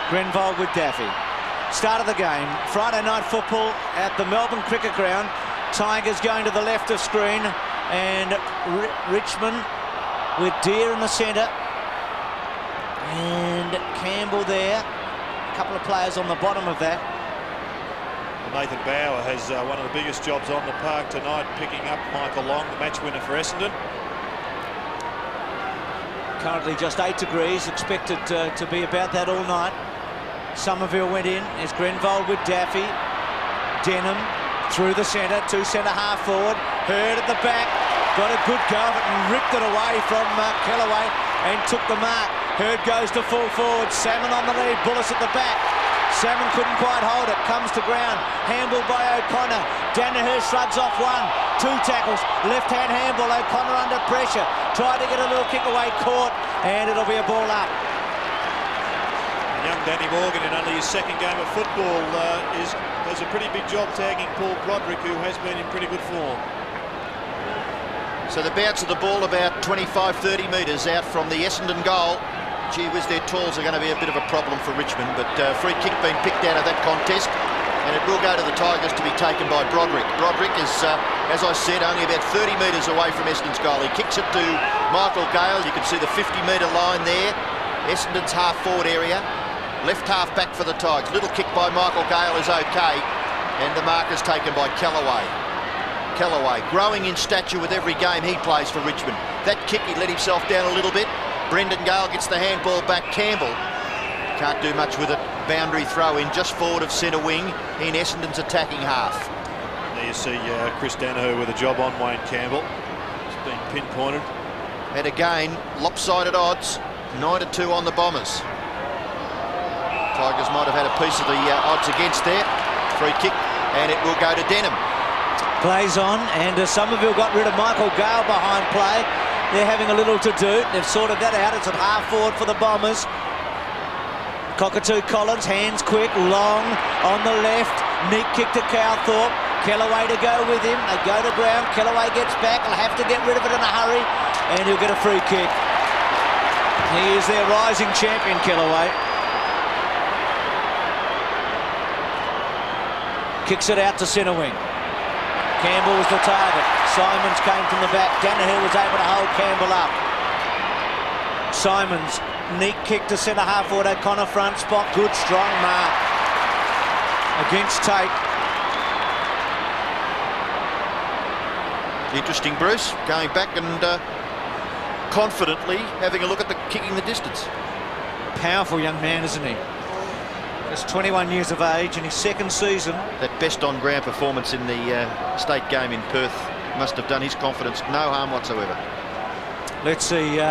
Grenvold with Daffy. Start of the game. Friday night football at the Melbourne Cricket Ground. Tigers going to the left of screen, and Richmond with Deer in the centre. And Campbell there. A couple of players on the bottom of that. Nathan Bauer has one of the biggest jobs on the park tonight, picking up Michael Long, the match winner for Essendon. Currently just 8 degrees, expected to be about that all night. Somerville went in. There's Grenvold with Daffy. Denham through the centre, two centre half forward. Hurd at the back, got a good go of it and ripped it away from Kellaway and took the mark. Hurd goes to full forward. Salmon on the lead. Bullis at the back. Salmon couldn't quite hold it. Comes to ground. Handball by O'Connor. Danaher shrugs off one. Two tackles. Left-hand handball. O'Connor under pressure. Tried to get a little kick away. Caught. And it'll be a ball up. Young Danny Morgan, in only his second game of football, has a pretty big job tagging Paul Broderick, who has been in pretty good form. So the bounce of the ball about 25-30 metres out from the Essendon goal. Gee whiz, their tools are going to be a bit of a problem for Richmond, but free kick being picked out of that contest, and it will go to the Tigers to be taken by Broderick. Broderick is, as I said, only about 30 metres away from Essendon's goal. He kicks it to Michael Gale. You can see the 50-metre line there. Essendon's half-forward area. Left half back for the Tigers. Little kick by Michael Gale is okay, and the mark is taken by Kellaway. Kellaway growing in stature with every game he plays for Richmond. That kick, he let himself down a little bit. Brendan Gale gets the handball back. Campbell can't do much with it. Boundary throw in just forward of centre wing in Essendon's attacking half. There you see Chris Danaher with a job on Wayne Campbell. It's been pinpointed. And again, lopsided odds. 9-2 on the Bombers. Tigers might have had a piece of the odds against there. Free kick, and it will go to Denham. Plays on, and Somerville got rid of Michael Gale behind play. They're having a little to do. They've sorted that out. It's at half forward for the Bombers. Cockatoo Collins, hands quick, long on the left. Neat kick to Cowthorpe. Kellaway to go with him. They go to ground. Kellaway gets back. He'll have to get rid of it in a hurry, and he'll get a free kick. He is their rising champion, Kellaway. Kicks it out to centre wing. Campbell was the target. Simons came from the back. Danaher was able to hold Campbell up. Simons, neat kick to centre half forward. O'Connor front spot. Good strong mark against Tate. Interesting, Bruce, going back and confidently having a look at the kicking the distance. Powerful young man, isn't he? Just 21 years of age in his second season. That best on-ground performance in the state game in Perth must have done his confidence no harm whatsoever. Let's see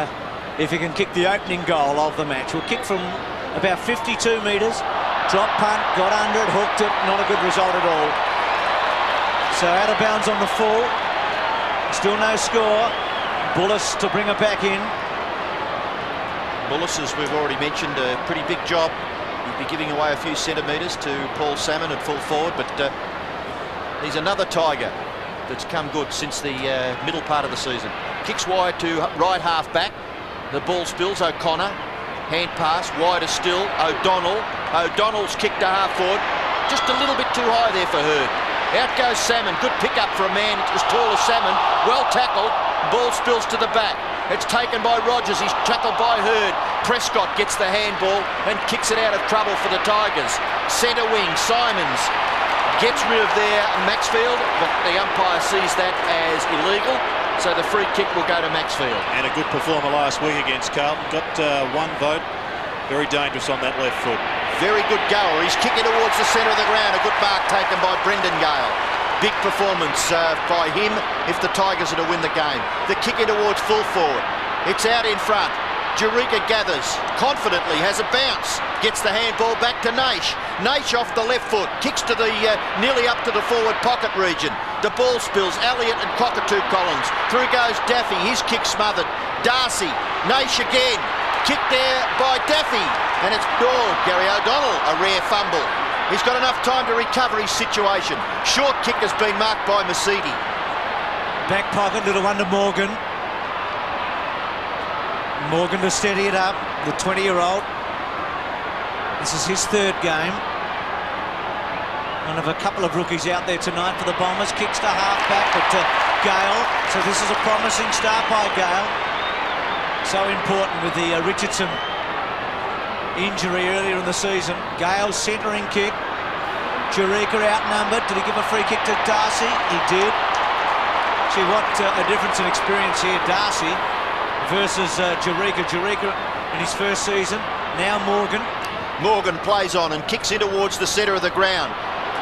if he can kick the opening goal of the match. We'll kick from about 52 metres. Drop punt, got under it, hooked it. Not a good result at all. So out of bounds on the full. Still no score. Bullis to bring it back in. Bullis, as we've already mentioned, a pretty big job. He'd be giving away a few centimetres to Paul Salmon at full forward, but he's another Tiger that's come good since the middle part of the season. Kicks wide to right half back. The ball spills. O'Connor. Hand pass. Wider still. O'Donnell. O'Donnell's kick to half forward. Just a little bit too high there for Hurd. Out goes Salmon. Good pick up for a man as tall as Salmon. Well tackled. Ball spills to the back. It's taken by Rogers. He's tackled by Hurd. Prescott gets the handball and kicks it out of trouble for the Tigers. Centre wing, Simons gets rid of their Maxfield, but the umpire sees that as illegal, so the free kick will go to Maxfield. And a good performer last week against Carlton. Got one vote. Very dangerous on that left foot. Very good goer. He's kicking towards the centre of the ground. A good mark taken by Brendan Gale. Big performance by him if the Tigers are to win the game. The kick in towards full forward. It's out in front. Jurika gathers confidently, has a bounce, gets the handball back to Naish. Naish off the left foot, kicks to the nearly up to the forward pocket region. The ball spills. Elliott and Cockatoo Collins. Through goes Daffy. His kick smothered. Darcy. Naish again. Kick there by Daffy, and it's Gary O'Donnell, a rare fumble. He's got enough time to recover his situation. Short kick has been marked by Mercedes. Back pocket, little one to Morgan. Morgan to steady it up, the 20-year-old. This is his third game. One of a couple of rookies out there tonight for the Bombers. Kicks to half-back, but to Gale. So this is a promising start by Gale. So important with the Richardson injury earlier in the season. Gale's centering kick. Jurika outnumbered. Did he give a free kick to Darcy? He did. See what a difference in experience here. Darcy versus Jurika. Jurika in his first season. Now Morgan. Morgan plays on and kicks in towards the centre of the ground.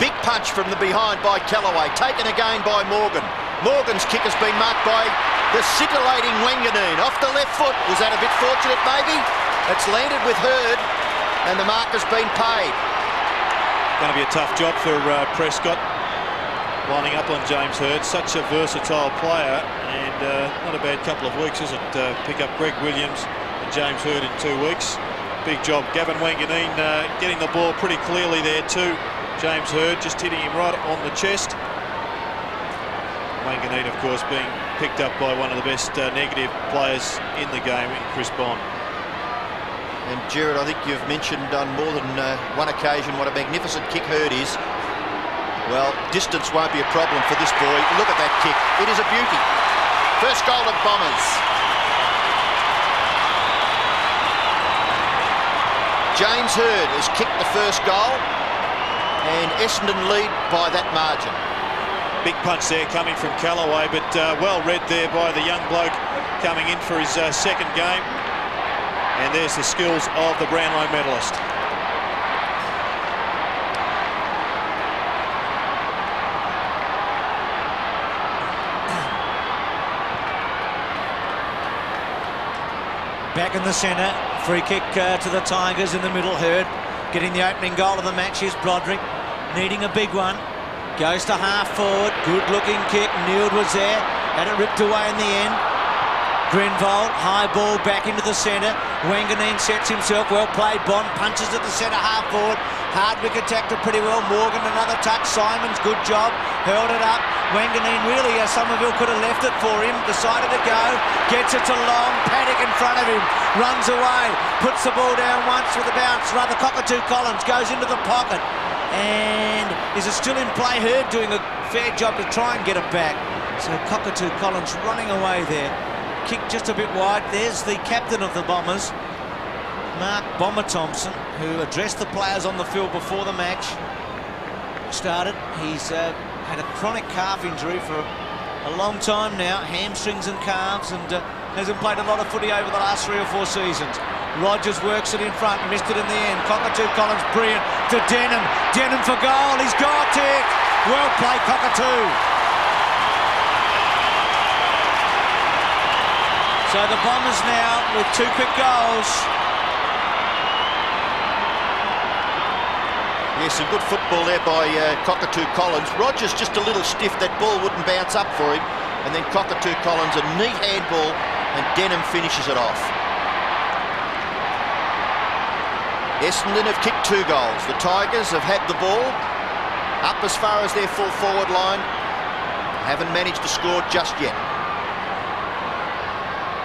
Big punch from the behind by Callaway. Taken again by Morgan. Morgan's kick has been marked by the scintillating Wanganeen. Off the left foot. Was that a bit fortunate maybe? It's landed with Hurd and the mark has been paid. Going to be a tough job for Prescott. Lining up on James Hurd. Such a versatile player and not a bad couple of weeks, is it? Pick up Greg Williams and James Hurd in 2 weeks. Big job. Gavin Wanganeen getting the ball pretty clearly there too. James Hurd just hitting him right on the chest. Wanganeen, of course, being picked up by one of the best negative players in the game, Chris Bond. And Gerard, I think you've mentioned on more than one occasion what a magnificent kick Hurd is. Well, distance won't be a problem for this boy. Look at that kick. It is a beauty. First goal of Bombers. James Hurd has kicked the first goal and Essendon lead by that margin. Big punch there coming from Callaway, but well read there by the young bloke coming in for his second game. And there's the skills of the Brownlow medalist. Back in the centre, free kick to the Tigers in the middle. Hurd getting the opening goal of the match. Here's Broderick needing a big one. Goes to half forward, good looking kick. Neild was there, had it ripped away in the end. Grenvold, high ball back into the centre. Wanganeen sets himself, well played. Bond punches at the centre half forward. Hardwick attacked it pretty well. Morgan another touch. Simons, good job, held it up. Wanganeen really, Somerville could have left it for him. Decided to go, gets it to Long. Paddock in front of him, runs away, puts the ball down once with a bounce. Rather, Cockatoo Collins goes into the pocket. And is it still in play? Hurd doing a fair job to try and get it back. So Cockatoo Collins running away there. Kick just a bit wide. There's the captain of the Bombers, Mark Bomber Thompson, who addressed the players on the field before the match started. He's had a chronic calf injury for a long time now, hamstrings and calves, and hasn't played a lot of footy over the last 3 or 4 seasons. Rogers works it in front, missed it in the end. Cockatoo Collins, brilliant, to Denham. Denham for goal, he's got it! Well played, Cockatoo. So the Bombers now with 2 quick goals. Yes, some good football there by Cockatoo Collins. Rogers just a little stiff, that ball wouldn't bounce up for him. And then Cockatoo Collins, a neat handball, and Denham finishes it off. Essendon have kicked 2 goals. The Tigers have had the ball up as far as their full forward line. Haven't managed to score just yet.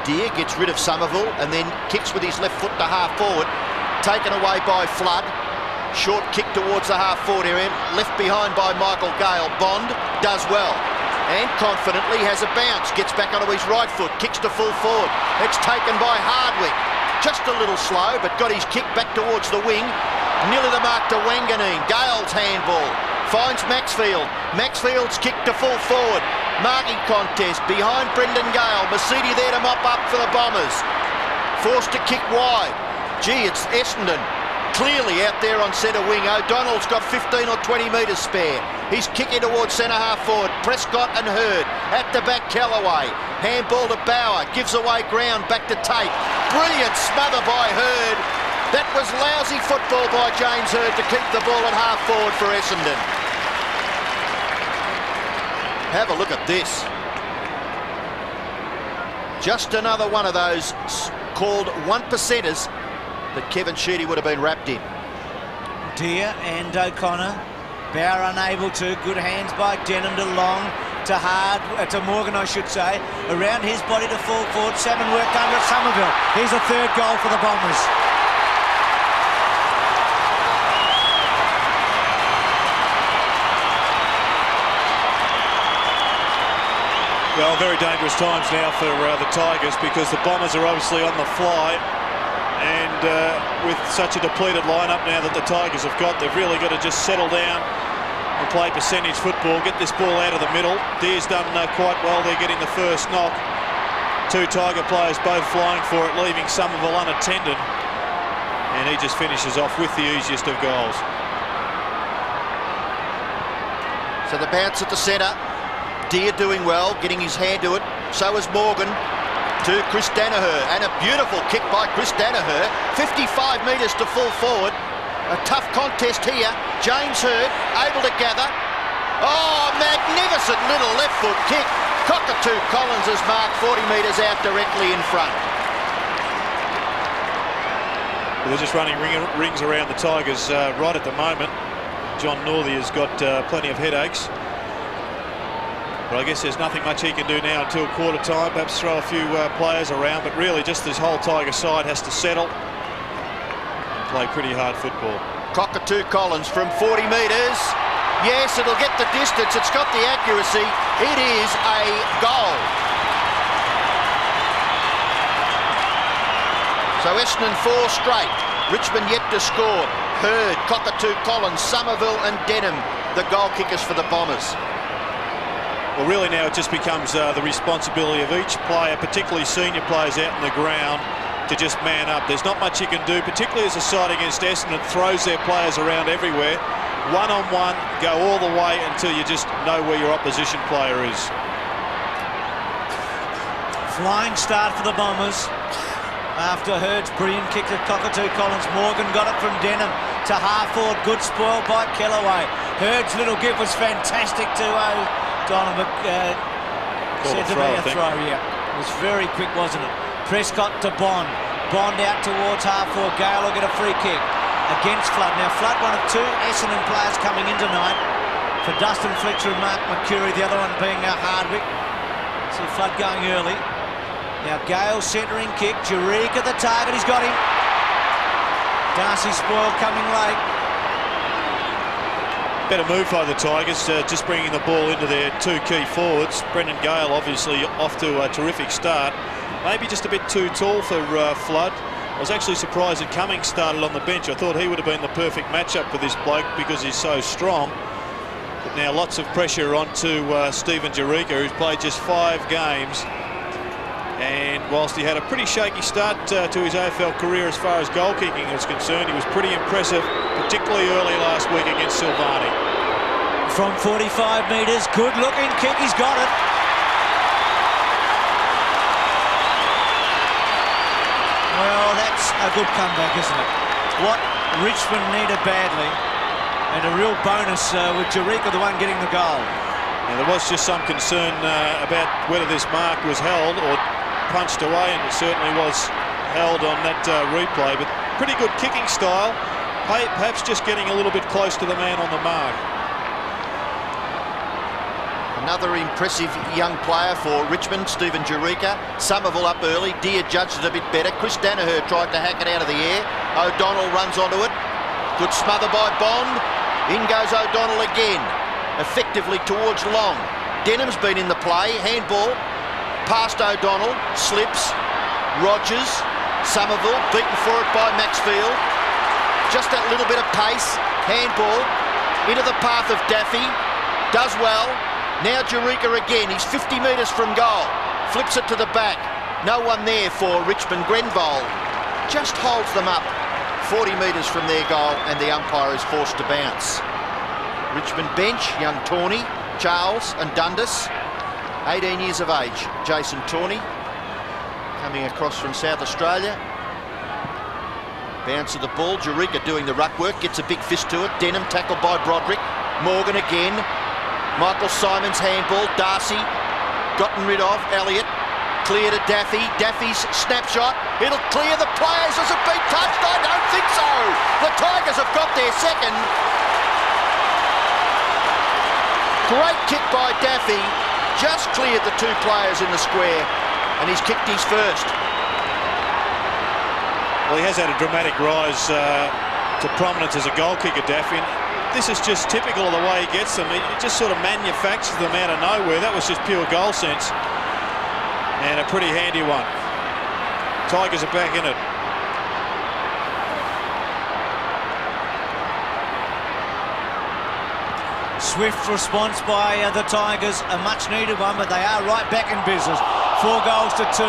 Deere gets rid of Somerville and then kicks with his left foot to half forward. Taken away by Flood. Short kick towards the half forward area. Left behind by Michael Gale. Bond does well and confidently has a bounce. Gets back onto his right foot. Kicks to full forward. It's taken by Hardwick. Just a little slow, but got his kick back towards the wing. Nearly the mark to Wanganeen. Gale's handball. Finds Maxfield. Maxfield's kick to full forward. Marking contest behind Brendan Gale. Mercedes there to mop up for the Bombers. Forced to kick wide. Gee, it's Essendon clearly out there on centre wing. O'Donnell's got 15 or 20 metres spare. He's kicking towards centre half forward. Prescott and Hurd. At the back, Callaway. Handball to Bauer. Gives away ground back to Tate. Brilliant smother by Hurd. That was lousy football by James Hurd to keep the ball at half forward for Essendon. Have a look at this. Just another one of those called 1%ers that Kevin Sheedy would have been wrapped in. Deere and O'Connor. Bauer unable to. Good hands by Denham to Long, to Hard, to Morgan I should say. Around his body to full forward. Salmon worked under at Somerville. Here's a 3rd goal for the Bombers. Well, very dangerous times now for the Tigers, because the Bombers are obviously on the fly, and with such a depleted lineup now that the Tigers have got, they've really got to just settle down and play percentage football, get this ball out of the middle. Deer's done quite well there getting the first knock. Two Tiger players both flying for it, leaving Somerville unattended, and he just finishes off with the easiest of goals. So the bounce at the centre. Deer doing well, getting his hand to it. So is Morgan to Chris Danaher. And a beautiful kick by Chris Danaher. 55 metres to full forward. A tough contest here. James Hird able to gather. Oh, magnificent little left foot kick. Cockatoo Collins has marked 40 metres out directly in front. They're just running rings around the Tigers right at the moment. John Northey has got plenty of headaches. But I guess there's nothing much he can do now until quarter time. Perhaps throw a few players around, but really just this whole Tiger side has to settle and play pretty hard football. Cockatoo Collins from 40 metres. Yes, it'll get the distance. It's got the accuracy. It is a goal. So Essendon 4 straight. Richmond yet to score. Hird, Cockatoo Collins, Somerville and Denham, the goal kickers for the Bombers. Well, really now it just becomes the responsibility of each player, particularly senior players out in the ground, to just man up. There's not much you can do, particularly as a side against Essendon throws their players around everywhere. One-on-one, go all the way until you just know where your opposition player is. Flying start for the Bombers. After Hird's brilliant kick to Cockatoo Collins, Morgan got it from Denham to half forward. Good spoil by Kellaway. Hird's little give was fantastic to O'Donnell. Said to be a throw, yeah. It was very quick, wasn't it? Prescott to Bond. Bond out towards half forward. Gale will get a free kick against Flood. Now Flood, one of two Essendon players coming in tonight for Dustin Fletcher and Mark McCurry, the other one being Hardwick. See Flood going early. Now Gale centering kick, Jurek at the target, he's got him. Darcy Spoil coming late. Better move by the Tigers, just bringing the ball into their two key forwards. Brendan Gale obviously off to a terrific start. Maybe just a bit too tall for Flood. I was actually surprised that Cummings started on the bench. I thought he would have been the perfect matchup for this bloke because he's so strong. But now lots of pressure onto Stephen Jureka, who's played just 5 games. And whilst he had a pretty shaky start to his AFL career as far as goal kicking is concerned, he was pretty impressive, particularly early last week against Silvani. From 45 metres, good looking kick, he's got it. Well, that's a good comeback, isn't it? What Richmond needed badly, and a real bonus with Jureka, the one getting the goal. Now, there was just some concern about whether this mark was held or punched away, and it certainly was held on that replay, but pretty good kicking style, perhaps just getting a little bit close to the man on the mark. Another impressive young player for Richmond, Stephen Jureka. Somerville up early, Deer judged it a bit better. Chris Danaher tried to hack it out of the air. O'Donnell runs onto it. Good smother by Bond. In goes O'Donnell again, effectively towards Long. Denham's been in the play, handball. Past O'Donnell, slips, Rogers, Somerville, beaten for it by Maxfield. Just that little bit of pace, handball, into the path of Daffy, does well. Now Jureka again, he's 50 metres from goal, flips it to the back. No one there for Richmond. Grenvold just holds them up 40 metres from their goal, and the umpire is forced to bounce. Richmond bench, young Tawney, Charles and Dundas. 18 years of age, Jason Tawney, coming across from South Australia. Bounce of the ball, Jureka doing the ruck work, gets a big fist to it. Denham tackled by Broderick. Morgan again. Michael Simon's handball, Darcy gotten rid of. Elliott clear to Daffy. Daffy's snapshot, it'll clear the players. Has it been touched? I don't think so. The Tigers have got their second. Great kick by Daffy. Just cleared the 2 players in the square, and he's kicked his first. Well, he has had a dramatic rise to prominence as a goal kicker, Daffy. this is just typical of the way he gets them. He just sort of manufactures them out of nowhere. That was just pure goal sense. And a pretty handy one. Tigers are back in it. Swift response by the Tigers, a much needed one, but they are right back in business. 4 goals to 2.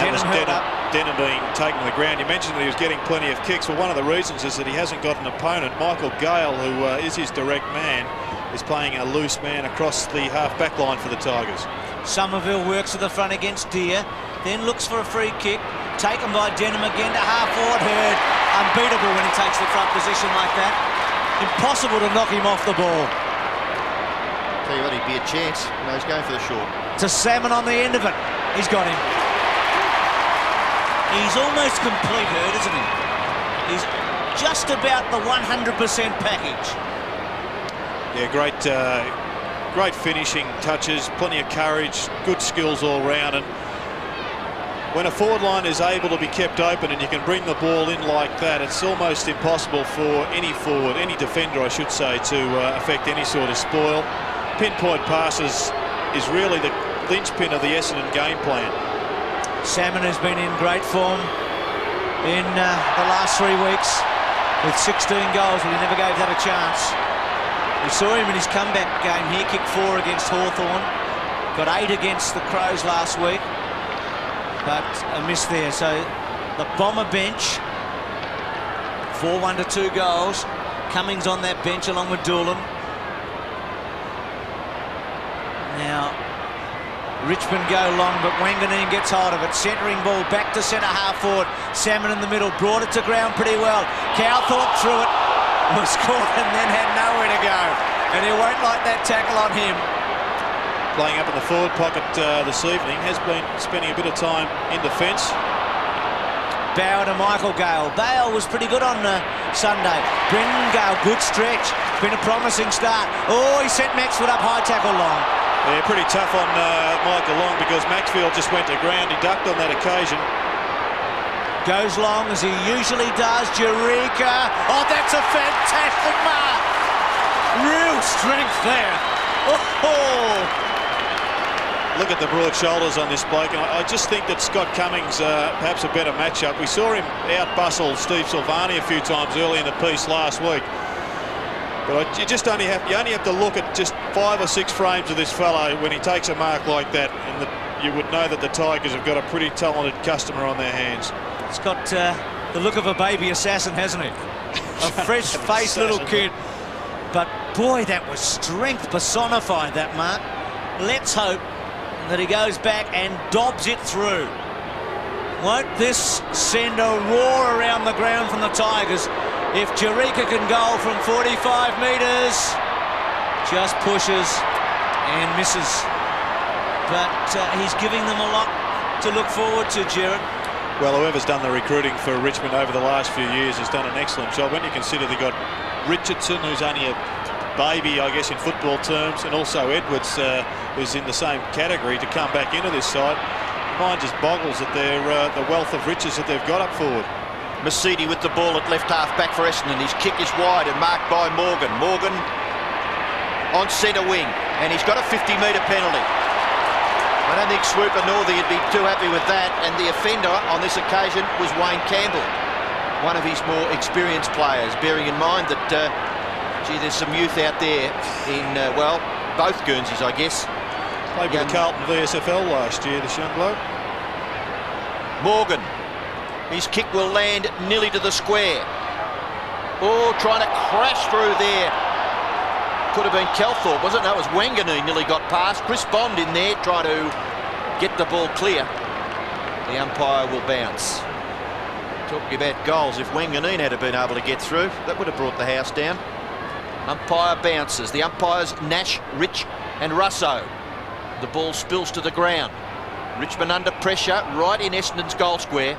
Denham being taken to the ground. You mentioned that he was getting plenty of kicks. Well, one of the reasons is that he hasn't got an opponent. Michael Gale, who is his direct man, is playing a loose man across the half-back line for the Tigers. Somerville works to the front against Deer, then looks for a free kick, taken by Denham again to half-forward. Hurd, unbeatable when he takes the front position like that. Impossible to knock him off the ball. Tell you what, he'd be a chance. No, he's going for the short. To Salmon on the end of it. He's got him. He's almost complete, Hurd, isn't he? He's just about the 100% package. Yeah, great finishing touches, plenty of courage, good skills all round. And when a forward line is able to be kept open and you can bring the ball in like that, it's almost impossible for any forward, any defender I should say, to affect any sort of spoil. Pinpoint passes is really the linchpin of the Essendon game plan. Salmon has been in great form in the last 3 weeks with 16 goals, but he never gave that a chance. We saw him in his comeback game here, kicked 4 against Hawthorn, got 8 against the Crows last week, but a miss there. So the Bomber bench, 4-1 to 2 goals. Cummings on that bench along with Doolan. Now Richmond go long, but Wanganeen gets hold of it. Centering ball back to centre half forward. Salmon in the middle, brought it to ground pretty well. Cowthorpe threw it, was caught and then had nowhere to go. And he won't like that tackle on him. Playing up in the forward pocket this evening, has been spending a bit of time in defence. Bauer to Michael Gale. Bale was pretty good on Sunday. Brendan Gale, good stretch. Been a promising start. Oh, he sent Maxfield up high, tackle long. Yeah, pretty tough on Michael Long because Maxfield just went to ground. He ducked on that occasion. Goes long as he usually does. Eureka. Oh, that's a fantastic mark. Real strength there. Oh. Look at the broad shoulders on this bloke. And I just think that Scott Cummings perhaps a better matchup. We saw him out-bustle Steve Silvani a few times early in the piece last week. But you only have to look at just 5 or 6 frames of this fellow when he takes a mark like that, and you would know that the Tigers have got a pretty talented customer on their hands. It's got the look of a baby assassin, hasn't it? A fresh-faced little kid. But boy, that was strength personified, that mark. Let's hope that he goes back and dobs it through. Won't this send a roar around the ground from the Tigers if Eureka can goal from 45 metres? Just pushes and misses. But he's giving them a lot to look forward to, Gerard. Well, whoever's done the recruiting for Richmond over the last few years has done an excellent job. When you consider they got Richardson, who's only a baby, I guess, in football terms, and also Edwards, who's in the same category, to come back into this side. Mine just boggles at the wealth of riches that they've got up forward. Mercedes with the ball at left half back for Essendon. His kick is wide and marked by Morgan. Morgan on centre wing, and he's got a 50-metre penalty. I don't think Swooper Northey would be too happy with that, and the offender on this occasion was Wayne Campbell, one of his more experienced players, bearing in mind that, gee, there's some youth out there in, well, both Guernseys, I guess. Played with the Carlton VSFL last year, this young bloke. Morgan. His kick will land nearly to the square. Oh, trying to crash through there. Could have been Calthorpe, wasn't it? That was Wanganeen nearly got past. Chris Bond in there trying to get the ball clear. The umpire will bounce. Talking about goals, if Wanganeen had been able to get through, that would have brought the house down. Umpire bounces. The umpires Nash, Rich and Russo. The ball spills to the ground. Richmond under pressure right in Essendon's goal square.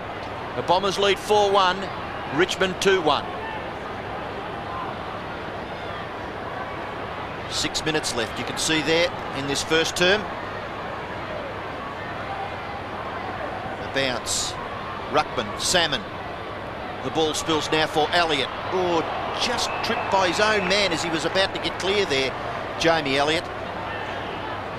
The Bombers lead 4-1, Richmond 2-1. 6 minutes left. You can see there in this first term. A bounce. Ruckman, Salmon. The ball spills now for Elliott. Oh, just tripped by his own man as he was about to get clear there, Jamie Elliott.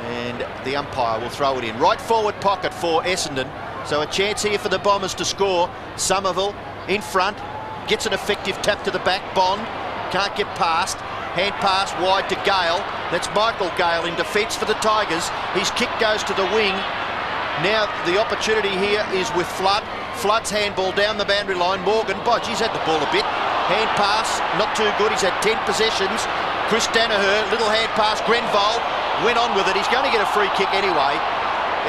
And the umpire will throw it in. Right forward pocket for Essendon. So a chance here for the Bombers to score. Somerville in front. Gets an effective tap to the back. Bond can't get past. Hand pass wide to Gale. That's Michael Gale in defence for the Tigers. His kick goes to the wing. Now the opportunity here is with Flood. Flood's handball down the boundary line. Morgan, he's had the ball a bit. Hand pass, not too good. He's had 10 possessions. Chris Danaher, little hand pass. Grenville went on with it. He's going to get a free kick anyway.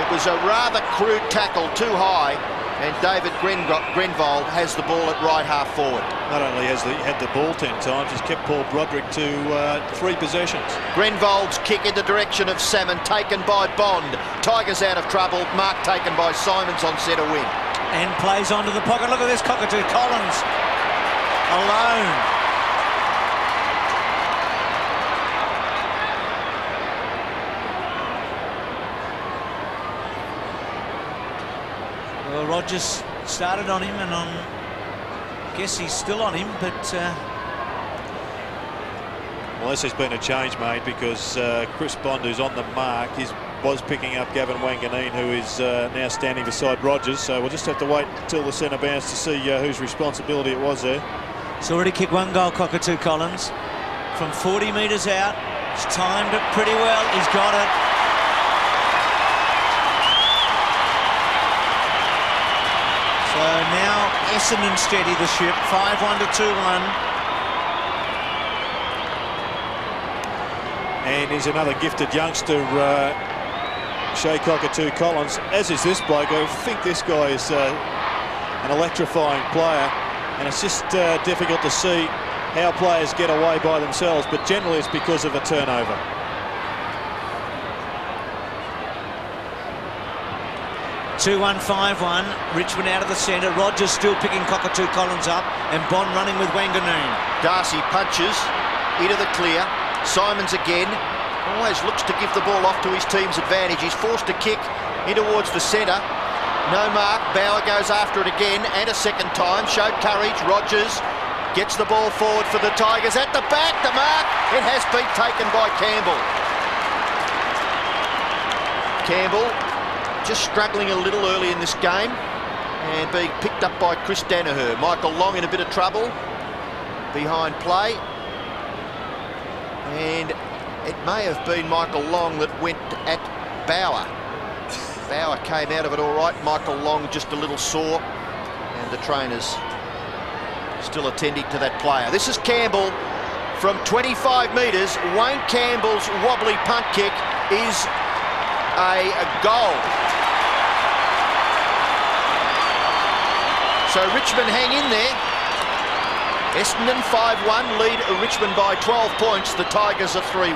It was a rather crude tackle, too high. And David Grenville has the ball at right half forward. Not only has he had the ball 10 times, he's kept Paul Broderick to 3 possessions. Grenville's kick in the direction of Salmon, taken by Bond. Tigers out of trouble. Mark taken by Simons on centre wing. And plays onto the pocket. Look at this cockatoo. Collins alone. Well, Rogers started on him, and I guess he's still on him, but... Well, this has been a change made because Chris Bond, who's on the mark, was picking up Gavin Wanganeen, who is now standing beside Rogers. So we'll just have to wait until the centre bounce to see whose responsibility it was there. He's already kicked 1 goal, Cockatoo Collins, from 40 metres out. He's timed it pretty well. He's got it. So now Essendon steady the ship, 5-1 to 2-1. And he's another gifted youngster, Shea Cockatoo Collins, as is this bloke. I think this guy is an electrifying player, and it's just difficult to see how players get away by themselves, but generally it's because of a turnover. (2-1, 5-1). Richmond out of the centre. Rogers still picking Cockatoo Collins up, and Bond running with Wanganeen. Darcy punches into the clear. Simons again. Always looks to give the ball off to his team's advantage. He's forced to kick in towards the centre. No mark. Bauer goes after it again and a second time. Showed courage. Rogers gets the ball forward for the Tigers. At the back, the mark. It has been taken by Campbell. Campbell just struggling a little early in this game and being picked up by Chris Danaher. Michael Long in a bit of trouble behind play. And it may have been Michael Long that went at Bauer. Bauer came out of it all right. Michael Long just a little sore, and the trainer's still attending to that player. This is Campbell from 25 metres. Wayne Campbell's wobbly punt kick is a goal. So Richmond hang in there. Essendon 5-1, lead Richmond by 12 points. The Tigers are 3-1.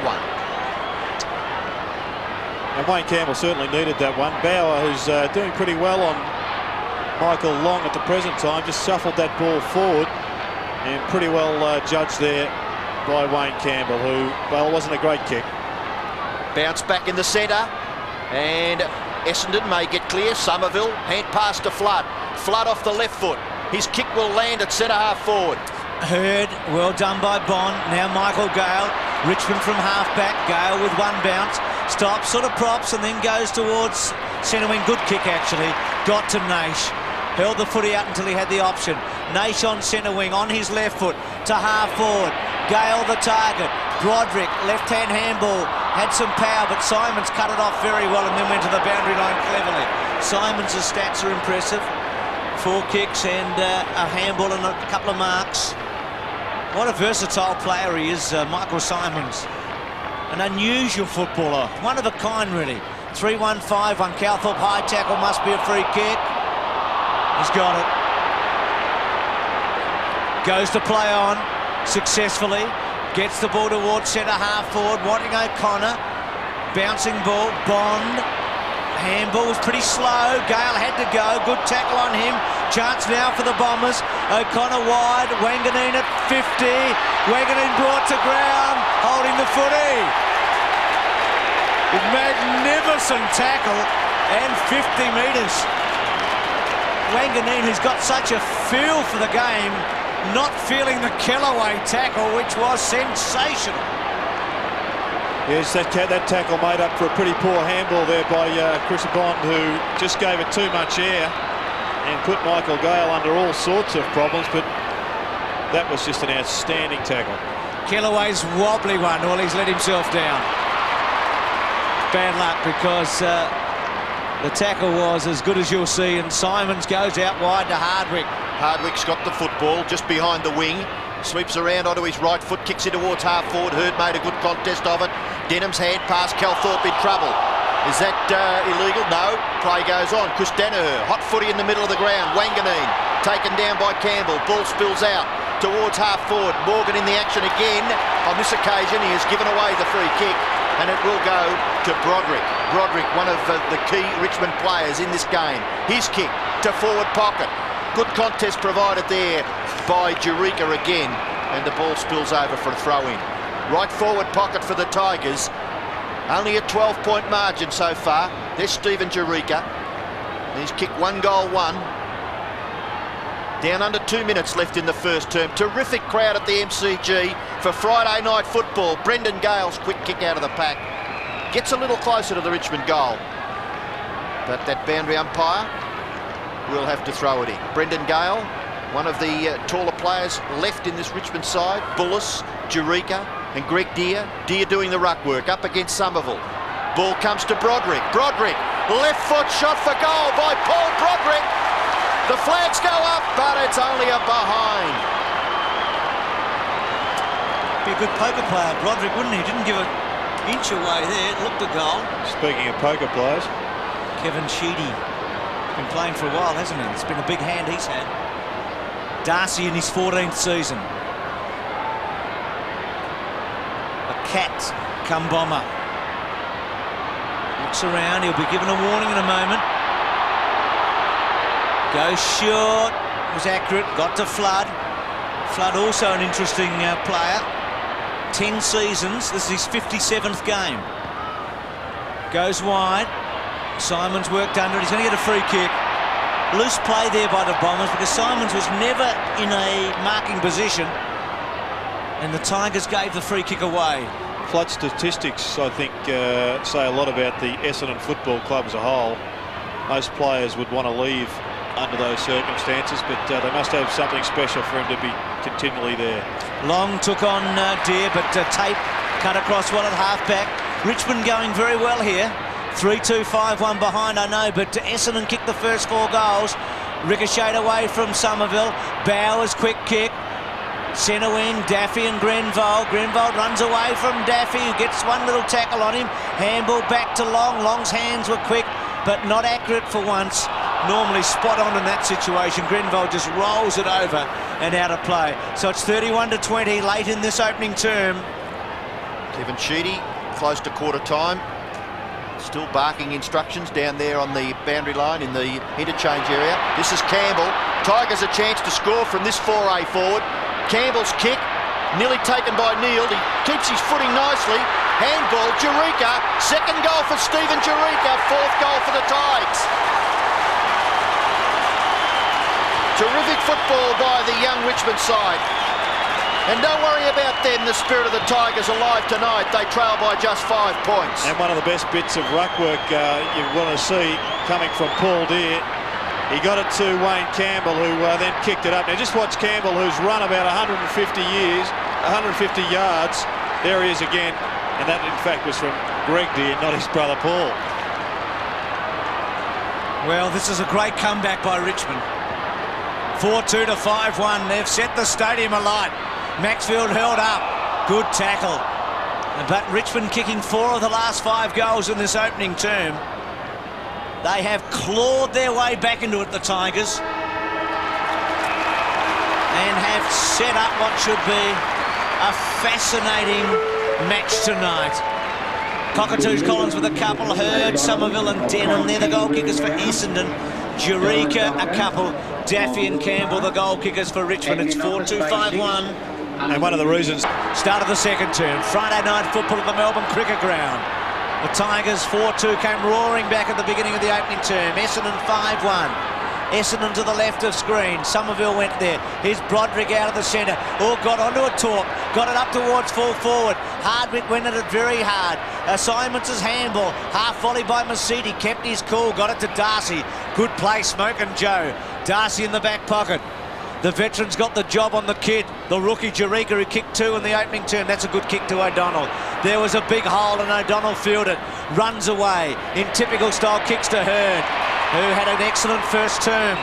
And Wayne Campbell certainly needed that one. Bauer, who's doing pretty well on Michael Long at the present time, just shuffled that ball forward and pretty well judged there by Wayne Campbell, who, well, wasn't a great kick. Bounce back in the centre, and Essendon may get clear. Somerville, hand pass to Flood. Flood off the left foot. His kick will land at centre half forward. Hurd, well done by Bond. Now Michael Gale. Richmond from half-back. Gale with 1 bounce. Stops, sort of props, and then goes towards centre wing. Good kick, actually. Got to Naish. Held the footy out until he had the option. Naish on centre wing, on his left foot, to half forward. Gale the target. Broderick, left-hand handball. Had some power, but Simons cut it off very well and then went to the boundary line cleverly. Simons' stats are impressive. 4 kicks and a handball and a couple of marks. What a versatile player he is, Michael Simons. An unusual footballer, one of a kind really. 3-1, 5-1, Calthorpe high tackle, must be a free kick. He's got it. Goes to play on successfully. Gets the ball towards centre half forward, wanting O'Connor. Bouncing ball, Bond. Handball was pretty slow. Gale had to go. Good tackle on him. Chance now for the Bombers. O'Connor wide. Wanganeen at 50. Wanganeen brought to ground. Holding the footy. Magnificent tackle and 50 metres. Wanganeen, who's got such a feel for the game, not feeling the Kellaway tackle, which was sensational. Yes, that tackle made up for a pretty poor handball there by Chris Bond, who just gave it too much air and put Michael Gale under all sorts of problems, but that was just an outstanding tackle. Kellaway's wobbly one, well, he's let himself down. Bad luck, because the tackle was as good as you'll see, and Simons goes out wide to Hardwick. Hardwick's got the football just behind the wing, sweeps around onto his right foot, kicks it towards half forward. Hurd made a good contest of it. Denham's hand pass, Calthorpe in trouble. Is that illegal? No. Play goes on. Chris Danaher, hot footy in the middle of the ground. Wanganeen taken down by Campbell. Ball spills out towards half forward. Morgan in the action again. On this occasion, he has given away the free kick, and it will go to Broderick. Broderick, one of the key Richmond players in this game. His kick to forward pocket. Good contest provided there by Jurika again, and the ball spills over for a throw-in. Right forward pocket for the Tigers. Only a 12-point margin so far. There's Stephen Jurika. He's kicked 1 goal, 1. Down under 2 minutes left in the first term. Terrific crowd at the MCG for Friday night football. Brendan Gale's quick kick out of the pack gets a little closer to the Richmond goal, but that boundary umpire will have to throw it in. Brendan Gale, one of the taller players left in this Richmond side. Bullis, Jurika and Greg Deere. Deere doing the ruck work up against Somerville. Ball comes to Broderick. Broderick, left foot shot for goal by Paul Broderick. The flags go up, but it's only a behind. Be a good poker player, Broderick, wouldn't he? Didn't give an inch away there. It looked a goal. Speaking of poker players, Kevin Sheedy. Been playing for a while, hasn't he? It's been a big hand he's had. Darcy in his 14th season. A cat come bomber. Looks around, he'll be given a warning in a moment. Goes short, was accurate, got to Flood. Flood also an interesting player. 10 seasons, this is his 57th game. Goes wide. Simons worked under it, he's going to get a free kick. Loose play there by the Bombers because Simons was never in a marking position, and the Tigers gave the free kick away. Flood statistics, I think, say a lot about the Essendon Football Club as a whole. Most players would want to leave under those circumstances, but they must have something special for him to be continually there. Long took on Deere, but Tape cut across well at half-back. Richmond going very well here. 3-2, 5-1 behind, I know, but Essendon kicked the first 4 goals. Ricocheted away from Somerville. Bowers, quick kick. Centre wing, Daffy and Grenvold. Grenvold runs away from Daffy, who gets one little tackle on him. Handball back to Long. Long's hands were quick, but not accurate for once. Normally spot on in that situation. Grenvold just rolls it over and out of play. So it's 31-20 late in this opening term. Kevin Sheedy close to quarter time. Still barking instructions down there on the boundary line in the interchange area. This is Campbell. Tigers a chance to score from this foray forward. Campbell's kick, nearly taken by Neal. He keeps his footing nicely. Handball, Jurika. Second goal for Stephen Jurika. 4th goal for the Tigers. Terrific football by the young Richmond side. And don't worry about them, the spirit of the Tigers alive tonight. They trail by just 5 points. And one of the best bits of ruck work you want to see coming from Paul Deere. He got it to Wayne Campbell, who then kicked it up. Now just watch Campbell, who's run about 150 yards. There he is again. And that, in fact, was from Greg Deere, not his brother Paul. Well, this is a great comeback by Richmond. 4-2 to 5-1. They've set the stadium alight. Maxfield held up. Good tackle. But Richmond kicking 4 of the last 5 goals in this opening term. They have clawed their way back into it, the Tigers, and have set up what should be a fascinating match tonight. Cockatoos Collins with a couple. Hurd, Somerville and Denham. They're the goal kickers for Essendon. Jurika a couple. Daffy and Campbell the goal kickers for Richmond. It's 4-2, 5-1. And one of the reasons... Start of the second term. Friday night football at the Melbourne Cricket Ground. The Tigers 4-2 came roaring back at the beginning of the opening term. Essendon 5-1. Essendon to the left of screen. Somerville went there. Here's Broderick out of the centre. Got onto a talk. Got it up towards full forward. Hardwick went at it very hard. Simons' handball. Half volley by Masidi. Kept his cool. Got it to Darcy. Good play, Smokin' Joe. Darcy in the back pocket. The veteran's got the job on the kid. The rookie Jerica, who kicked 2 in the opening term. That's a good kick to O'Donnell. There was a big hole and O'Donnell fielded. Runs away. In typical style, kicks to Hurd, who had an excellent first term.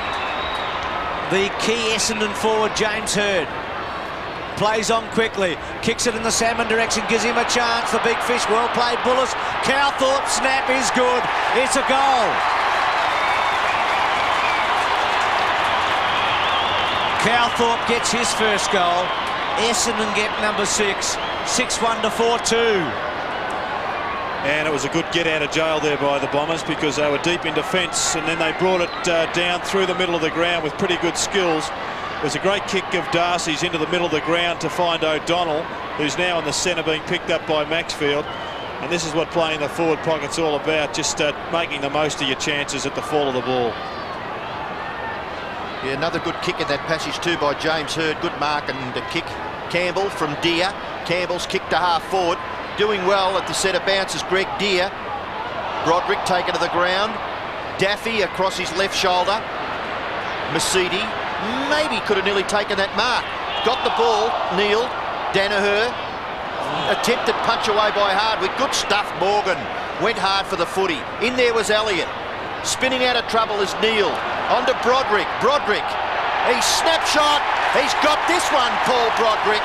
The key Essendon forward, James Hurd, plays on quickly. Kicks it in the salmon direction. Gives him a chance. The big fish. Well played, Bullis. Cowthorpe snap is good. It's a goal. Cowthorpe gets his first goal. Essendon get number 6. 6-1 to 4-2. And it was a good get out of jail there by the Bombers, because they were deep in defence, and then they brought it down through the middle of the ground with pretty good skills. It was a great kick of Darcy's into the middle of the ground to find O'Donnell, who's now in the centre being picked up by Maxfield. And this is what playing the forward pocket's all about, just making the most of your chances at the fall of the ball. Yeah, another good kick in that passage too by James Hurd. Good mark and the kick. Campbell from Deere. Campbell's kick to half forward. Doing well at the centre bounce is Greg Deere. Broderick taken to the ground. Daffy across his left shoulder. Masidi maybe could have nearly taken that mark. Got the ball, kneeled. Danaher. Attempted punch away by Hardwick. Good stuff, Morgan. Went hard for the footy. In there was Elliott. Spinning out of trouble is Neil. On to Broderick. Broderick. He snapshot. He's got this one, Paul Broderick.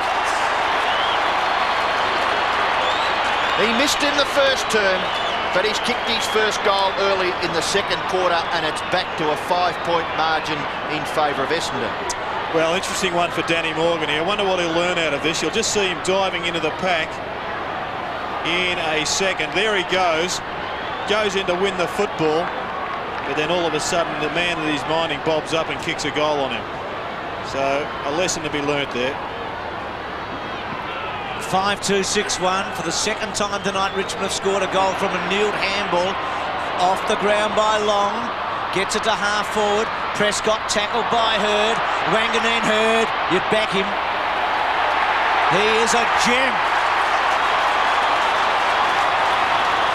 He missed in the first term, but he's kicked his first goal early in the second quarter, and it's back to a 5-point margin in favour of Essendon. Well, interesting one for Danny Morgan here. I wonder what he'll learn out of this. You'll just see him diving into the pack in a second. There he goes. Goes in to win the football. But then all of a sudden the man that he's minding bobs up and kicks a goal on him. So a lesson to be learnt there. 5-2, 6-1. For the second time tonight, Richmond have scored a goal from a kneeled handball off the ground by Long. Gets it to half forward. Prescott tackled by Hurd. Wanganeen Hurd. You'd back him. He is a gem.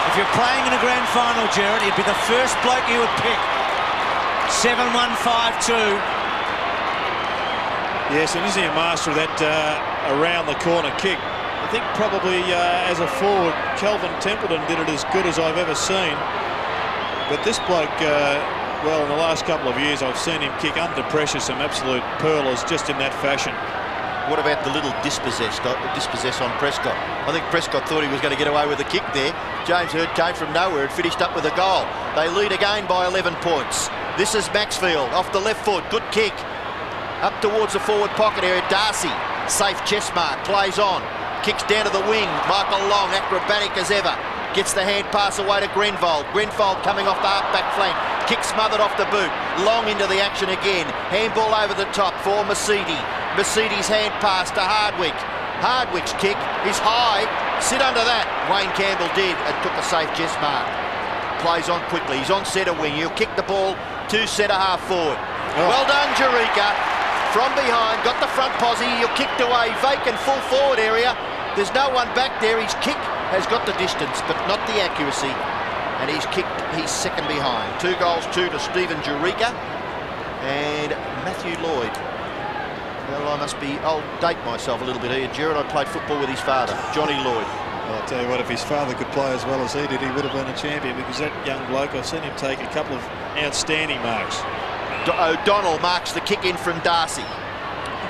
If you're playing in a grand final, Gerard, he'd be the first bloke you would pick. 7-1, 5-2. Yes, and isn't he a master of that around the corner kick? I think probably as a forward, Kelvin Templeton did it as good as I've ever seen. But this bloke, well, in the last couple of years, I've seen him kick under pressure some absolute pearlers just in that fashion. What about the little dispossess on Prescott? I think Prescott thought he was going to get away with a kick there. James Hurd came from nowhere and finished up with a goal. They lead again by 11 points. This is Maxfield off the left foot. Good kick. Up towards the forward pocket area. Darcy, safe chest mark, plays on. Kicks down to the wing. Michael Long, acrobatic as ever. Gets the hand pass away to Grenvold. Grenvold coming off the half-back flank. Kick smothered off the boot. Long into the action again. Handball over the top for Masidi. Masidi's hand pass to Hardwick. Hardwick's kick is high. Sit under that. Wayne Campbell did and took a safe chest mark. Plays on quickly. He's on centre wing. He'll kick the ball to centre half forward. Oh. Well done, Jerica. From behind, got the front posse. He'll kick to a vacant full forward area. There's no one back there. His kick has got the distance, but not the accuracy. And he's kicked, he's second behind. 2 goals, 2 to Stephen Jerica and Matthew Lloyd. Well, I'll date myself a little bit here. Gerard, I played football with his father, Johnny Lloyd. Well, I'll tell you what, if his father could play as well as he did, he would have been a champion, because that young bloke, I've seen him take a couple of outstanding marks. O'Donnell marks the kick in from Darcy.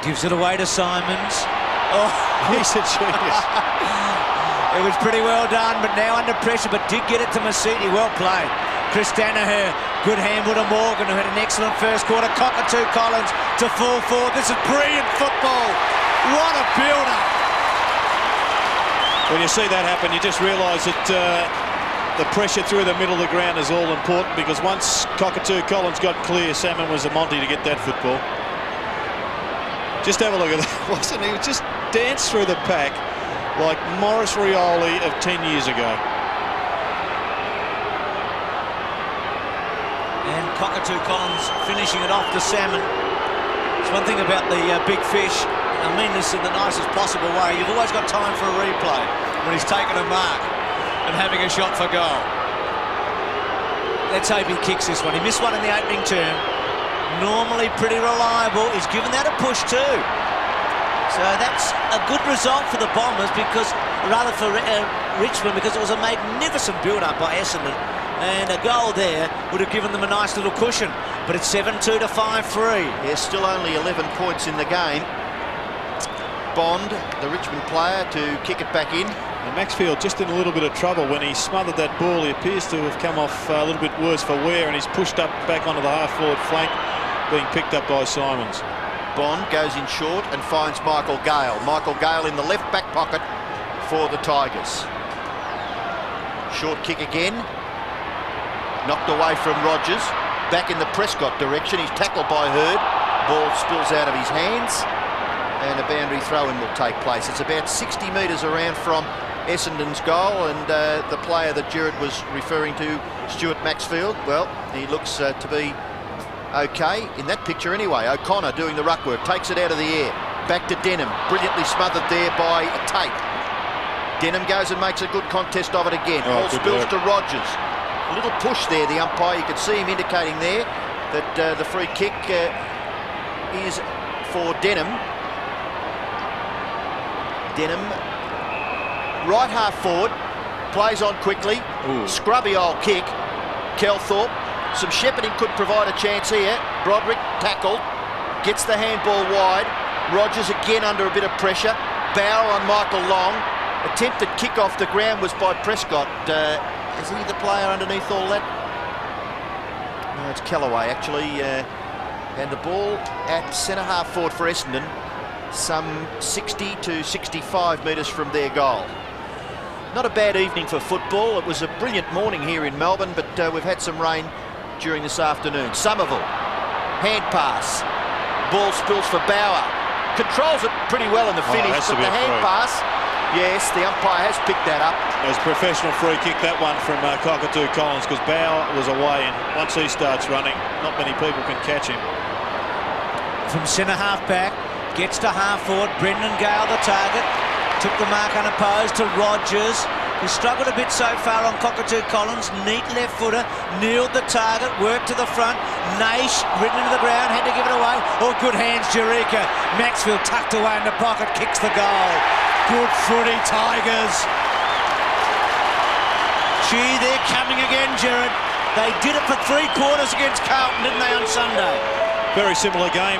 Gives it away to Simons. Oh, he's a genius. It was pretty well done, but now under pressure, but did get it to Masidi. Well played. Chris Danaher, good handball to Morgan, who had an excellent first quarter. Cockatoo Collins to full forward. This is brilliant football. What a build-up. When you see that happen, you just realise that the pressure through the middle of the ground is all important, because once Cockatoo Collins got clear, Salmon was a Monty to get that football. Just have a look at that, wasn't he? He just danced through the pack like Maurice Rioli of 10 years ago. And Cockatoo Collins finishing it off to Salmon. It's one thing about the big fish. I mean this in the nicest possible way. You've always got time for a replay when he's taken a mark and having a shot for goal. Let's hope he kicks this one. He missed one in the opening term. Normally pretty reliable. He's given that a push too. So that's a good result for the Bombers, because rather for Richmond, because it was a magnificent build-up by Essendon, and a goal there would have given them a nice little cushion. But it's 7-2 to 5-3. There's still only 11 points in the game. Bond, the Richmond player, to kick it back in. And Maxfield just in a little bit of trouble when he smothered that ball. He appears to have come off a little bit worse for wear, and he's pushed up back onto the half-forward flank, being picked up by Simons. Bond goes in short and finds Michael Gale. Michael Gale in the left back pocket for the Tigers. Short kick again. Knocked away from Rogers. Back in the Prescott direction. He's tackled by Hurd. Ball spills out of his hands, and a boundary throw-in will take place. It's about 60 metres around from Essendon's goal, and the player that Gerard was referring to, Stuart Maxfield, well, he looks to be okay in that picture anyway. O'Connor doing the ruck work, takes it out of the air. Back to Denham, brilliantly smothered there by Tate. Denham goes and makes a good contest of it again. Ball spills to Rogers. A little push there, the umpire, you can see him indicating there that the free kick is for Denham. Denham, right half forward, plays on quickly. Scrubby old kick. Kelthorpe, some shepherding could provide a chance here. Broderick tackled, gets the handball wide. Rogers again under a bit of pressure. Bauer on Michael Long. Attempted kick off the ground was by Prescott. Is he the player underneath all that? No, it's Callaway actually. And the ball at centre half forward for Essendon, some 60 to 65 metres from their goal. Not a bad evening for football. It was a brilliant morning here in Melbourne, but we've had some rain during this afternoon. Somerville, hand pass. Ball spills for Bauer. Controls it pretty well in the finish, but the hand pass, yes, the umpire has picked that up. It was a professional free kick, that one, from Cockatoo Collins, because Bauer was away, and once he starts running, not many people can catch him. From centre half back, gets to half forward. Brendan Gale the target. Took the mark unopposed to Rogers, who struggled a bit so far on Cockatoo Collins. Neat left footer, kneeled the target, worked to the front. Naish ridden into the ground, had to give it away. Oh, good hands, Jerica. Maxfield tucked away in the pocket, kicks the goal. Good footy, Tigers. Gee, they're coming again, Gerard. They did it for 3 quarters against Carlton, didn't they, on Sunday? Very similar game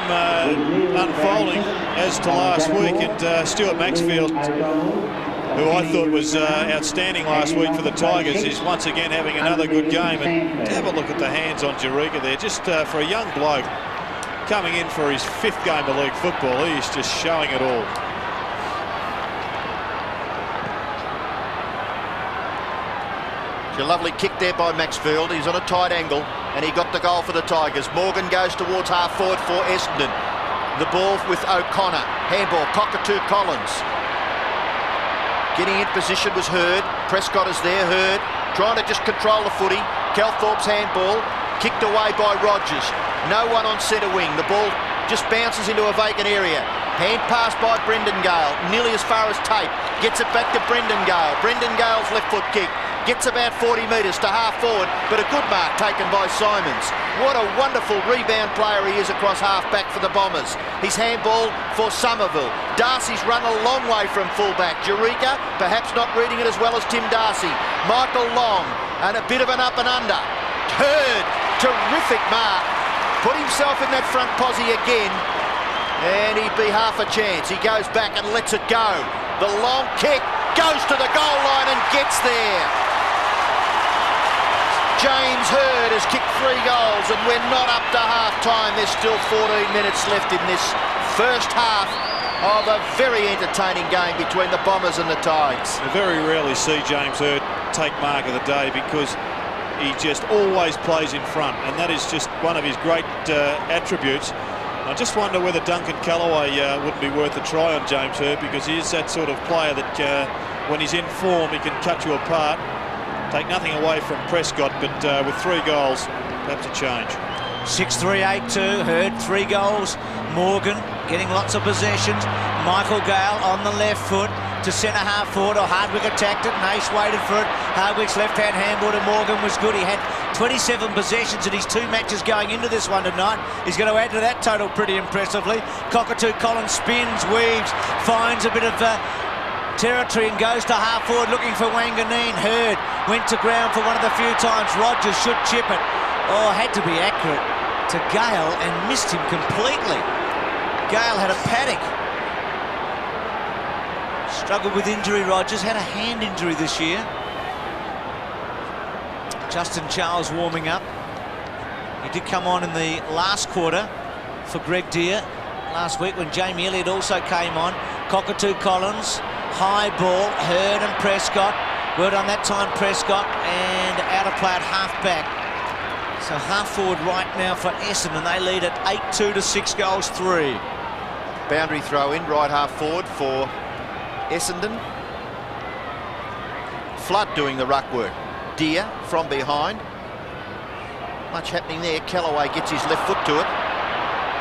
unfolding as to last week, and Stuart Maxfield, who I thought was outstanding last week for the Tigers, is once again having another good game. And have a look at the hands on Jerica there, just for a young bloke coming in for his 5th game of league football. He's just showing it all. A lovely kick there by Maxfield. He's on a tight angle, and he got the goal for the Tigers. Morgan goes towards half forward for Essendon. The ball with O'Connor. Handball, Cockatoo Collins. Getting in position was Hurd. Prescott is there, Hurd. Trying to just control the footy. Kelthorpe's handball. Kicked away by Rogers. No one on centre wing. The ball just bounces into a vacant area. Hand pass by Brendan Gale. Nearly as far as Tate. Gets it back to Brendan Gale. Brendan Gale's left foot kick. Gets about 40 metres to half forward, but a good mark taken by Simons. What a wonderful rebound player he is across half back for the Bombers. His handball for Somerville. Darcy's run a long way from fullback. Jerica, perhaps not reading it as well as Tim Darcy. Michael Long, and a bit of an up and under. Hurd, terrific mark. Put himself in that front posse again, and he'd be half a chance. He goes back and lets it go. The long kick goes to the goal line and gets there. James Hurd has kicked 3 goals, and we're not up to half-time. There's still 14 minutes left in this first half of a very entertaining game between the Bombers and the Tigers. I very rarely see James Hurd take mark of the day, because he just always plays in front, and that is just one of his great attributes. I just wonder whether Duncan Callaway wouldn't be worth a try on James Hurd, because he is that sort of player that when he's in form, he can cut you apart. Take nothing away from Prescott, but with 3 goals, perhaps a change. 6-3, 8-2. Hurd 3 goals. Morgan getting lots of possessions. Michael Gale on the left foot to centre half forward. Hardwick attacked it. Nash waited for it. Hardwick's left-hand handball to Morgan was good. He had 27 possessions in his 2 matches going into this one tonight. He's going to add to that total pretty impressively. Cockatoo Collins spins, weaves, finds a bit of territory and goes to half forward looking for Wanganeen. Hurd went to ground for one of the few times. Rogers should chip it. Oh, had to be accurate to Gale and missed him completely. Gale had a paddock. Struggled with injury, Rogers. Had a hand injury this year. Justin Charles warming up. He did come on in the last quarter for Greg Deere last week when Jamie Elliott also came on. Cockatoo Collins, high ball, Hurd and Prescott. Well done that time, Prescott, and out of play at half back. So half forward right now for Essendon. They lead at 8-2 to 6-3. Boundary throw in, right half forward for Essendon. Flood doing the ruck work. Deere from behind. Much happening there. Callaway gets his left foot to it.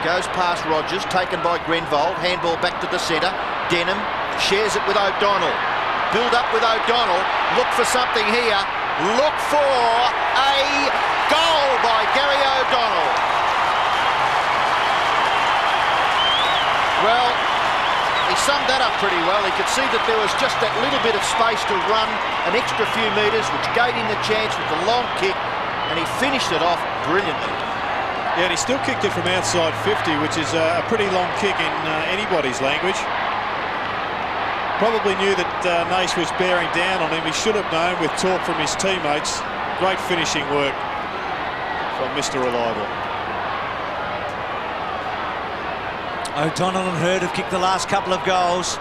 Goes past Rogers, taken by Grenvold. Handball back to the centre. Denham shares it with O'Donnell. Build up with O'Donnell. Look for something here. Look for a goal by Gary O'Donnell. Well, he summed that up pretty well. He could see that there was just that little bit of space to run an extra few metres, which gave him the chance with the long kick, and he finished it off brilliantly. Yeah, and he still kicked it from outside 50, which is a pretty long kick in anybody's language. Probably knew that Nash was bearing down on him. He should have known with talk from his teammates. Great finishing work from Mr. Reliable. O'Donnell and Hurd have kicked the last couple of goals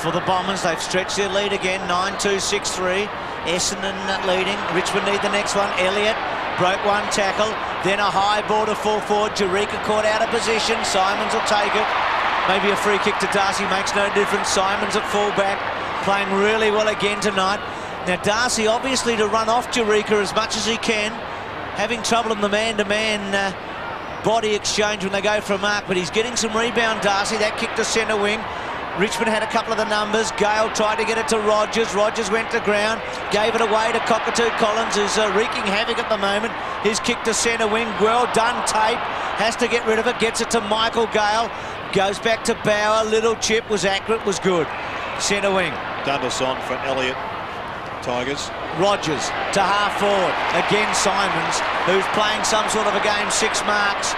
for the Bombers. They've stretched their lead again, 9-2, 6-3. Essendon leading. Richmond need the next one. Elliott broke one tackle. Then a high ball to full forward. Jurika caught out of position. Simons will take it. Maybe a free kick to Darcy makes no difference. Simons at fullback, playing really well again tonight. Now Darcy obviously to run off Jurika as much as he can. Having trouble in the man-to-man body exchange when they go for a mark, but he's getting some rebound, Darcy. That kick to centre wing. Richmond had a couple of the numbers. Gale tried to get it to Rogers. Rogers went to ground, gave it away to Cockatoo Collins, who's wreaking havoc at the moment. His kick to centre wing, well done, Tape. Has to get rid of it, gets it to Michael Gale. Goes back to Bauer, little chip, was accurate, was good. Centre wing. Dundas on for Elliott, Tigers. Rogers to half forward. Again Simons, who's playing some sort of a game, 6 marks.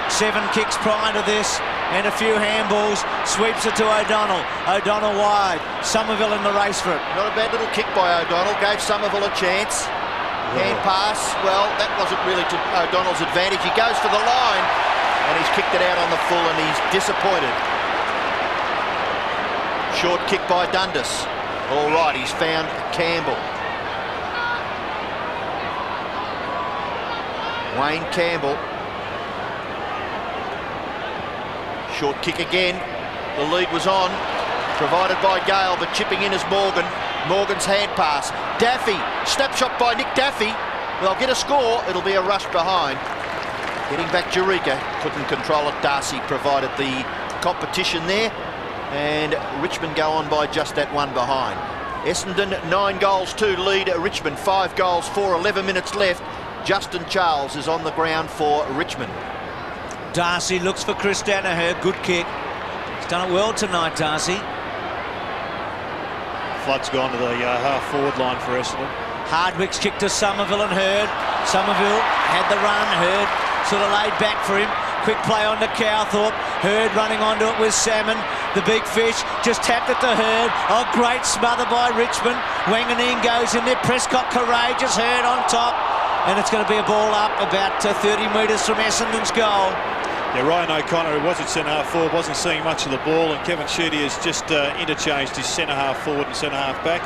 7 kicks prior to this and a few handballs. Sweeps it to O'Donnell. O'Donnell wide. Somerville in the race for it. Not a bad little kick by O'Donnell. Gave Somerville a chance. Hand pass. Well, that wasn't really to O'Donnell's advantage. He goes for the line and he's kicked it out on the full and he's disappointed. Short kick by Dundas. All right, he's found Campbell. Wayne Campbell. Short kick again. The lead was on, provided by Gale, but chipping in is Morgan. Morgan's hand pass. Daffy, snapshot by Nick Daffy. They'll get a score. It'll be a rush behind. Getting back Jurika. Couldn't control it. Darcy provided the competition there. And Richmond go on by just that one behind. Essendon 9-2 to lead Richmond. 5 goals, 11 minutes left. Justin Charles is on the ground for Richmond. Darcy looks for Chris Danaher. Good kick. He's done it well tonight, Darcy. Flood's gone to the half-forward line for Essendon. Hardwick's kick to Somerville and Hurd. Somerville had the run. Hurd sort of laid back for him. Quick play on to Cowthorpe. Hurd running onto it with Salmon. The big fish just tapped it to Hurd. Oh, great smother by Richmond. Wanganeen goes in there. Prescott courageous. Hurd on top. And it's going to be a ball up about 30 metres from Essendon's goal. Yeah, Ryan O'Connor, who was at centre-half forward, wasn't seeing much of the ball, and Kevin Sheedy has just interchanged his centre-half forward and centre-half back.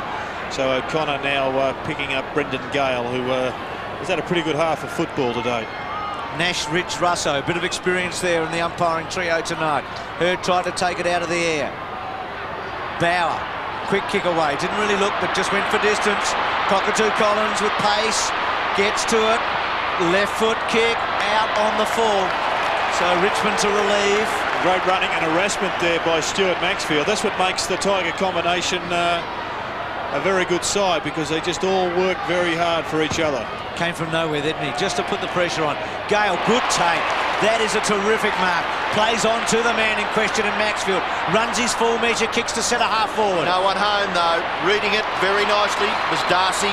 So O'Connor now picking up Brendan Gale, who has had a pretty good half of football today. Nash, Rich, Russo, bit of experience there in the umpiring trio tonight. Hurd tried to take it out of the air. Bauer, quick kick away, didn't really look, but just went for distance. Cockatoo Collins with pace, gets to it, left foot kick, out on the full. So Richmond to relieve. Great running and harassment there by Stuart Maxfield. That's what makes the Tiger combination a very good side, because they just all work very hard for each other. Came from nowhere, didn't he? Just to put the pressure on. Gale, good take. That is a terrific mark. Plays on to the man in question in Maxfield. Runs his full measure, kicks to centre half forward. No one home though. Reading it very nicely was Darcy.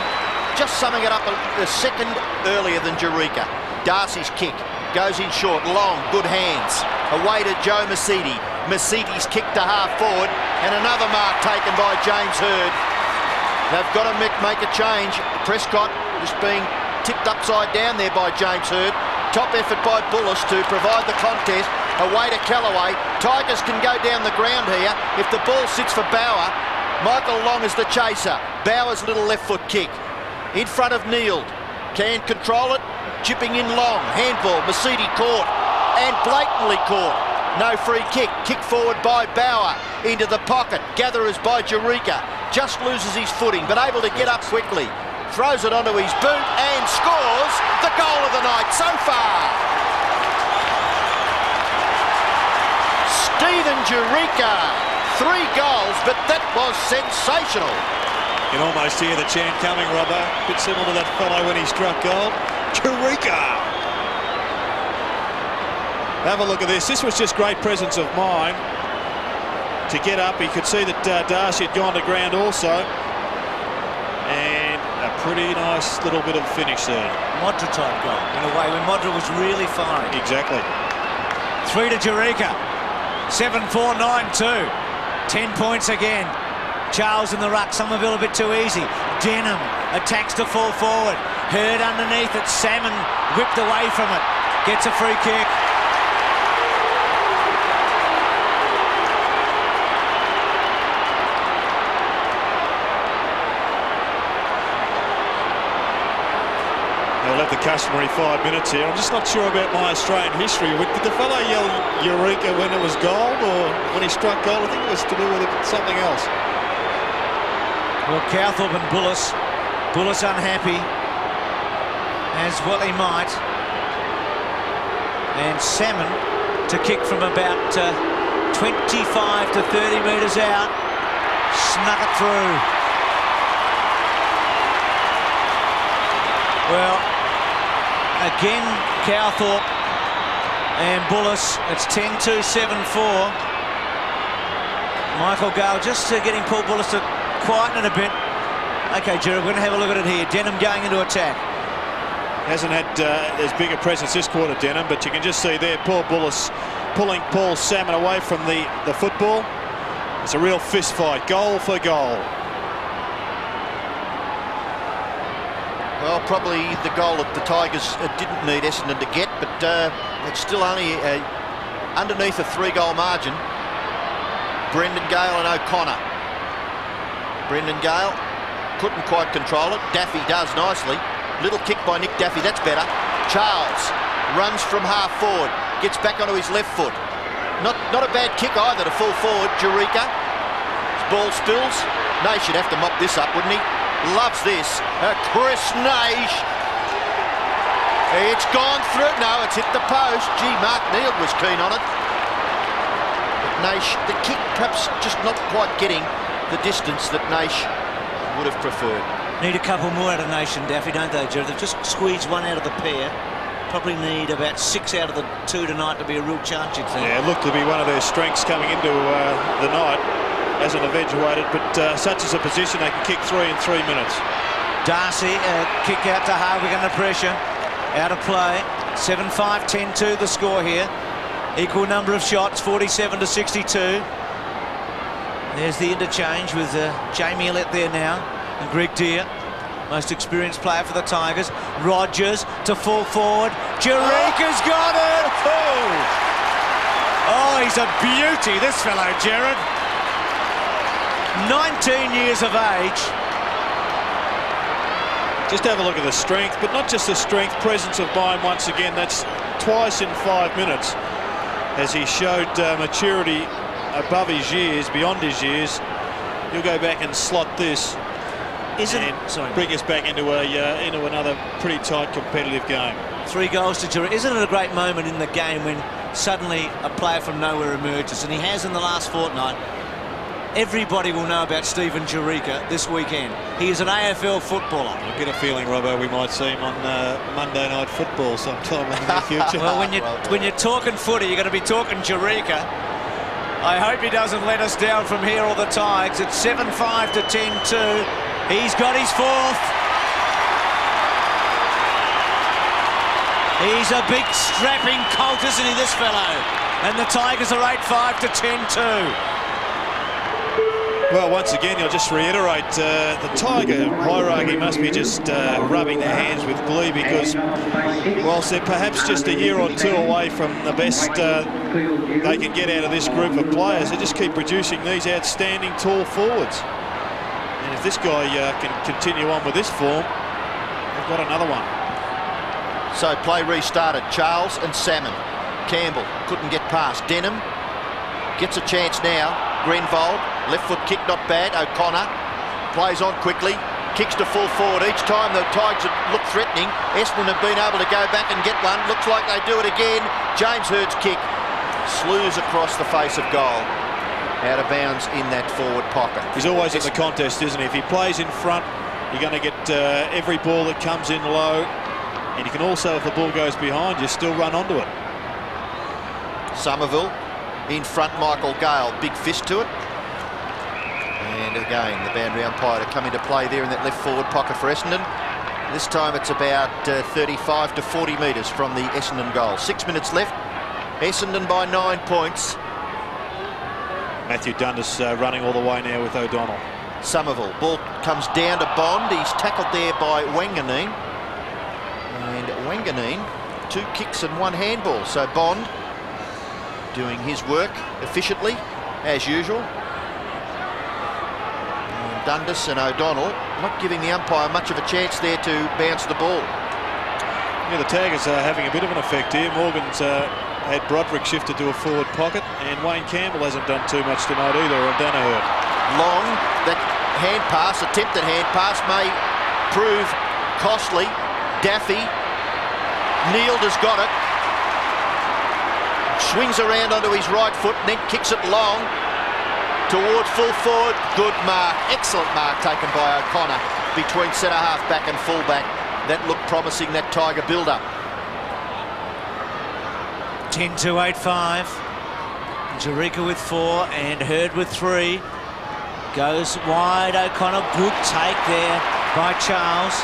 Just summing it up a second earlier than Jurica. Darcy's kick goes in short, long, good hands. Away to Joe Mercedes. Mercedes kick to half forward, and another mark taken by James Hird. They've got to make a change. Prescott is being tipped upside down there by James Hird. Top effort by Bullis to provide the contest. Away to Callaway. Tigers can go down the ground here if the ball sits for Bauer. Michael Long is the chaser. Bauer's little left foot kick. In front of Neeld. Can control it. Chipping in Long. Handball. Mercedes caught. And blatantly caught. No free kick. Kick forward by Bauer. Into the pocket. Gatherers by Jurica. Just loses his footing, but able to get up quickly. Throws it onto his boot and scores the goal of the night so far. Stephen Jurica, 3 goals, but that was sensational. You can almost hear the chant coming, Robbo. A bit similar to that fellow when he struck gold. Jurica! Have a look at this. This was just great presence of mind to get up. He could see that Darcy had gone to ground also. And a pretty nice little bit of finish there. Modra type goal, in a way, when Modra was really firing. Exactly. 3 to Jurica. 7-4, 9-2. 10 points again. Charles in the ruck, Somerville a bit too easy. Denham attacks to fall forward. Hurd underneath it. Salmon whipped away from it. Gets a free kick. They'll have the customary 5 minutes here. I'm just not sure about my Australian history. Did the fellow yell Eureka when it was gold, or when he struck gold? I think it was to do with something else. Well, Cowthorpe and Bullis. Bullis unhappy, as well he might. And Salmon to kick from about 25 to 30 metres out. Snuck it through. Well, again, Cowthorpe and Bullis. It's 10-2, 7-4. Michael Gale just getting Paul Bullis to quieten it a bit. Okay, Jared, we're going to have a look at it here. Denham going into attack. Hasn't had as big a presence this quarter, Denham, but you can just see there Paul Bullis pulling Paul Salmon away from the football. It's a real fist fight, goal for goal. Well, probably the goal that the Tigers didn't need Essendon to get, but it's still only underneath a 3-goal margin. Brendan Gale and O'Connor. Brendan Gale couldn't quite control it. Daffy does nicely. Little kick by Nick Daffy, that's better. Charles runs from half forward, gets back onto his left foot. Not a bad kick either to full forward. Jurica. Ball spills. Naish should have to mop this up, wouldn't he? Loves this. Chris Naish. It's gone through. No, it's hit the post. Gee, Mark Neeld was keen on it. But Naish, the kick perhaps just not quite getting the distance that Naish would have preferred. Need a couple more out of Nation, Daffy, don't they, Jared? They've just squeezed one out of the pair. Probably need about 6 out of the 2 tonight to be a real chance, you'd think. Yeah, it looked to be one of their strengths coming into the night. Hasn't eventuated, but such is a position they can kick 3 in 3 minutes. Darcy, kick out to Harwick under pressure. Out of play. 7-5, 10-2 the score here. Equal number of shots, 47 to 62. There's the interchange with Jamie Elliott there now and Greg Deere, most experienced player for the Tigers. Rogers to fall forward. Jurica's got it! Oh, he's a beauty, this fellow, Jared. 19 years of age. Just have a look at the strength, but not just the strength, presence of mind once again. That's twice in 5 minutes as he showed maturity above his years, beyond his years. You'll go back and slot this. bring us back into another pretty tight competitive game. 3 goals to Jurica. Isn't it a great moment in the game when suddenly a player from nowhere emerges, and he has in the last fortnight? Everybody will know about Stephen Jurica this weekend. He is an AFL footballer. I get a feeling, Robbo, we might see him on Monday Night Football sometime in the near future. Well, when you're talking footy, you're going to be talking Jurica. I hope he doesn't let us down from here or the Tigers. It's 7-5 to 10-2. He's got his 4th. He's a big strapping colt, isn't he, this fellow? And the Tigers are 8-5 to 10-2. Well, once again, I'll just reiterate, the Tiger hierarchy must be just rubbing their hands with glee, because whilst they're perhaps just a year or 2 away from the best they can get out of this group of players, they just keep producing these outstanding tall forwards. And if this guy can continue on with this form, they've got another one. So play restarted. Charles and Salmon. Campbell couldn't get past. Denham gets a chance now. Grenvold, left foot kick, not bad. O'Connor plays on quickly, kicks to full forward. Each time the Tigers look threatening, Essendon have been able to go back and get one. Looks like they do it again. James Hurd's kick slews across the face of goal. Out of bounds in that forward pocket. He's always in the contest, isn't he? If he plays in front, you're going to get every ball that comes in low. And you can also, if the ball goes behind you, still run onto it. Somerville in front, Michael Gale, big fist to it. And again, the boundary umpire to come into play there in that left forward pocket for Essendon. This time it's about 35 to 40 metres from the Essendon goal. 6 minutes left. Essendon by 9 points. Matthew Dundas running all the way now with O'Donnell. Somerville, ball comes down to Bond. He's tackled there by Wanganeen. And Wanganeen, 2 kicks and 1 handball. So Bond doing his work efficiently, as usual. And Dundas and O'Donnell not giving the umpire much of a chance there to bounce the ball. Yeah, the Tigers are having a bit of an effect here. Morgan's had Broderick shifted to a forward pocket, and Wayne Campbell hasn't done too much tonight either. I've done a hurt. Long, that hand pass, attempted hand pass, may prove costly. Daffy, Neild has got it. Swings around onto his right foot and then kicks it long towards full forward. Good mark. Excellent mark taken by O'Connor between centre-half back and full-back. That looked promising, that Tiger build-up. 10-2, 8-5. Jurica with 4 and Hurd with 3. Goes wide. O'Connor. Good take there by Charles.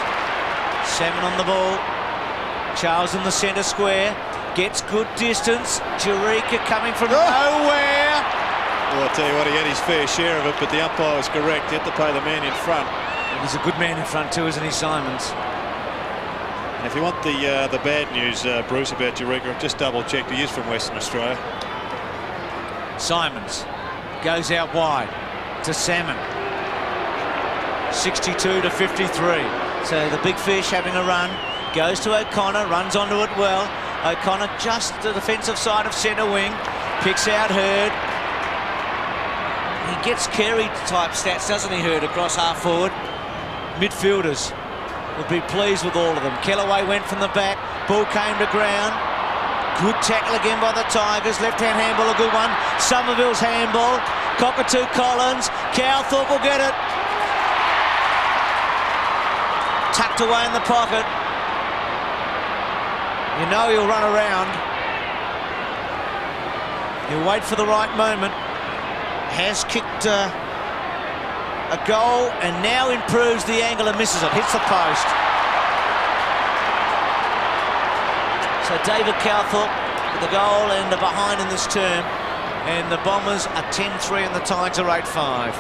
Salmon on the ball. Charles in the centre square. Gets good distance. Jurica coming from nowhere. Well, I'll tell you what, he had his fair share of it, but the umpire was correct. You have to pay the man in front. And he's a good man in front too, isn't he, Simons? And if you want the bad news, Bruce, about Jurica, I've just double-checked. He is from Western Australia. Simons goes out wide to Salmon. 62 to 53. So the big fish having a run. Goes to O'Connor, runs onto it well. O'Connor just the defensive side of centre wing. Picks out Hurd. He gets Carey-type stats, doesn't he, Hurd, across half forward. Midfielders would be pleased with all of them. Kellaway went from the back. Ball came to ground. Good tackle again by the Tigers. Left-hand handball, a good one. Somerville's handball. Cockatoo Collins. Cowthorpe will get it. Tucked away in the pocket. You know he'll run around. He'll wait for the right moment. Has kicked a goal and now improves the angle and misses it. Hits the post. So David Cowthorpe with the goal and the behind in this term. And the Bombers are 10-3 and the Tigers are 8-5.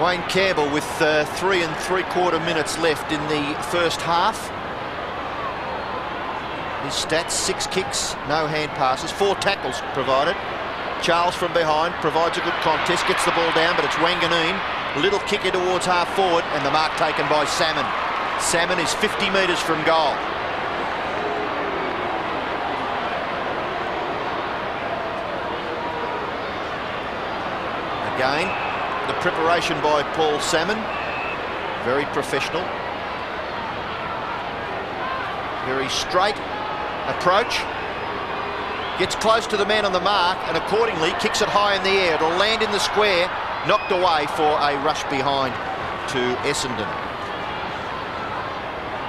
Wayne Campbell with 3 3/4 minutes left in the first half. His stats, 6 kicks, no hand passes, 4 tackles provided. Charles from behind provides a good contest, gets the ball down, but it's Wanganeen. Little kicker towards half forward, and the mark taken by Salmon. Salmon is 50 metres from goal. Again, The preparation by Paul Salmon, very professional. Very straight approach. Gets close to the man on the mark and accordingly kicks it high in the air. It'll land in the square, knocked away for a rush behind to Essendon.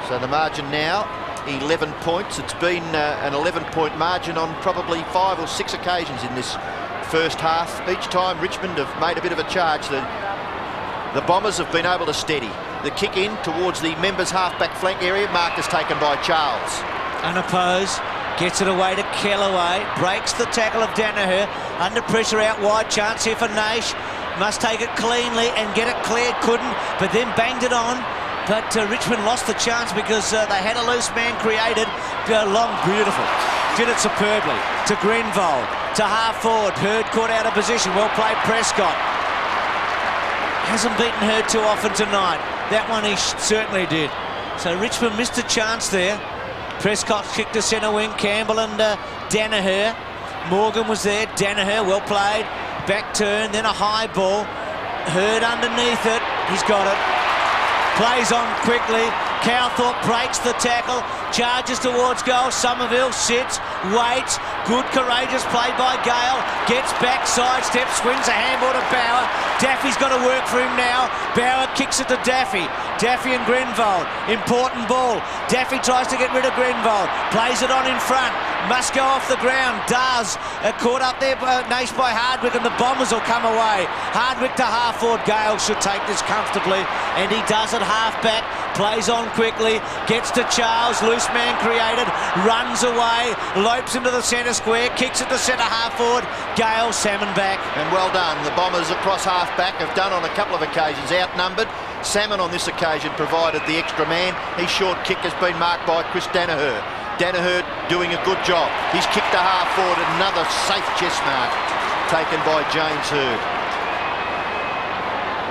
So the margin now, 11 points. It's been an 11-point margin on probably 5 or 6 occasions in this first half. Each time Richmond have made a bit of a charge. The Bombers have been able to steady. The kick in towards the members' half-back flank area, mark is taken by Charles. Unopposed, gets it away to Kellaway, breaks the tackle of Danaher, under pressure out wide, chance here for Naish, must take it cleanly and get it cleared, couldn't, but then banged it on. But Richmond lost the chance because they had a loose man created. Long, beautiful. Did it superbly. To Grenvold, to half forward. Hurd caught out of position. Well played, Prescott. Hasn't beaten Hurd too often tonight. That one he certainly did. So Richmond missed a chance there. Prescott kicked to centre wing. Campbell and Danaher. Morgan was there. Danaher, well played. Back turn, then a high ball. Hurd underneath it. He's got it. Plays on quickly. Cowthorpe breaks the tackle, charges towards goal. Somerville sits, waits. Good, courageous play by Gale. Gets back, sidestep, swings a handball to Bauer. Daffy's got to work for him now. Bauer kicks it to Daffy. Daffy and Grenvold. Important ball. Daffy tries to get rid of Grenvold. Plays it on in front. Must go off the ground. Does. Caught up there Naish by Hardwick, and the Bombers will come away. Hardwick to half forward. Gale should take this comfortably, and he does it half back. Plays on quickly, gets to Charles, loose man created, runs away, lopes into the centre square, kicks it to centre half forward. Gale, Salmon back. And well done. The Bombers across half back have done on a couple of occasions, outnumbered. Salmon on this occasion provided the extra man. His short kick has been marked by Chris Danaher. Danaher doing a good job. He's kicked to half forward, another safe chest mark taken by James Hurd.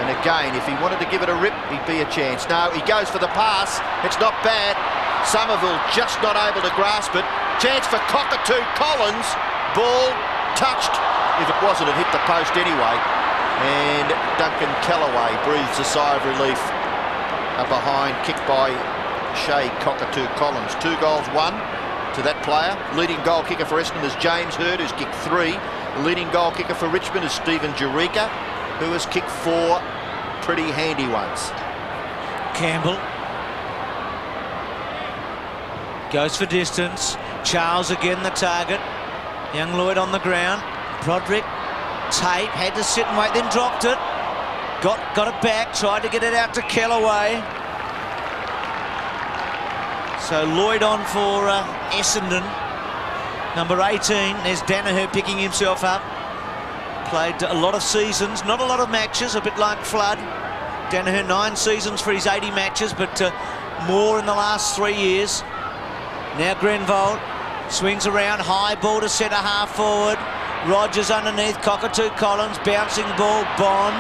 And again, if he wanted to give it a rip, he'd be a chance. No, he goes for the pass. It's not bad. Somerville just not able to grasp it. Chance for Cockatoo Collins. Ball touched. If it wasn't, it hit the post anyway. And Duncan Kellaway breathes a sigh of relief. A behind kick by Shea Cockatoo Collins. 2 goals, 1 to that player. Leading goal kicker for Essendon is James Hurd, who's kicked 3. The leading goal kicker for Richmond is Stephen Jerica, who has kicked 4 pretty handy ones. Campbell goes for distance. Charles again the target. Young Lloyd on the ground. Broderick, Tate had to sit and wait, then dropped it. Got it back, tried to get it out to Kellaway. So Lloyd on for Essendon. Number 18, there's Danaher picking himself up. Played a lot of seasons, not a lot of matches, a bit like Flood. Danaher 9 seasons for his 80 matches, but more in the last 3 years. Now Grenvold swings around, high ball to centre half forward. Rogers underneath, Cockatoo Collins, bouncing ball, Bond.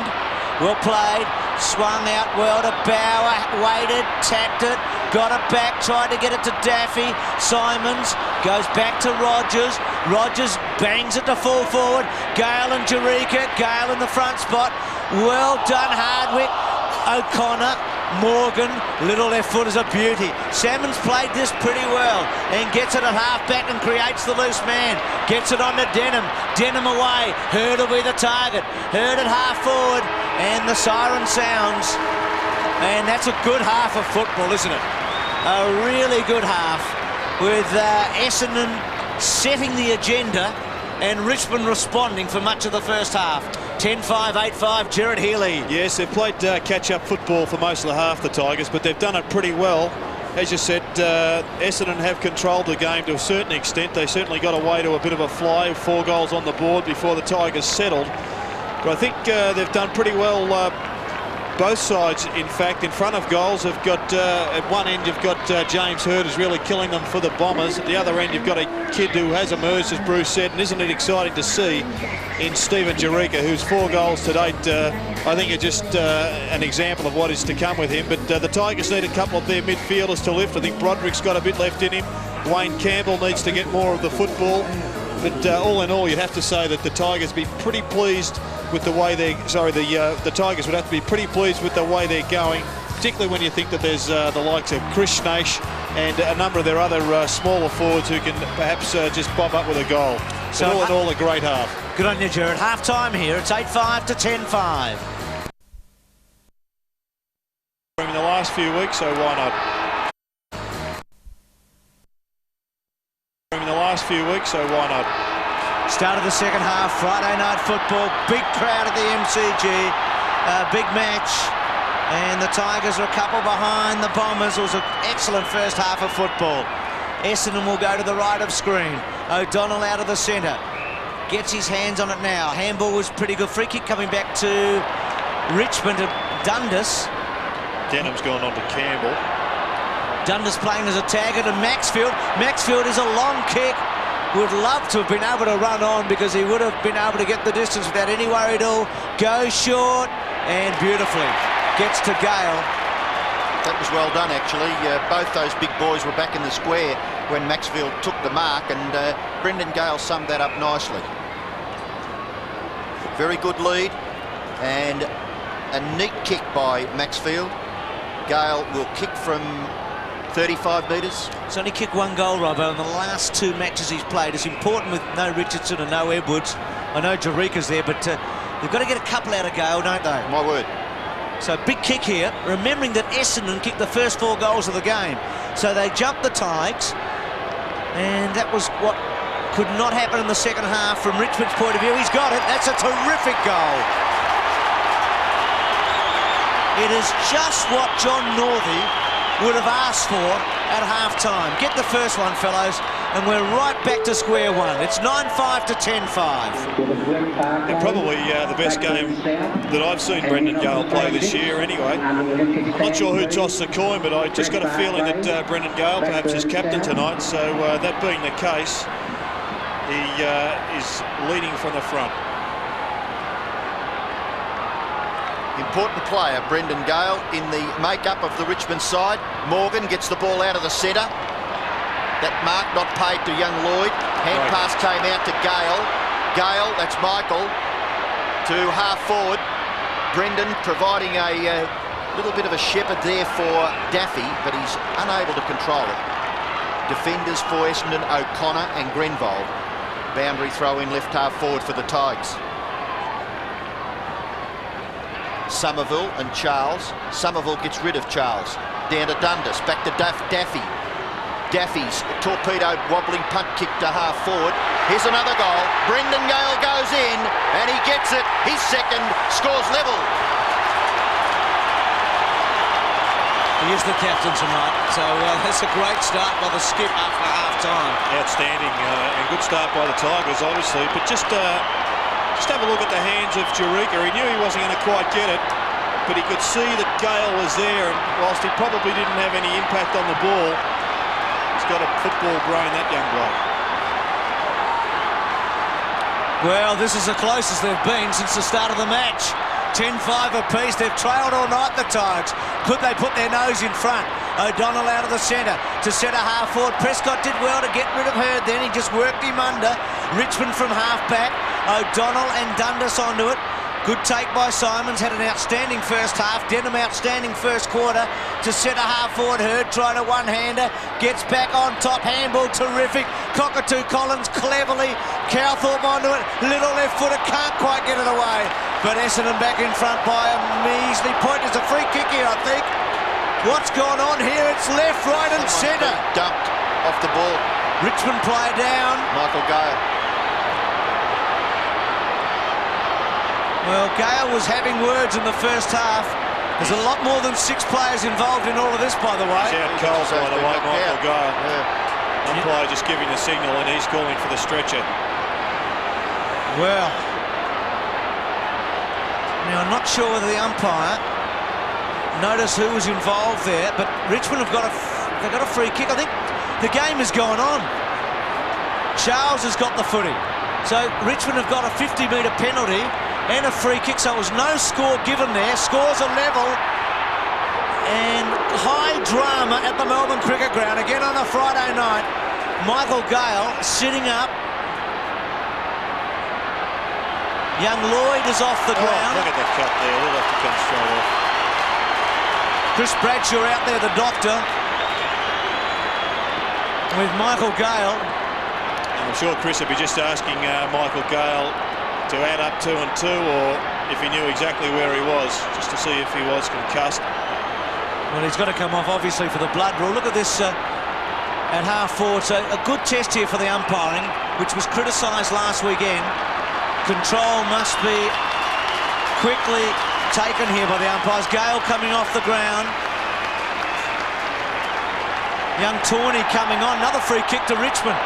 Well played, swung out well to Bauer, waited, tapped it, got it back, tried to get it to Daffy. Simons goes back to Rogers. Rogers bangs it to full forward. Gale and Jerica, Gale in the front spot. Well done, Hardwick. O'Connor, Morgan, little left foot is a beauty. Salmon's played this pretty well and gets it at half back and creates the loose man. Gets it on to Denham. Denham away. Hurd will be the target. Hurd at half forward, and the siren sounds. And that's a good half of football, isn't it? A really good half with Essendon setting the agenda and Richmond responding for much of the first half. 10-5, 8-5, Gerard Healy. Yes, they've played catch-up football for most of the half, the Tigers, but they've done it pretty well. As you said, Essendon have controlled the game to a certain extent. They certainly got away to a bit of a fly, 4 goals on the board before the Tigers settled. But I think they've done pretty well. Both sides, in fact, in front of goals have got, at one end you've got James Hurd who's really killing them for the Bombers. At the other end you've got a kid who has emerged, as Bruce said, and isn't it exciting to see in Stephen Jerica, who's 4 goals to date. I think it's just an example of what is to come with him. But the Tigers need a couple of their midfielders to lift. I think Broderick's got a bit left in him. Wayne Campbell needs to get more of the football. But all in all, you'd have to say that the Tigers be pretty pleased with the way they're... Sorry, the Tigers would have to be pretty pleased with the way they're going, particularly when you think that there's the likes of Chris Nash and a number of their other smaller forwards who can perhaps just bob up with a goal. So all in all, a great half. Good on you, Jared. Half-time here. It's 8-5 to 10-5. In the last few weeks, so why not? In the last few weeks, so why not? Start of the second half, Friday night football, big crowd at the MCG, big match, and the Tigers are a couple behind the Bombers. It was an excellent first half of football. Essendon will go to the right of screen. O'Donnell out of the centre, gets his hands on it now. Handball was pretty good. Free kick coming back to Richmond to Dundas. Denham's gone on to Campbell. Dundas playing as a tagger to Maxfield. Maxfield is a long kick. Would love to have been able to run on because he would have been able to get the distance without any worry at all. Goes short and beautifully gets to Gale. That was well done, actually. Both those big boys were back in the square when Maxfield took the mark, and Brendan Gale summed that up nicely. Very good lead and a neat kick by Maxfield. Gale will kick from 35 metres. He's only kicked one goal, Robbo, in the last two matches he's played. It's important with no Richardson and no Edwards. I know Jarika's there, but they've got to get a couple out of Gale, don't they? My word. So big kick here, remembering that Essendon kicked the first 4 goals of the game. So they jumped the Tigers, and that was what could not happen in the second half from Richmond's point of view. He's got it. That's a terrific goal. It is just what John Northey would have asked for at half-time. Get the first one, fellows, and we're right back to square one. It's 9-5 to 10-5. And probably the best game that I've seen Brendan Gale play this year anyway. I'm not sure who tossed the coin, but I just got a feeling that Brendan Gale perhaps is captain tonight, so that being the case, he is leading from the front. Important player, Brendan Gale, in the make-up of the Richmond side. Morgan gest the ball out of the centre. That mark not paid to young Lloyd. Hand pass came out to Gale. Gale, that's Michael, to half-forward. Brendan providing a little bit of a shepherd there for Daffy, but he's unable to control it. Defenders for Essendon, O'Connor and Grenvold. Boundary throw in left half-forward for the Tigers. Somerville and Charles. Somerville gets rid of Charles. Down to Dundas, back to Daffy. Daffy's torpedo wobbling punt kick to half forward. Here's another goal. Brendan Gale goes in and he gets it. His second, scores level. He is the captain tonight, so that's a great start by the skip after half-time. Outstanding and good start by the Tigers, obviously, but just have a look at the hands of Jarika. He knew he wasn't going to quite get it, but he could see that Gale was there, and whilst he probably didn't have any impact on the ball, he's got a football brain, that young bloke. Well, this is the closest they've been since the start of the match. 10-5 apiece. They've trailed all night, the Tigers. Could they put their nose in front? O'Donnell out of the centre to centre half forward. Prescott did well to get rid of Hurd then. He just worked him under. Richmond from half back. O'Donnell and Dundas onto it. Good take by Simons. Had an outstanding first half. Denham outstanding first quarter. To centre half forward. Hurd trying a one-hander. Gets back on top. Handball terrific. Cockatoo Collins cleverly. Cowthorpe onto it. Little left footer. Can't quite get it away. But Essendon back in front by a measly point. There's a free kick here, I think. What's gone on here? It's left, right and centre. Dumped off the ball. Richmond play down. Michael Gale. Well, Gale was having words in the first half. There's a lot more than 6 players involved in all of this, by the way. He's out cold, by the way, Michael Gale. Yeah. Umpire just giving the signal and he's calling for the stretcher. Well, now I'm not sure whether the umpire noticed who was involved there, but Richmond have got a free kick. I think the game is going on. Charles has got the footy. So Richmond have got a 50-metre penalty and a free kick, so it was no score given there. Scores are level. And high drama at the Melbourne Cricket Ground, again on a Friday night. Michael Gale sitting up Young Lloyd is off the ground. Look at that cut there. They'll have to come straight off. Chris Bradshaw out there, the doctor, with Michael Gale. And I'm sure Chris would be just asking Michael Gale to add up 2 and 2, or if he knew exactly where he was, just to see if he was concussed. Well, he's got to come off, obviously, for the blood rule. Look at this at half forward. So a good test here for the umpiring, which was criticised last weekend. Control must be quickly taken here by the umpires. Gale coming off the ground. Young Tawney coming on. Another free kick to Richmond.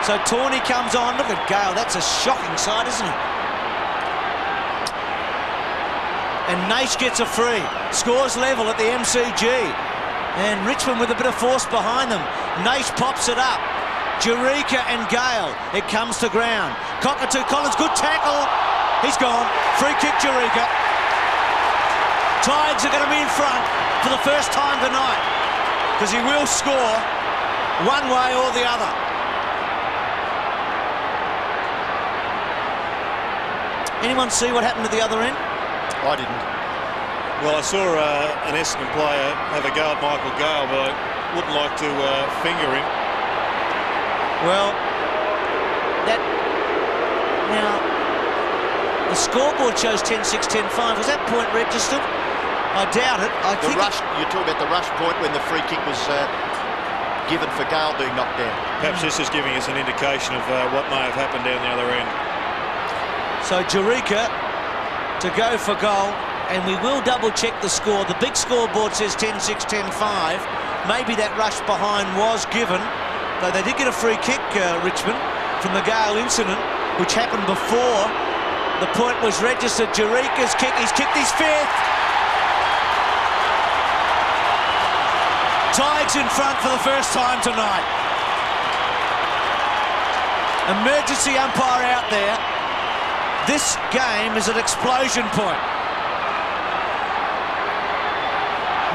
So Tawney comes on. Look at Gale. That's a shocking sight, isn't it? And Naish gets a free. Scores level at the MCG. And Richmond with a bit of force behind them. Naish pops it up. Jurika and Gale. It comes to ground. Cockatoo Collins, good tackle. He's gone. Free kick, Jurika. Tigers are going to be in front for the first time tonight, because he will score one way or the other. Anyone see what happened at the other end? I didn't. Well, I saw an Essendon player have a go at Michael Gale, but I wouldn't like to finger him. Well, that... Now, the scoreboard shows 10-6, 10-5. Was that point registered? I doubt it. You're talking about the rush point when the free kick was given for Gale being knocked down. Perhaps this is giving us an indication of what may have happened down the other end. So Jurika to go for goal, and we will double-check the score. The big scoreboard says 10-6, 10-5. Maybe that rush behind was given, though they did get a free kick, Richmond, from the Gale incident, which happened before the point was registered. Jurika's kick, he's kicked his fifth. Tigers in front for the first time tonight. Emergency umpire out there. This game is an explosion point.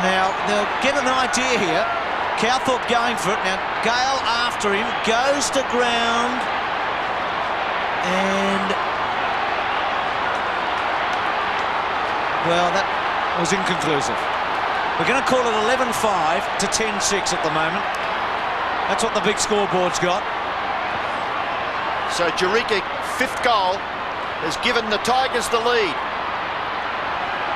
Now, they'll get an idea here. Calthorpe going for it. Now, Gale after him, goes to ground. And... well, that was inconclusive. We're going to call it 11-5 to 10-6 at the moment. That's what the big scoreboard's got. So Jurika, fifth goal, has given the Tigers the lead.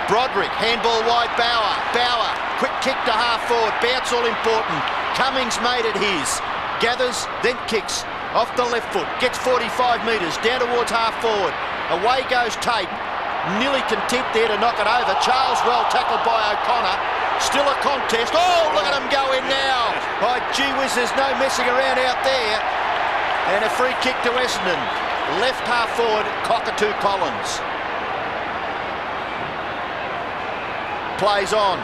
Broderick, handball wide, Bauer, quick kick to half forward, bounce all important. Cummings made it his. Gathers, then kicks off the left foot, gets 45 metres, down towards half forward. Away goes Tate. Nearly content there to knock it over. Charles well tackled by O'Connor. Still a contest. Oh, look at him go in now. Oh, gee whiz, there's no messing around out there. And a free kick to Essendon. Left half forward, Cockatoo Collins. Plays on.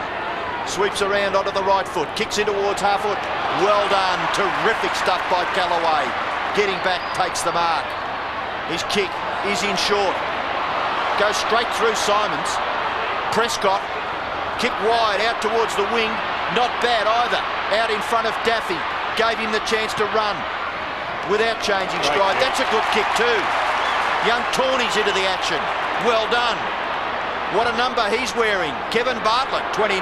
Sweeps around onto the right foot. Kicks in towards half foot. Well done. Terrific stuff by Callaway. Getting back, takes the mark. His kick is in short. Goes straight through Simons. Prescott, kick wide out towards the wing. Not bad either. Out in front of Daffy. Gave him the chance to run without changing stride. That's a good kick too. Young Tawney's into the action. Well done. What a number he's wearing. Kevin Bartlett, 29.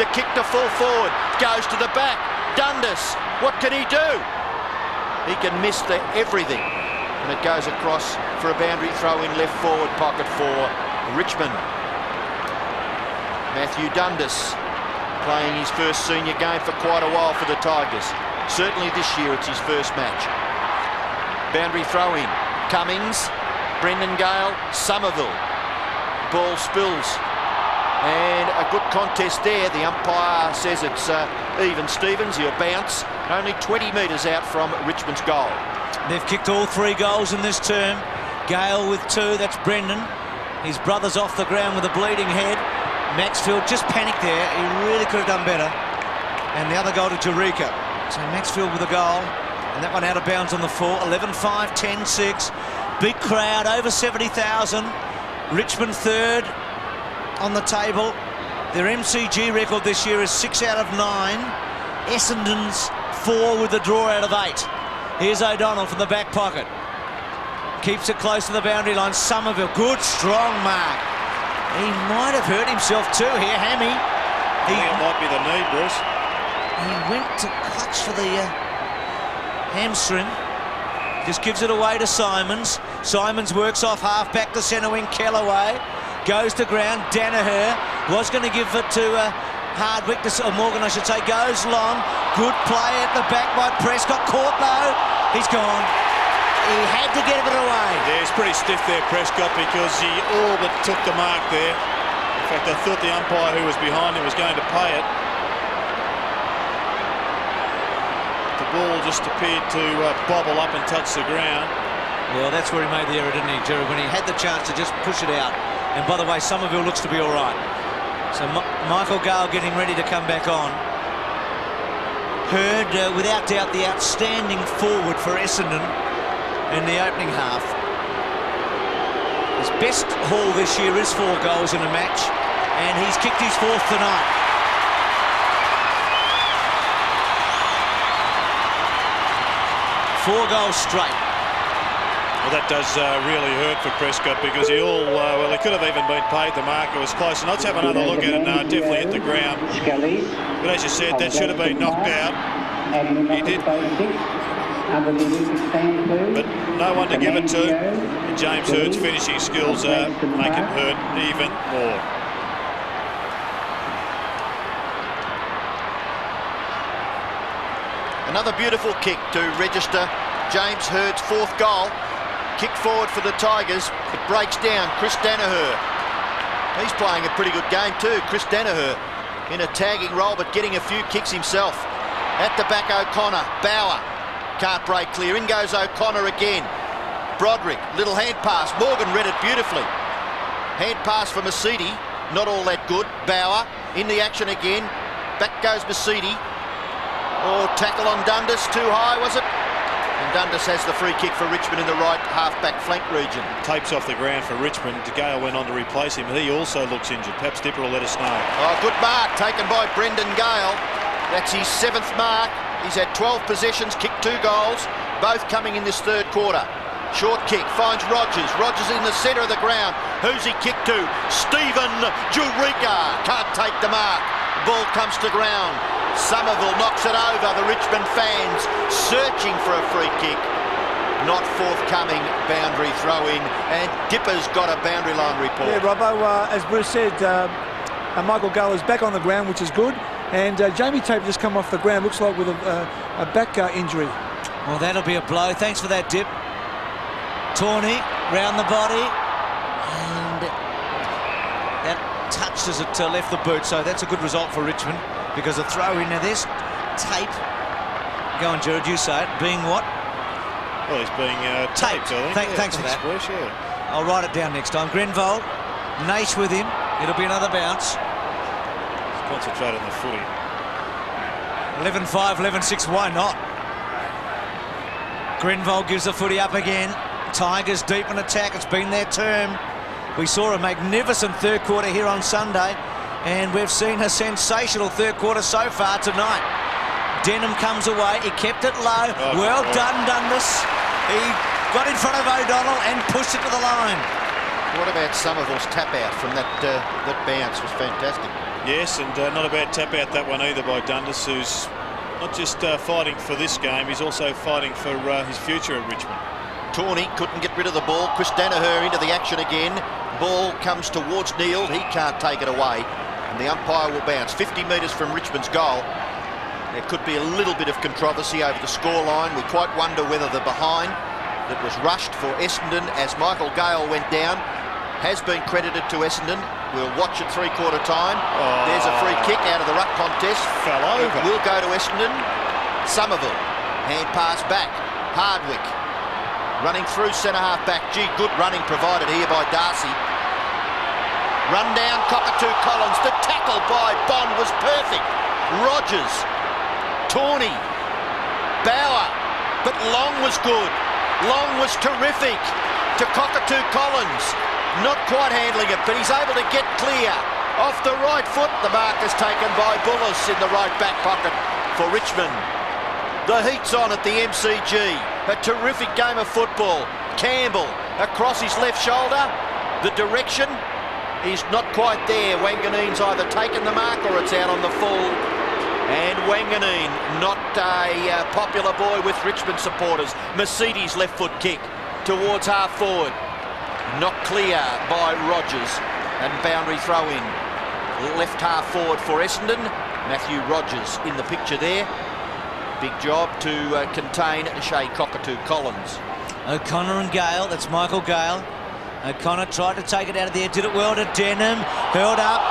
The kick to full forward. Goes to the back. Dundas, what can he do? He can miss everything. And it goes across for a boundary throw in left forward pocket for Richmond. Matthew Dundas playing his first senior game for quite a while for the Tigers. Certainly this year it's his first match. Boundary throw in. Cummings, Brendan Gale, Somerville. Ball spills. And a good contest there. The umpire says it's even Stevens. He'll bounce. Only 20 metres out from Richmond's goal. They've kicked all 3 goals in this term. Gale with 2, that's Brendan. His brother's off the ground with a bleeding head. Maxfield just panicked there. He really could have done better. And the other goal to Jurika. So Maxfield with a goal. And that one out of bounds on the 4. 11-5, 10-6. Big crowd, over 70,000. Richmond third on the table. Their MCG record this year is 6 out of 9. Essendon's 4 with a draw out of 8. Here's O'Donnell from the back pocket. Keeps it close to the boundary line. Somerville, good, strong mark. He might have hurt himself too here, Hammy. I think it might be the knee, Bruce. He went to clutch for the hamstring. Just gives it away to Simons. Simons works off half back to centre wing. Kellaway goes to ground. Danaher was going to give it to Hardwick, or Morgan I should say, goes long. Good play at the back by Prescott. Caught though. He's gone. He had to get it away. Yeah, he's pretty stiff there, Prescott, because he all but took the mark there. In fact, I thought the umpire who was behind him was going to pay it. The ball just appeared to bobble up and touch the ground. Well, that's where he made the error, didn't he, Gerard, when he had the chance to just push it out. And by the way, Somerville looks to be all right. So Michael Gale getting ready to come back on. Hurd, without doubt, the outstanding forward for Essendon in the opening half. His best haul this year is 4 goals in a match, and he's kicked his 4th tonight. Four goals straight. Well, that does really hurt for Prescott, because he well, he could have even been paid the mark. It was close. And let's have another look at it now. It definitely hit the ground. But as you said, that should have been knocked out. He did. But no one to give it to. And James Hurd's finishing skills make it hurt even more. Another beautiful kick to register James Hurd's 4th goal. Kick forward for the Tigers. It breaks down. Chris Danaher. He's playing a pretty good game too. Chris Danaher in a tagging role, but getting a few kicks himself. At the back, O'Connor. Bauer can't break clear. In goes O'Connor again. Broderick, little hand pass. Morgan read it beautifully. Hand pass for Masidi. Not all that good. Bauer in the action again. Back goes Masidi. Oh, tackle on Dundas. Too high, was it? And Dundas has the free kick for Richmond in the right half-back flank region. Tapes off the ground for Richmond. Gale went on to replace him. He also looks injured. Perhaps Dipper will let us know. Oh, good mark taken by Brendan Gale. That's his 7th mark. He's had 12 possessions, kicked 2 goals, both coming in this 3rd quarter. Short kick, finds Rogers. Rogers in the centre of the ground. Who's he kicked to? Stephen Jurika. Can't take the mark. Ball comes to ground. Somerville knocks it over. The Richmond fans searching for a free kick. Not forthcoming. Boundary throw in. And Dipper's got a boundary line report. Yeah, Robbo, as Bruce said, Michael Gale is back on the ground, which is good. And Jamie Tate just come off the ground, looks like with a back injury. Well, that'll be a blow. Thanks for that, Dip. Tawney round the body, and that touched as it left the boot. So that's a good result for Richmond, because a throw in there. This Tate, go on, Gerard, you say it, being what? Well, he's being taped, I think. Thanks for that. Bush, yeah. I'll write it down next time. Grenvold, Nash with him. It'll be another bounce. Concentrate on the footy. 11-5, 11-6, why not? Grenvold gives the footy up again. Tigers deep in attack. It's been their term. We saw a magnificent 3rd quarter here on Sunday, and we've seen a sensational 3rd quarter so far tonight. Denham comes away. He kept it low. Well done, Dundas. He got in front of O'Donnell and pushed it to the line. What about Somerville's tap out from that bounce? Was fantastic. Yes, and not a bad tap out that one either by Dundas, who's not just fighting for this game, he's also fighting for his future at Richmond. Tawney couldn't get rid of the ball. Chris Danaher into the action again. Ball comes towards Neil. He can't take it away. And the umpire will bounce 50 metres from Richmond's goal. There could be a little bit of controversy over the scoreline. We quite wonder whether the behind that was rushed for Essendon as Michael Gale went down has been credited to Essendon. We'll watch at 3/4 time. There's a free kick out of the ruck contest. Fell over. It will go to Essendon. Somerville. Hand pass back. Hardwick. Running through centre-half back. Gee, good running provided here by Darcy. Run down, Cockatoo Collins. The tackle by Bond was perfect. Rogers. Tawney. Bauer. But Long was good. Long was terrific to Cockatoo Collins. Not quite handling it, but he's able to get clear. Off the right foot, the mark is taken by Bullis in the right back pocket for Richmond. The heat's on at the MCG. A terrific game of football. Campbell across his left shoulder. The direction, he's not quite there. Wanganeen's either taken the mark or it's out on the full. And Wanganeen, not a popular boy with Richmond supporters. Mercedes left foot kick towards half forward. Not clear by Rogers. And boundary throw in. Left half forward for Essendon. Matthew Rogers in the picture there. Big job to contain Shea Cockatoo Collins. O'Connor and Gale, that's Michael Gale. O'Connor tried to take it out of the air, did it well to Denham, held up,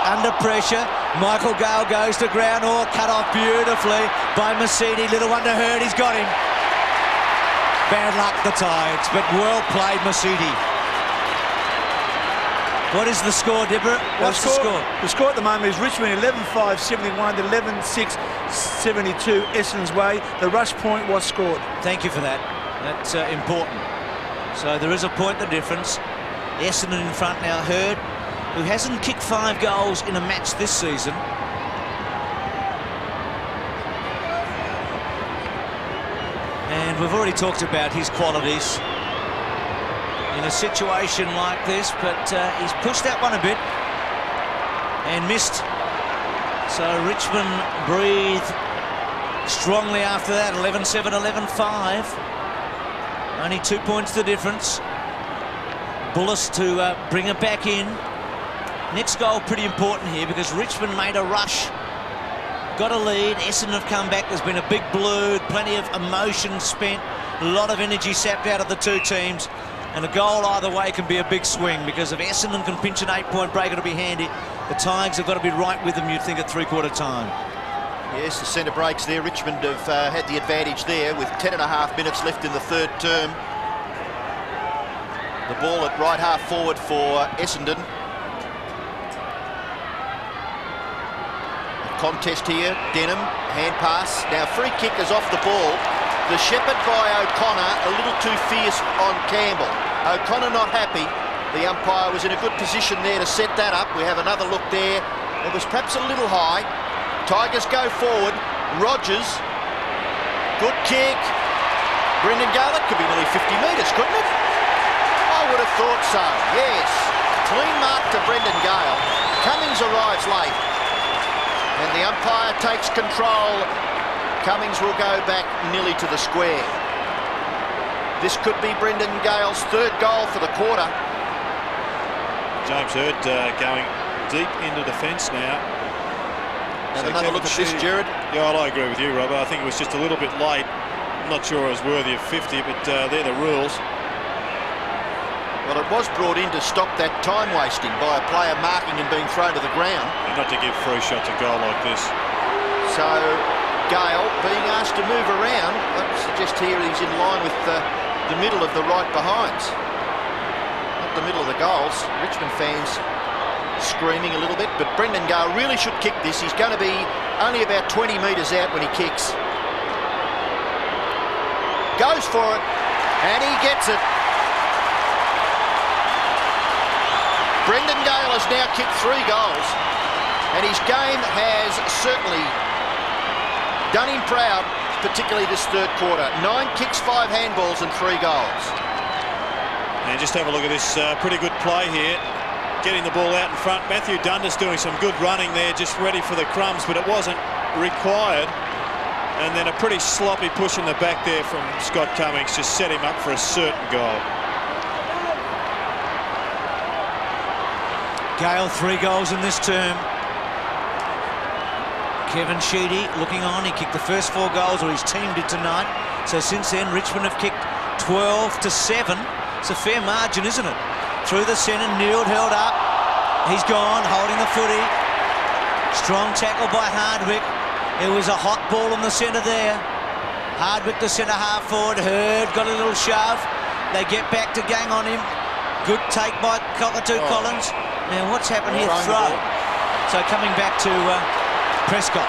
under pressure. Michael Gale goes to ground, cut off beautifully by Mercedes. Little one to hurt, he's got him. Bad luck, the Tides, but well played, Mercedes. What is the score, Deborah? What's the score? The score at the moment is Richmond 11-5, 71 to 11-6, 72 Essendon's way. The rush point was scored. Thank you for that. That's important. So there is a point the difference. Essendon in front now. Hurd, who hasn't kicked 5 goals in a match this season. And we've already talked about his qualities in a situation like this, but he's pushed that one a bit and missed. So Richmond breathe strongly after that. 11-7, 11-5. Only 2 points the difference. Bullis to bring it back in. Next goal pretty important here because Richmond made a rush. Got a lead. Essendon have come back. There's been a big blue, plenty of emotion spent, a lot of energy sapped out of the two teams. And a goal either way can be a big swing because if Essendon can pinch an 8-point break, it'll be handy. The Tigers have got to be right with them, you'd think, at three-quarter time. Yes, the centre breaks there. Richmond have had the advantage there with 10.5 minutes left in the third term. The ball at right half forward for Essendon. A contest here. Denham, hand pass. Now free kick is off the ball. The shepherd by O'Connor, a little too fierce on Campbell. O'Connor not happy. The umpire was in a good position there to set that up. We have another look there. It was perhaps a little high. Tigers go forward. Rogers, good kick. Brendan Gale, that could be nearly 50 metres, couldn't it? I would have thought so, yes. Clean mark to Brendan Gale. Cummings arrives late. And the umpire takes control. Cummings will go back nearly to the square. This could be Brendan Gale's third goal for the quarter. James Hurd going deep into defence now. And so another look at this, Jared. Yeah, I agree with you, Robert. I think it was just a little bit late. I'm not sure it was worthy of 50, but they're the rules. Well, it was brought in to stop that time wasting by a player marking and being thrown to the ground. And not to give free shots a goal like this. So Gale being asked to move around. I suggest here he's in line with the middle of the right behinds. Not the middle of the goals. Richmond fans screaming a little bit, but Brendan Gale really should kick this. He's going to be only about 20 metres out when he kicks. Goes for it, and he gets it. Brendan Gale has now kicked 3 goals, and his game has certainly done him proud, particularly this third quarter. 9 kicks, 5 handballs and 3 goals. And just have a look at this pretty good play here. Getting the ball out in front. Matthew Dundas doing some good running there, just ready for the crumbs, but it wasn't required. And then a pretty sloppy push in the back there from Scott Cummings just set him up for a certain goal. Gale 3 goals in this term. Kevin Sheedy looking on. He kicked the first 4 goals, or his team did tonight. So since then, Richmond have kicked 12-7. It's a fair margin, isn't it? Through the centre, Neild held up. He's gone, holding the footy. Strong tackle by Hardwick. It was a hot ball in the centre there. Hardwick to centre half forward. Hurd got a little shove. They get back to gang on him. Good take by Cockatoo Collins. Now what's happened here? Throw. So coming back to Prescott.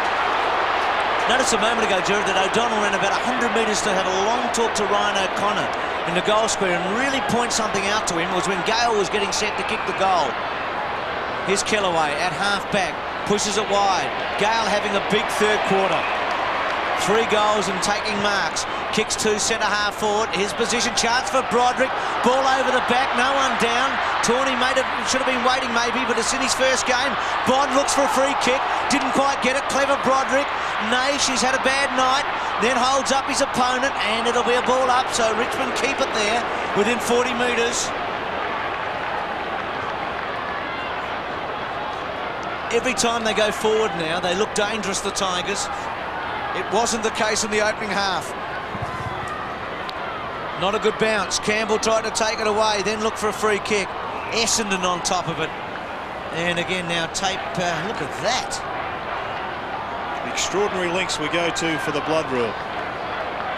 Notice a moment ago, Jared, that O'Donnell ran about 100 metres to have a long talk to Ryan O'Connor in the goal square and really point something out to him. Was when Gale was getting set to kick the goal. Here's Kellaway at half back, pushes it wide. Gale having a big third quarter. 3 goals and taking marks. Kicks to centre-half forward. His position, chance for Broderick. Ball over the back, no one down. Tawney should have been waiting maybe, but it's in his first game. Bond looks for a free kick. Didn't quite get it. Clever Broderick. Naish, he's had a bad night. Then holds up his opponent, and it'll be a ball up. So Richmond keep it there within 40 metres. Every time they go forward now, they look dangerous, the Tigers. It wasn't the case in the opening half. Not a good bounce. Campbell tried to take it away, then look for a free kick. Essendon on top of it. And again now Tape, look at that. Extraordinary lengths we go to for the blood rule.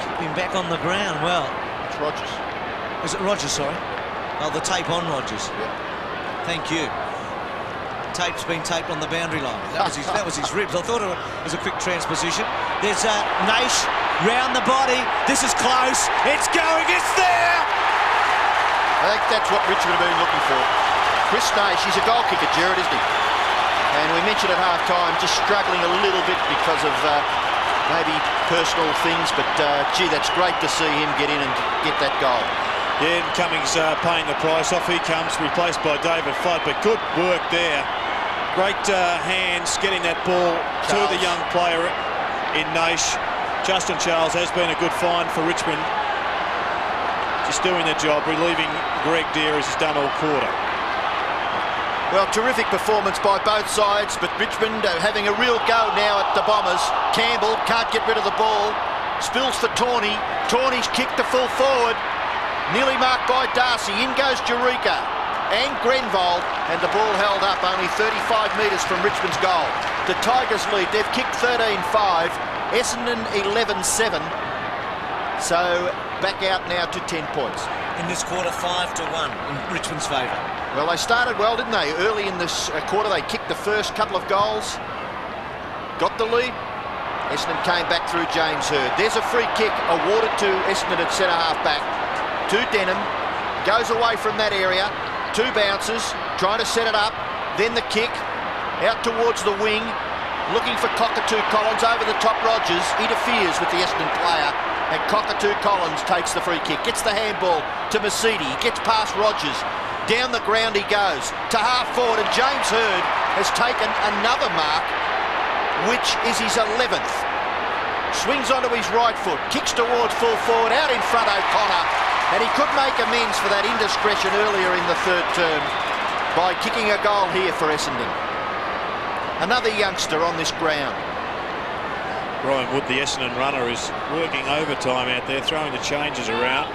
Keep him back on the ground. Well, It's Rogers. is it Rogers, sorry? Oh, the tape on Rogers. Yeah. Thank you. Tape's been taped on the boundary line. That was his ribs. I thought it was a quick transposition. There's Naish round the body. This is close. It's going. It's there. I think that's what Richmond have been looking for. Chris Naish, he's a goal kicker, Jared, isn't he? And we mentioned at half-time, just struggling a little bit because of maybe personal things, but gee, that's great to see him get in and get that goal. Yeah, and Cummings paying the price off. He comes, replaced by David Flood, but good work there. Great hands getting that ball to the young player in Naish. Justin Charles has been a good find for Richmond. Just doing the job, relieving Greg Deere as he's done all quarter. Well, terrific performance by both sides, but Richmond having a real go now at the Bombers. Campbell can't get rid of the ball. Spills for Tawney. Tawney's kicked to full forward. Nearly marked by Darcy. In goes Eureka and Grenvold, and the ball held up only 35 metres from Richmond's goal. The Tigers lead. They've kicked 13-5. Essendon 11-7. So back out now to 10 points. In this quarter, 5-1 in Richmond's favour. Well, they started well, didn't they? Early in this quarter, they kicked the first couple of goals. Got the lead. Essendon came back through James Hird. There's a free kick awarded to Essendon at centre-half back. To Denham. Goes away from that area. 2 bounces. Trying to set it up. Then the kick. Out towards the wing. Looking for Cockatoo Collins over the top. Rogers interferes with the Essendon player. And Cockatoo Collins takes the free kick. Gets the handball to Mercedes. Gets past Rogers. Down the ground he goes. To half forward. And James Hird has taken another mark, which is his 11th. Swings onto his right foot. Kicks towards full forward. Out in front O'Connor. And he could make amends for that indiscretion earlier in the third term by kicking a goal here for Essendon. Another youngster on this ground. Brian Wood, the Essendon runner, is working overtime out there, throwing the changes around.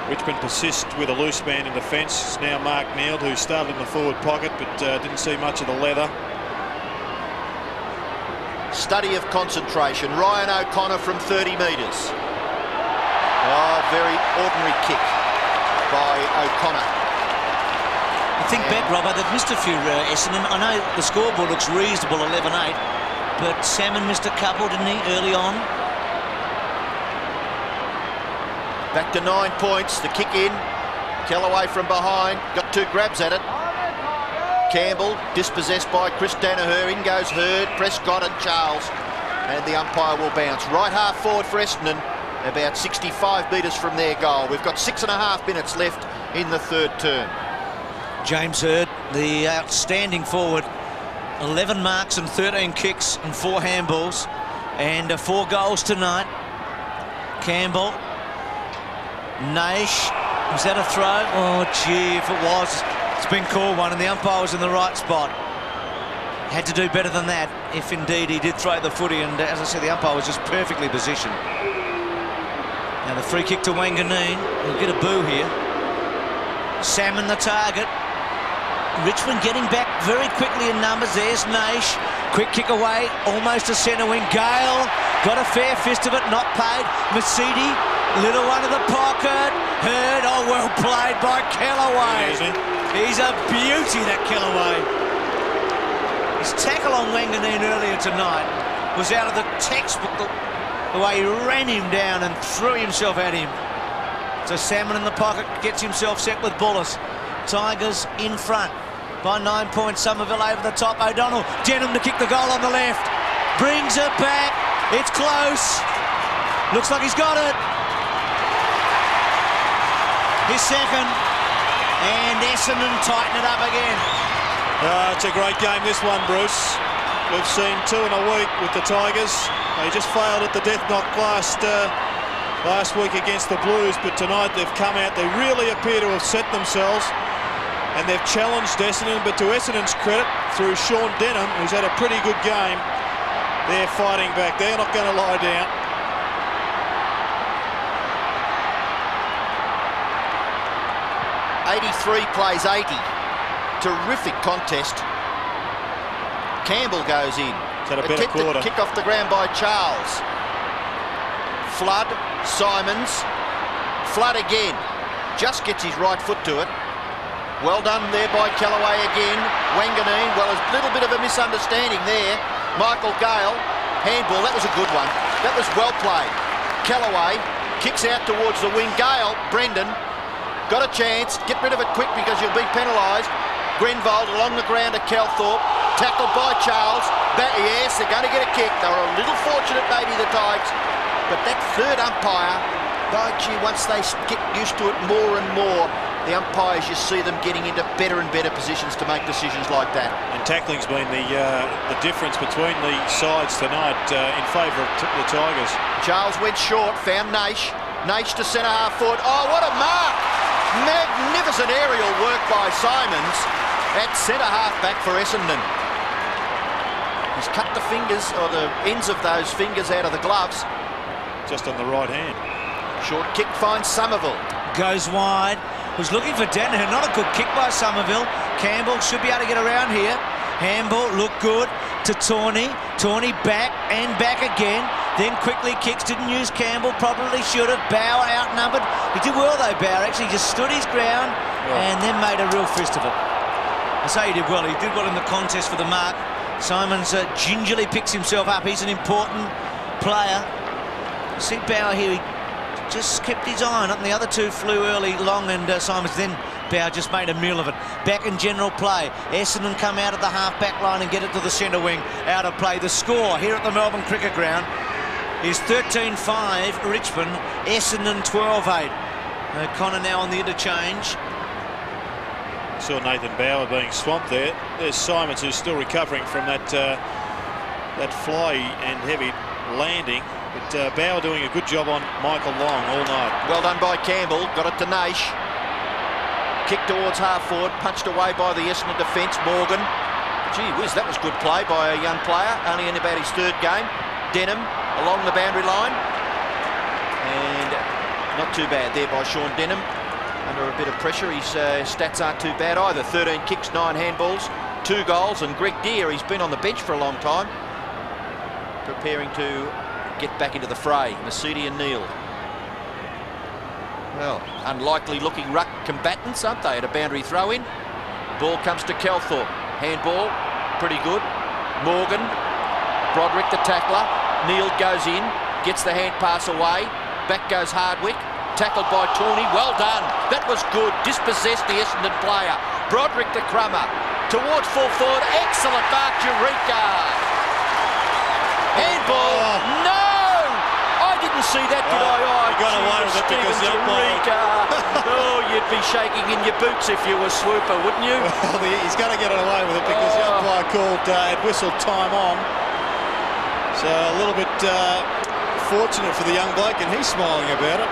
Richmond persist with a loose man in defence. It's now Mark Neild, who started in the forward pocket but didn't see much of the leather. Study of concentration. Ryan O'Connor from 30 metres. Oh, very ordinary kick by O'Connor. I think back, Robbo, they've missed a few Essendon. I know the scoreboard looks reasonable, 11-8, but Salmon missed a couple, didn't he, early on? Back to 9 points. The kick in. Kellaway from behind. Got 2 grabs at it. Campbell dispossessed by Chris Danaher. In goes Hird, Prescott and Charles. And the umpire will bounce. Right half forward for Essendon. About 65 metres from their goal. We've got 6.5 minutes left in the third term. James Hird, the outstanding forward. 11 marks and 13 kicks and 4 handballs. And 4 goals tonight. Campbell. Naish. Was that a throw? Oh, gee, if it was, it's been called one, and the umpire was in the right spot. Had to do better than that, if indeed he did throw the footy, and as I said, the umpire was just perfectly positioned. Now the free kick to Wanganeen. We'll get a boo here. Salmon the target. Richmond getting back very quickly in numbers. There's Naish. Quick kick away, almost a centre wing. Gale got a fair fist of it, not paid. Mercedes, little one in the pocket. Hird, oh, well played by Kellaway. He's a beauty, that Kellaway. His tackle on Wanganeen earlier tonight was out of the textbook. The way he ran him down and threw himself at him. So Salmon in the pocket gets himself set with Bullis. Tigers in front by 9 points. Somerville over the top. O'Donnell, Denham to kick the goal on the left. Brings it back. It's close. Looks like he's got it. His second. And Essendon tighten it up again. It's a great game, this one, Bruce. We've seen 2 in a week with the Tigers. They just failed at the death knock last week against the Blues, but tonight they've come out. They really appear to have set themselves, and they've challenged Essendon. But to Essendon's credit, through Sean Denham, who's had a pretty good game, they're fighting back. They're not going to lie down. '83 plays 80. Terrific contest. Campbell goes in. Is that a better quarter? Kick off the ground by Charles. Flood, Simons. Flood again. Just gets his right foot to it. Well done there by Callaway again. Wanganeen, well, a little bit of a misunderstanding there. Michael Gale, handball, that was a good one. That was well played. Callaway kicks out towards the wing. Gale, Brendan, got a chance. Get rid of it quick because you'll be penalised. Grenvold along the ground to Calthorpe. Tackled by Charles. Yes, they're going to get a kick. They were a little fortunate, maybe, the Tigers. But that third umpire, oh gee, once they get used to it more and more, the umpires, you see them getting into better and better positions to make decisions like that. And tackling's been the difference between the sides tonight in favour of the Tigers. Charles went short, found Naish. Naish to centre half forward. Oh, what a mark! Magnificent aerial work by Simons at centre half back for Essendon. He's cut the fingers, or the ends of those fingers, out of the gloves. Just on the right hand. Short kick finds Somerville. Goes wide. Was looking for Danaher. Not a good kick by Somerville. Campbell should be able to get around here. Handball looked good to Tawney. Tawney back and back again. Then quickly kicks. Didn't use Campbell. Probably should have. Bauer outnumbered. He did well though, Bauer. Actually just stood his ground and then made a real fist of it. I say he did well. He did well in the contest for the mark. Simons gingerly picks himself up. He's an important player. See Bauer here. He just kept his eye on it, and the other two flew early, Long and Simons. Then Bauer just made a meal of it. Back in general play. Essendon come out of the half-back line and get it to the centre wing. Out of play. The score here at the Melbourne Cricket Ground is 13-5 Richmond. Essendon 12-8. Connor now on the interchange. Saw Nathan Bauer being swamped there. There's Simons, who's still recovering from that fly and heavy landing. But Bauer doing a good job on Michael Long all night. Well done by Campbell. Got it to Naish. Kick towards half forward. Punched away by the Essendon defence. Morgan. Gee whiz, that was good play by a young player. Only in about his third game. Denham along the boundary line. And not too bad there by Sean Denham. Under a bit of pressure. His stats aren't too bad either. 13 kicks, 9 handballs, 2 goals. And Greg Deere, he's been on the bench for a long time. Preparing to get back into the fray. Masidi and Neal. Well, unlikely looking ruck combatants, aren't they, at a boundary throw-in? Ball comes to Calthorpe. Handball, pretty good. Morgan, Broderick the tackler. Neal goes in, gets the hand pass away. Back goes Hardwick. Tackled by Tawney. Well done. That was good. Dispossessed the Essendon player. Broderick the crummer. Towards full forward. Excellent mark, Eureka. Handball. No! I didn't see that, did I? Oh, he got away with it because the umpire. Oh, you'd be shaking in your boots if you were Swooper, wouldn't you? Well, he's going to get away with it because the umpire called had whistled time on. So a little bit fortunate for the young bloke, and he's smiling about it.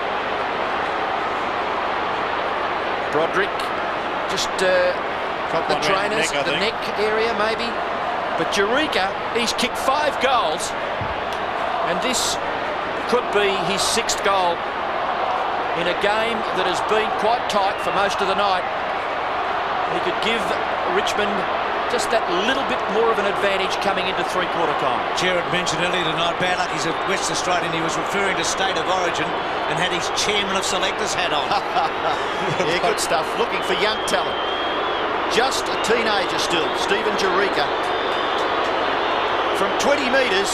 Broderick, just the trainers, the neck area maybe. But Eureka, he's kicked 5 goals, and this could be his 6th goal in a game that has been quite tight for most of the night. He could give Richmond just that little bit more of an advantage coming into three-quarter time. Gerard mentioned earlier tonight, bad luck, he's a West Australian. He was referring to State of Origin and had his Chairman of Selectors hat on. Yeah, good stuff. Looking for young talent. Just a teenager still, Stephen Eureka. From 20 metres,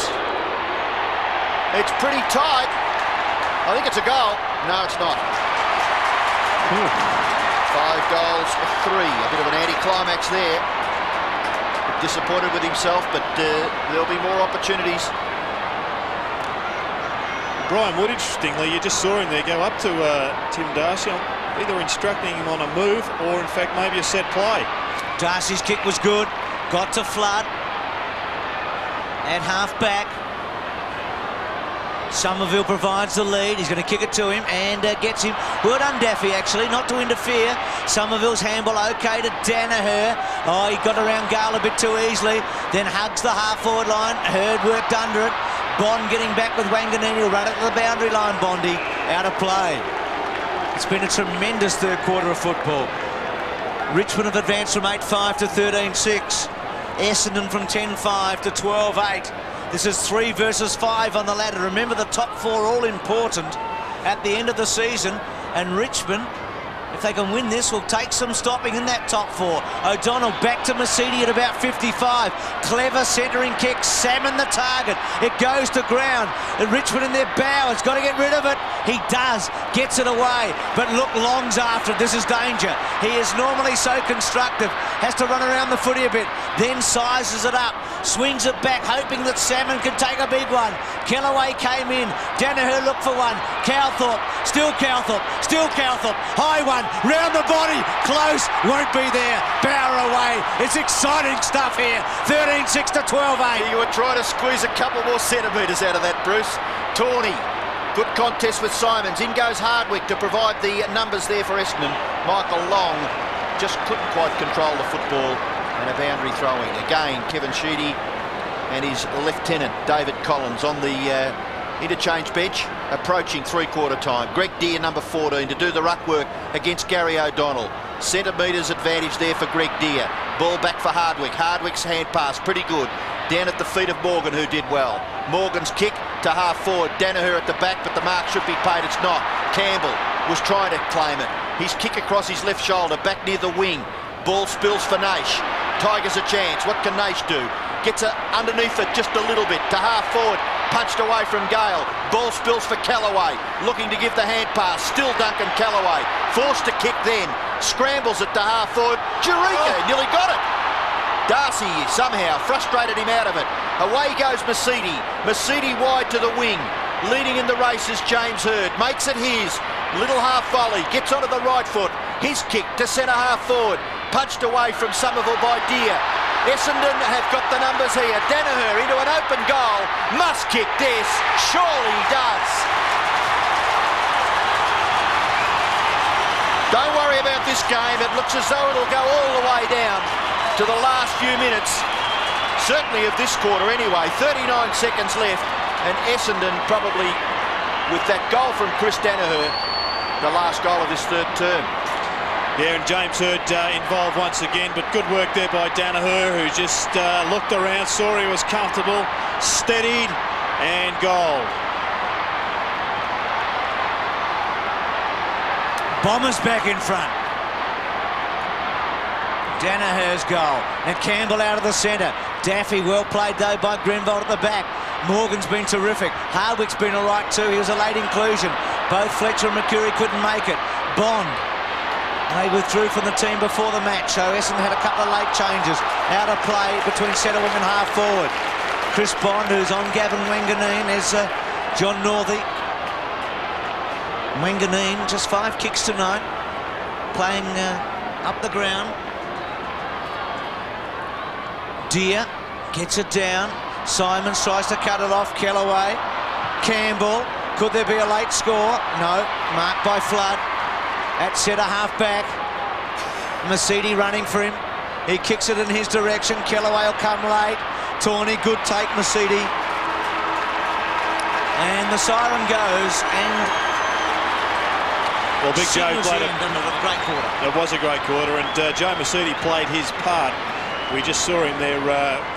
it's pretty tight. I think it's a goal. No, it's not. 5 goals, 3. A bit of an anticlimax there. Disappointed with himself, but there'll be more opportunities Brian Wood, interestingly, you just saw him there go up to Tim Darcy, either instructing him on a move or, in fact, maybe a set play. Darcy's kick was good, got to Flood at half-back. Somerville provides the lead. He's going to kick it to him and gets him. Well done, Daffy, actually, not to interfere. Somerville's handball okay to Danaher. Oh, he got around Gale a bit too easily. Then hugs the half-forward line. Hurd worked under it. Bond getting back with Wanganeen. He'll run it to the boundary line, Bondi. Out of play. It's been a tremendous third quarter of football. Richmond have advanced from 8-5 to 13-6. Essendon from 10-5 to 12-8. This is 3 versus 5 on the ladder. Remember, the top 4 all important at the end of the season, and Richmond, if they can win this, will take some stopping in that top 4. O'Donnell back to Mercedes at about 55. Clever centering kick, Salmon the target. It goes to ground. And Richmond in their bow has got to get rid of it. He does, gets it away. But look, Long's after it. This is danger. He is normally so constructive. Has to run around the footy a bit. Then sizes it up. Swings it back, hoping that Salmon can take a big one. Kellaway came in. Danaher looked for one. Calthorpe, still Calthorpe, still Calthorpe. High one, round the body, close, won't be there. Bower away. It's exciting stuff here. 13-6 to 12-8. You were trying to squeeze a couple more centimetres out of that, Bruce. Tawney, good contest with Simons. In goes Hardwick to provide the numbers there for Essendon. Michael Long just couldn't quite control the football. And a boundary throwing. Again, Kevin Sheedy and his lieutenant, David Collins, on the interchange bench, approaching three-quarter time. Greg Deere, number 14, to do the ruck work against Gary O'Donnell. Centimetres advantage there for Greg Deere. Ball back for Hardwick. Hardwick's hand pass, pretty good. Down at the feet of Morgan, who did well. Morgan's kick to half-forward. Danaher at the back, but the mark should be paid. It's not. Campbell was trying to claim it. His kick across his left shoulder, back near the wing. Ball spills for Naish. Tigers a chance. What can Naish do? Gets it underneath it just a little bit to half-forward. Punched away from Gale. Ball spills for Callaway. Looking to give the hand pass. Still Duncan Callaway. Forced to kick then. Scrambles it to half-forward. Eureka! Nearly got it. Darcy somehow frustrated him out of it. Away goes Mercedes. Mercedes wide to the wing. Leading in the race is James Hurd. Makes it his. Little half volley. Gets onto the right foot. His kick to centre half-forward. Punched away from Somerville by Deere. Essendon have got the numbers here. Danaher into an open goal. Must kick this. Surely he does. Don't worry about this game. It looks as though it'll go all the way down to the last few minutes. Certainly of this quarter anyway. 39 seconds left. And Essendon probably, with that goal from Chris Danaher, the last goal of this third term. Yeah, and James Hurd involved once again, but good work there by Danaher, who just looked around, saw he was comfortable, steadied, and goal. Bombers back in front. Danaher's goal. And Campbell out of the centre. Daffy well played though by Grenvold at the back. Morgan's been terrific. Hardwick's been all right too. He was a late inclusion. Both Fletcher and McCurry couldn't make it. Bond. They withdrew from the team before the match, so Essendon had a couple of late changes. Out of play between centre wing and half forward. Chris Bond, who's on Gavin Wanganeen. There's John Northey. Wanganeen, just 5 kicks tonight. Playing up the ground. Deere gets it down. Simons tries to cut it off. Kellaway. Campbell. Could there be a late score? No. Marked by Flood. At centre half-back. Mercedes running for him. He kicks it in his direction. Kellaway will come late. Tawney, good take, Mercedes. And the siren goes, and well, Big Joe played a great quarter. It was a great quarter, and Joe Mercedes played his part. We just saw him there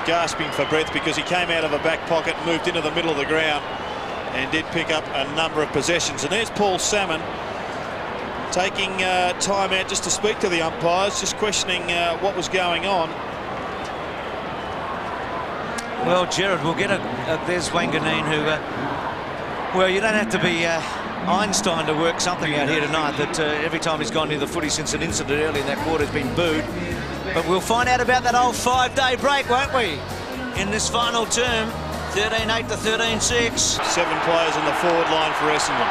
gasping for breath because he came out of a back pocket, moved into the middle of the ground, and did pick up a number of possessions. And there's Paul Salmon taking time out just to speak to the umpires, just questioning what was going on. Well, Gerard, we'll get there's Wanganeen, who, well, you don't have to be Einstein to work something out here tonight, that every time he's gone near the footy since an incident early in that quarter has been booed. But we'll find out about that old 5-day break, won't we, in this final term. 13-8 to 13-6. 7 players in the forward line for Essendon.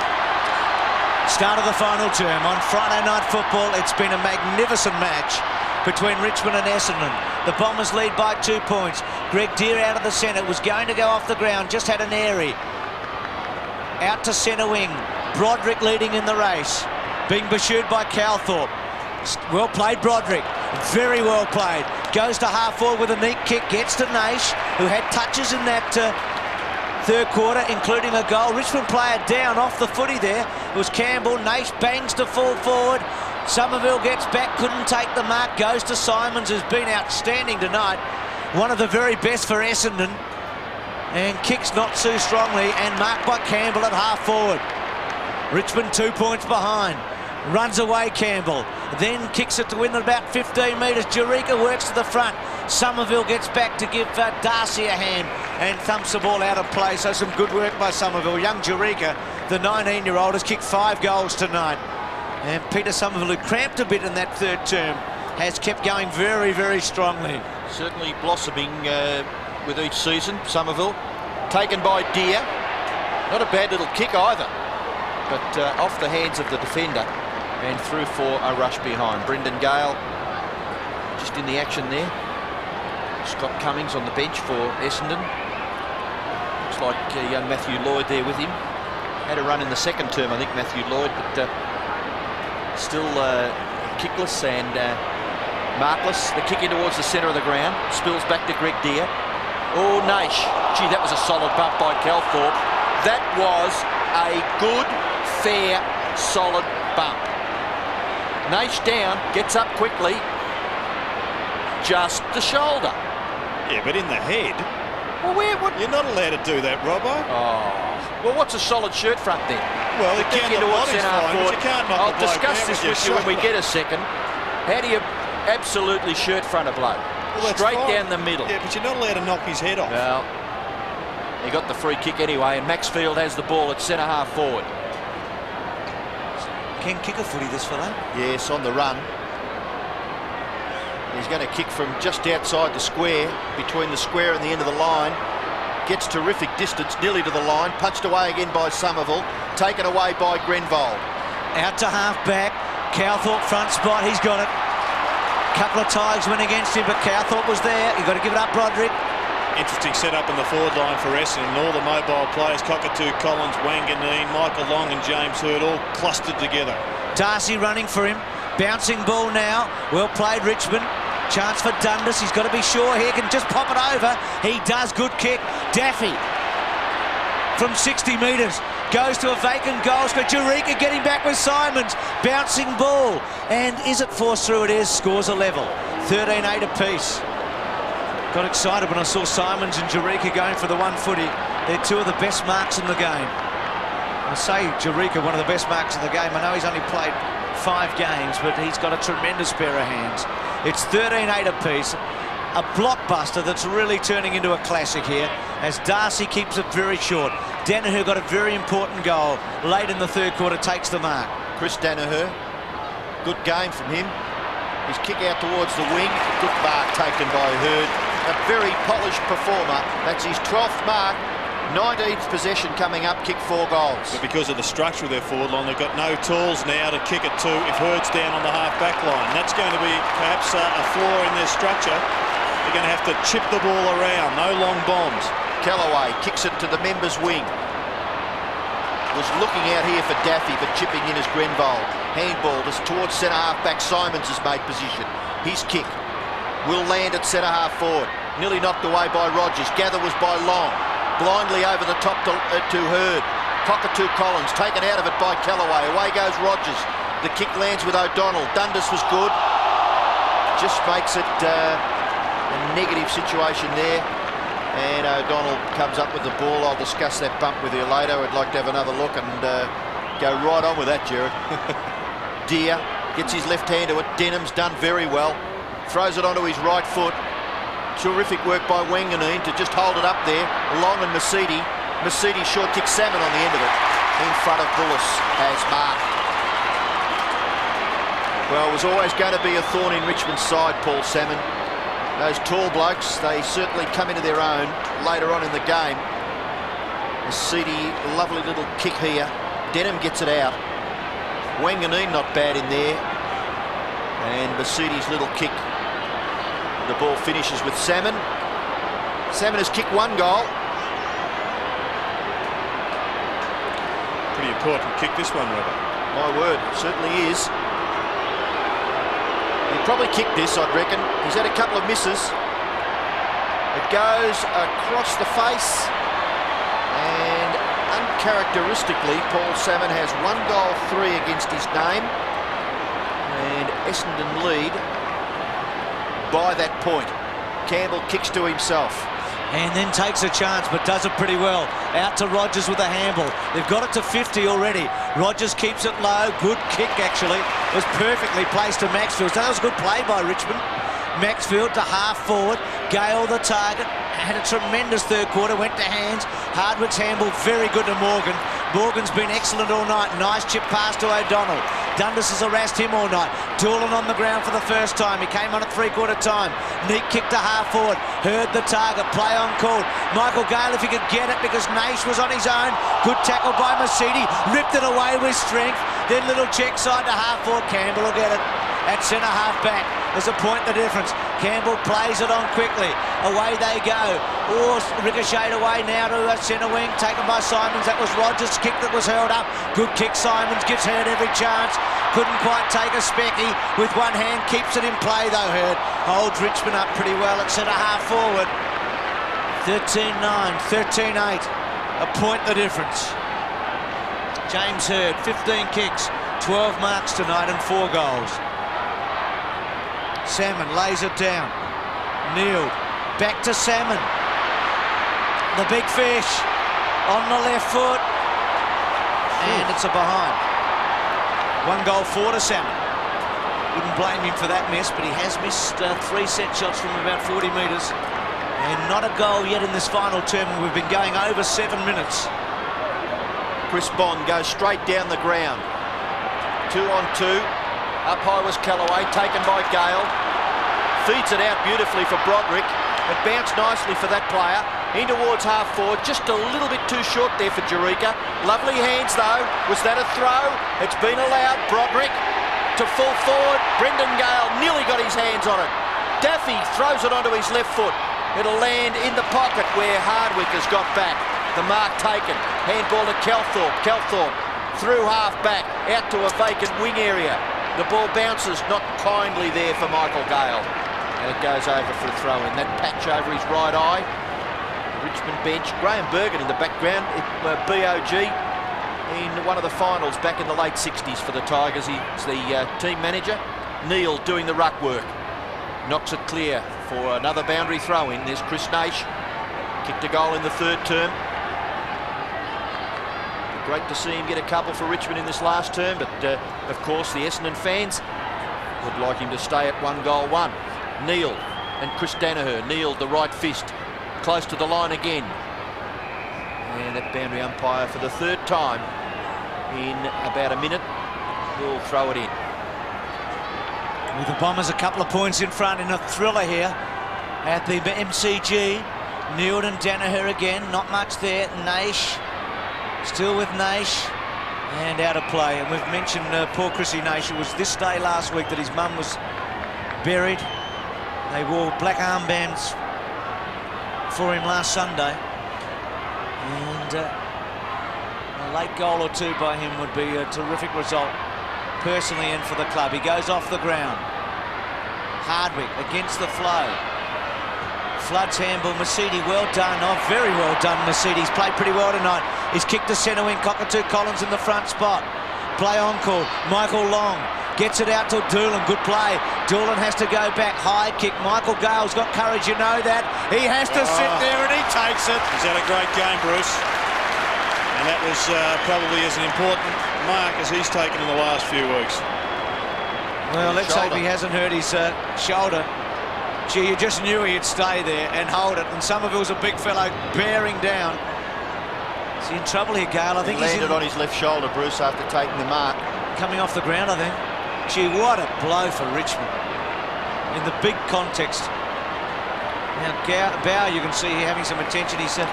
Start of the final term on Friday Night Football. It's been a magnificent match between Richmond and Essendon. The Bombers lead by 2 points. Greg Deere out of the centre, was going to go off the ground, just had an airy. Out to centre wing. Broderick leading in the race, being pursued by Calthorpe. Well played, Broderick. Very well played. Goes to half forward with a neat kick, gets to Naish, who had touches in that third quarter, including a goal. Richmond player down off the footy there. It was Campbell. Naish bangs to full forward. Somerville gets back, couldn't take the mark. Goes to Simons, who's been outstanding tonight. One of the very best for Essendon. And kicks not too strongly, and marked by Campbell at half forward. Richmond 2 points behind. Runs away Campbell, then kicks it to win at about 15 metres. Jurica works to the front. Somerville gets back to give Darcy a hand and thumps the ball out of play. So some good work by Somerville. Young Jurica, the 19-year-old, has kicked 5 goals tonight. And Peter Somerville, who cramped a bit in that third term, has kept going very, very strongly. Certainly blossoming with each season, Somerville. Taken by Deere. Not a bad little kick either, but off the hands of the defender and through for a rush behind. Brendan Gale just in the action there. Scott Cummings on the bench for Essendon. Looks like young Matthew Lloyd there with him. Had a run in the second term, I think, Matthew Lloyd, but still kickless and markless. The kick in towards the centre of the ground. Spills back to Greg Deere. Oh, Naish. Gee, that was a solid bump by Calthorpe. That was a good, fair, solid bump. Naish down, gets up quickly. Just the shoulder. Yeah, but in the head. Well, what? You're not allowed to do that, Robbo. Oh. Well, what's a solid shirt front then? Well, it can't into knock what's in our fine, but you can't knock I'll the bloke discuss down this with with your you when we shoulder. get a second. How do you absolutely shirt front a bloke? Well, that's straight fine. down the middle. Yeah, but you're not allowed to knock his head off. Well, he got the free kick anyway, and Maxfield has the ball at centre half forward. Can kick a footy, this fella. Yes, on the run. He's going to kick from just outside the square, between the square and the end of the line. Gets terrific distance, nearly to the line. Punched away again by Somerville. Taken away by Grenvold. Out to half back. Calthorpe front spot. He's got it. Couple of Tigers went against him, but Calthorpe was there. You've got to give it up, Broderick. Interesting setup in the forward line for Essendon. All the mobile players, Cockatoo, Collins, Wanganeen, Michael Long and James Hurd, all clustered together. Darcy running for him. Bouncing ball now. Well played, Richmond. Chance for Dundas. He's got to be sure here. Can just pop it over. He does. Good kick. Daffy from 60 metres. Goes to a vacant goal. But Jurica getting back with Simons. Bouncing ball. And is it forced through? It is. Scores a level. 13-8 apiece. Got excited when I saw Simons and Jurica going for the one footy. They're two of the best marks in the game. I say Jurica, one of the best marks in the game. I know he's only played 5 games, but he's got a tremendous pair of hands. It's 13-8 apiece. A blockbuster that's really turning into a classic here as Darcy keeps it very short. Danaher got a very important goal late in the third quarter, takes the mark. Chris Danaher, good game from him. His kick out towards the wing, good mark taken by Hurd. A very polished performer. That's his 12th mark. 19th possession coming up, kick 4 goals. But because of the structure of their forward line, they've got no tools now to kick it to if Hurd's down on the half-back line. That's going to be perhaps a flaw in their structure. They're going to have to chip the ball around, no long bombs. Callaway kicks it to the members' wing. Was looking out here for Daffy, but chipping in as Grenvold. Handball just towards centre half-back. Simons has made position. His kick will land at centre half forward. Nearly knocked away by Rogers. Gather was by Long. Blindly over the top to Hurd. Cockatoo Collins taken out of it by Callaway. Away goes Rogers. The kick lands with O'Donnell. Dundas was good. Just makes it a negative situation there. And O'Donnell comes up with the ball. I'll discuss that bump with you later. I'd like to have another look and go right on with that, Jared. Deere gets his left hand to it. Denham's done very well. Throws it onto his right foot. Terrific work by Wanganeen to just hold it up there. Long and Mercedes. Mercedes short kick Salmon on the end of it. In front of Bullis as Mark. Well, it was always going to be a thorn in Richmond's side, Paul Salmon. Those tall blokes, they certainly come into their own later on in the game. Masidi, lovely little kick here. Denham gets it out. Wanganeen not bad in there. And Masidi's little kick. The ball finishes with Salmon. Salmon has kicked 1 goal. Pretty important kick, this one, Robert. My word, it certainly is. He'd probably kick this, I'd reckon. He's had a couple of misses. It goes across the face. And uncharacteristically, Paul Salmon has 1 goal, 3 against his name. And Essendon lead by that point. Campbell kicks to himself. And then takes a chance, but does it pretty well. Out to Rogers with a handball. They've got it to 50 already. Rogers keeps it low. Good kick, actually. It was perfectly placed to Maxfield. So that was a good play by Richmond. Maxfield to half forward. Gale the target. Had a tremendous third quarter. Went to hands. Hardwick's handball very good to Morgan. Morgan's been excellent all night. Nice chip pass to O'Donnell. Dundas has harassed him all night. Doolan on the ground for the first time. He came on at 3/4 time. Neat kick to half forward. Heard the target. Play on called. Michael Gale, if he could get it, because Naish was on his own. Good tackle by Masidi. Ripped it away with strength. Then little check side to half forward. Campbell will get it at centre half back. There's a point the difference. Campbell plays it on quickly. Away they go. Oh, ricocheted away now to centre wing, taken by Simons. That was Rogers' kick that was held up. Good kick, Simons gives Hurd every chance. Couldn't quite take a specky with one hand. Keeps it in play though, Hurd. Holds Richmond up pretty well at centre half forward. 13-9, 13-8. A point the difference. James Hurd, 15 kicks, 12 marks tonight and 4 goals. Salmon lays it down. Neal back to Salmon. The big fish on the left foot. And it's a behind. 1 goal, 4 to Salmon. Wouldn't blame him for that miss, but he has missed 3 set shots from about 40 metres. And not a goal yet in this final term. We've been going over 7 minutes. Chris Bond goes straight down the ground. 2 on 2. Up high was Callaway, taken by Gale. Feeds it out beautifully for Broderick. It bounced nicely for that player. In towards half forward, just a little bit too short there for Jerica. Lovely hands though. Was that a throw? It's been allowed. Broderick to full forward. Brendan Gale nearly got his hands on it. Daffy throws it onto his left foot. It'll land in the pocket where Hardwick has got back. The mark taken. Handball to Calthorpe. Calthorpe through half back, out to a vacant wing area. The ball bounces not kindly there for Michael Gale. And it goes over for a throw in. That patch over his right eye. Richmond bench. Graham Bergen in the background. BOG in one of the finals back in the late 60s for the Tigers. He's the team manager. Neal doing the ruck work. Knocks it clear for another boundary throw in. There's Chris Naish. Kicked a goal in the 3rd term. Great to see him get a couple for Richmond in this last term, but of course the Essendon fans would like him to stay at 1 goal 1. Neal and Chris Danaher. Neal, the right fist, close to the line again. And that boundary umpire for the 3rd time in about a minute will throw it in. With the Bombers a couple of points in front in a thriller here at the MCG. Neal and Danaher again, not much there. Naish. Still with Naish, and out of play. And we've mentioned poor Chrissy Naish. It was this day last week that his mum was buried. They wore black armbands for him last Sunday. And a late goal or 2 by him would be a terrific result, personally and for the club. He goes off the ground. Hardwick against the flow. Flood's handball, Masidi, well done. Oh, very well done, Masidi. He's played pretty well tonight. He's kicked to centre wing, Cockatoo Collins in the front spot. Play on call, Michael Long gets it out to Doolan, good play. Doolan has to go back, high kick. Michael Gale's got courage, you know that. He has to sit there and he takes it. He's had a great game, Bruce. And that was probably as an important mark as he's taken in the last few weeks. Well, let's hope he hasn't hurt his shoulder. Gee, you just knew he'd stay there and hold it. And Somerville's a big fellow bearing down. Is he in trouble here, Gale? I think he landed on his left shoulder, Bruce, after taking the mark. Coming off the ground, I think. Gee, what a blow for Richmond. In the big context. Now, Bauer, you can see here having some attention. He said,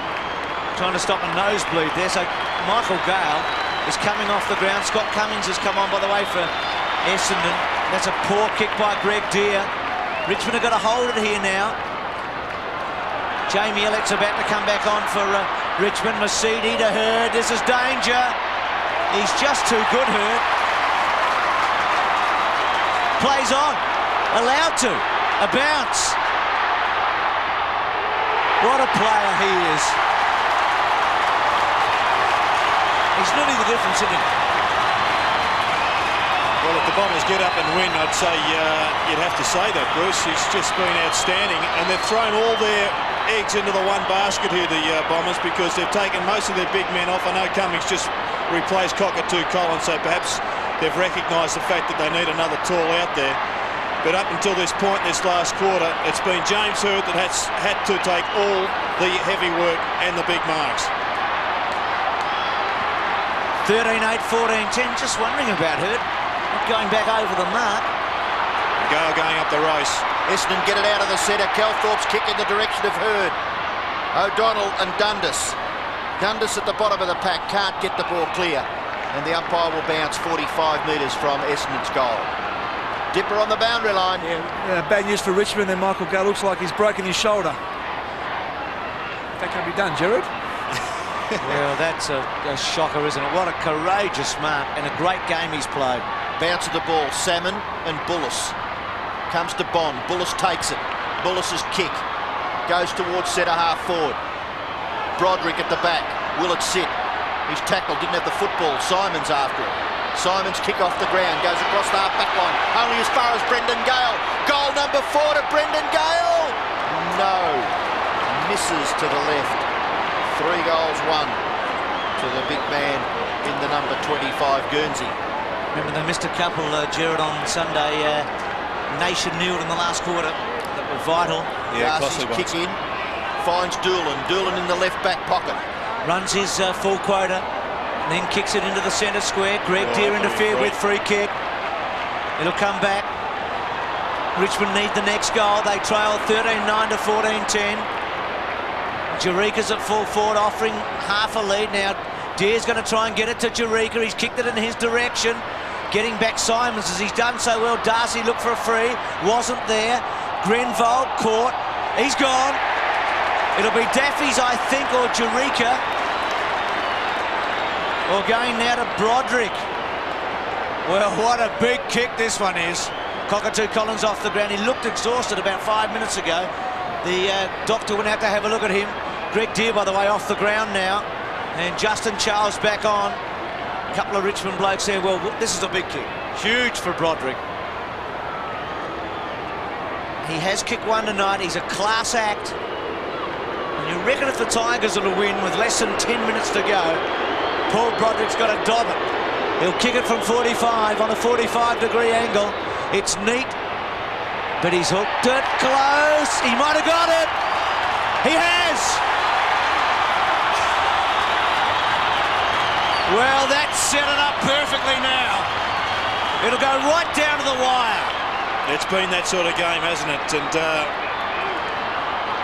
trying to stop a nosebleed there. So Michael Gale is coming off the ground. Scott Cummings has come on, by the way, for Essendon. That's a poor kick by Greg Deere. Richmond have got to hold it here now. Jamie Elliot's about to come back on for Richmond. Masidi to Hurd. This is danger. He's just too good, Hurd. Plays on. Allowed to. A bounce. What a player he is. He's nearly the difference, isn't he? Well, if the Bombers get up and win, I'd say you'd have to say that, Bruce. He's just been outstanding, and they've thrown all their eggs into the one basket here, the Bombers, because they've taken most of their big men off. I know Cummings just replaced Cockatoo Collins, so perhaps they've recognised the fact that they need another tall out there. But up until this point, this last quarter, it's been James Hurd that has had to take all the heavy work and the big marks. 13-8, 14-10. Just wondering about Hurd. Not going back over the mark. Gale going up the race. Essendon get it out of the centre. Calthorpe's kick in the direction of Hurd. O'Donnell and Dundas. Dundas at the bottom of the pack can't get the ball clear. And the umpire will bounce 45 metres from Essendon's goal. Dipper on the boundary line. Yeah, bad news for Richmond. Then Michael Gale looks like he's broken his shoulder. That can be done, Gerard. Well, that's a shocker, isn't it? What a courageous mark and a great game he's played. Bounce of the ball. Salmon and Bullis. Comes to Bond. Bullis takes it. Bullis's kick goes towards centre half forward. Broderick at the back. Will it sit? He's tackled. Didn't have the football. Simon's after it. Simon's kick off the ground. Goes across the half back line. Only as far as Brendan Gale. Goal number 4 to Brendan Gale. No. Misses to the left. 3 goals, 1 to the big man in the number 25 Guernsey. Remember they missed a couple, Gerard, on Sunday. Nation kneeled in the last quarter that were vital. Yeah, Darcy's kick in. Finds Doolan. Doolan in the left back pocket. Runs his full quota. And then kicks it into the centre square. Greg Deere interfered with, free kick. It'll come back. Richmond need the next goal. They trail 13-9 to 14-10. Jurika's at full forward, offering half a lead now. Deere's going to try and get it to Jurika. He's kicked it in his direction. Getting back Simons as he's done so well. Darcy looked for a free. Wasn't there. Grenvold caught. He's gone. It'll be Daffy's, I think, or Jurika. Or going now to Broderick. Well, what a big kick this one is. Cockatoo Collins off the ground. He looked exhausted about 5 minutes ago. The doctor went out to have a look at him. Greg Deere, by the way, off the ground now. And Justin Charles back on. A couple of Richmond blokes there. Well, this is a big kick. Huge for Broderick. He has kicked one tonight. He's a class act. And you reckon if the Tigers are to win with less than 10 minutes to go, Paul Broderick's got to dob it. He'll kick it from 45 on a 45-degree angle. It's neat. But he's hooked it close. He might have got it. He has. Well, that's set it up perfectly now. It'll go right down to the wire. It's been that sort of game, hasn't it? And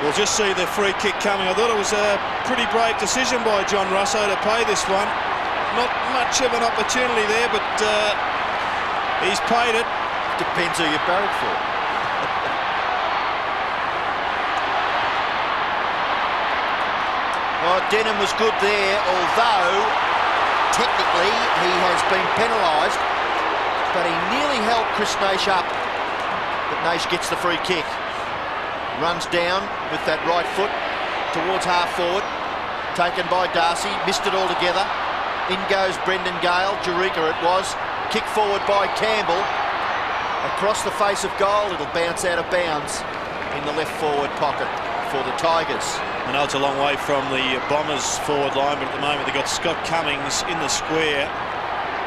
we'll just see the free kick coming. I thought it was a pretty brave decision by John Russo to pay this one. Not much of an opportunity there, but he's paid it. Depends who you barrack for. Oh, Denham was good there, although technically he has been penalised, but he nearly held Chris Naish up. But Naish gets the free kick. Runs down with that right foot towards half forward. Taken by Darcy, missed it altogether. In goes Brendan Gale, Jurika it was. Kick forward by Campbell. Across the face of goal, it'll bounce out of bounds in the left forward pocket for the Tigers. I know it's a long way from the Bombers forward line, but at the moment they've got Scott Cummings in the square.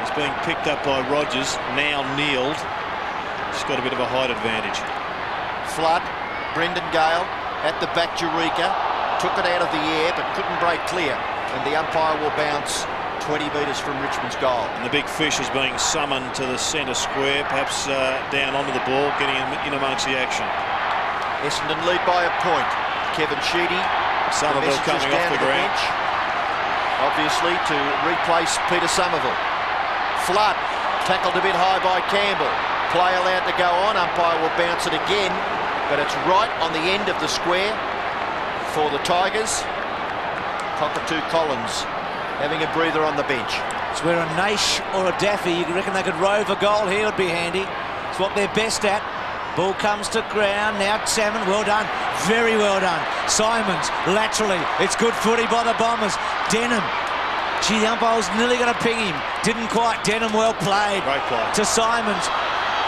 He's being picked up by Rogers, now kneeled. He's got a bit of a height advantage. Flood, Brendan Gale at the back, Jurika. Took it out of the air but couldn't break clear. And the umpire will bounce 20 metres from Richmond's goal. And the big fish is being summoned to the centre square, perhaps down onto the ball, getting him in amongst the action. Essendon lead by a point. Kevin Sheedy. Somerville coming off the ground. obviously, to replace Peter Somerville. Flood, tackled a bit high by Campbell. Play allowed to go on. Umpire will bounce it again, but it's right on the end of the square for the Tigers. Cockatoo Collins having a breather on the bench. It's where a Naish or a Daffy, you reckon they could rove a goal here, would be handy. It's what they're best at. Ball comes to ground, now Salmon, well done, very well done. Simons, laterally, it's good footy by the Bombers. Denham, gee, the umpire was nearly going to ping him, didn't quite. Denham, well played. Great play. To Simons,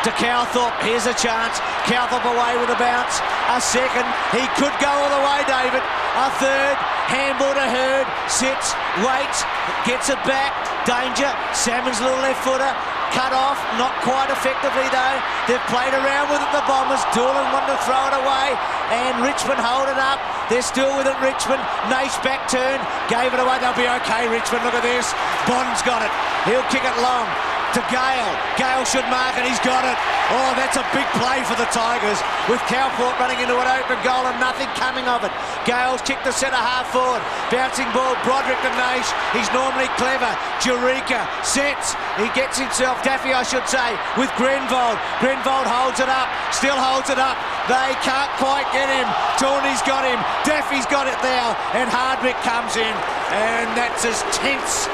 to Cowthorpe, here's a chance. Cowthorpe away with a bounce. A second, he could go all the way, David. A third, handball to Hurd, sits, waits, gets it back. Danger, Salmon's little left footer, cut off, not quite effectively though. They've played around with it, the Bombers. Doolan wanted to throw it away, and Richmond hold it up. They're still with it, Richmond. Naish back turn, gave it away. They'll be okay, Richmond. Look at this. Bond's got it. He'll kick it long to Gale. Gale should mark it. He's got it. Oh, that's a big play for the Tigers, with Cowthorpe running into an open goal and nothing coming of it. Gale's kicked the centre half forward. Bouncing ball, Broderick to Naish. He's normally clever. Jurika sets. He gets himself, Daffy I should say, with Grenvold. Grenvold holds it up, still holds it up. They can't quite get him. Tawney's got him. Daffy's got it now. And Hardwick comes in. And that's as tense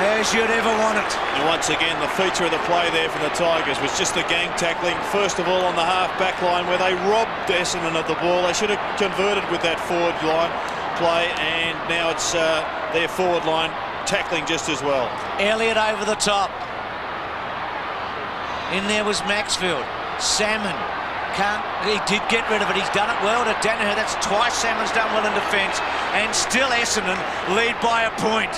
as you'd ever want it. And once again, the feature of the play there from the Tigers was just the gang tackling, first of all on the half-back line, where they robbed Essendon of the ball. They should have converted with that forward line play, and now it's their forward line tackling just as well. Elliott over the top. In there was Maxfield. Salmon. He did get rid of it. He's done it well to Danaher. That's twice Salmon's done well in defence. And still Essendon lead by a point.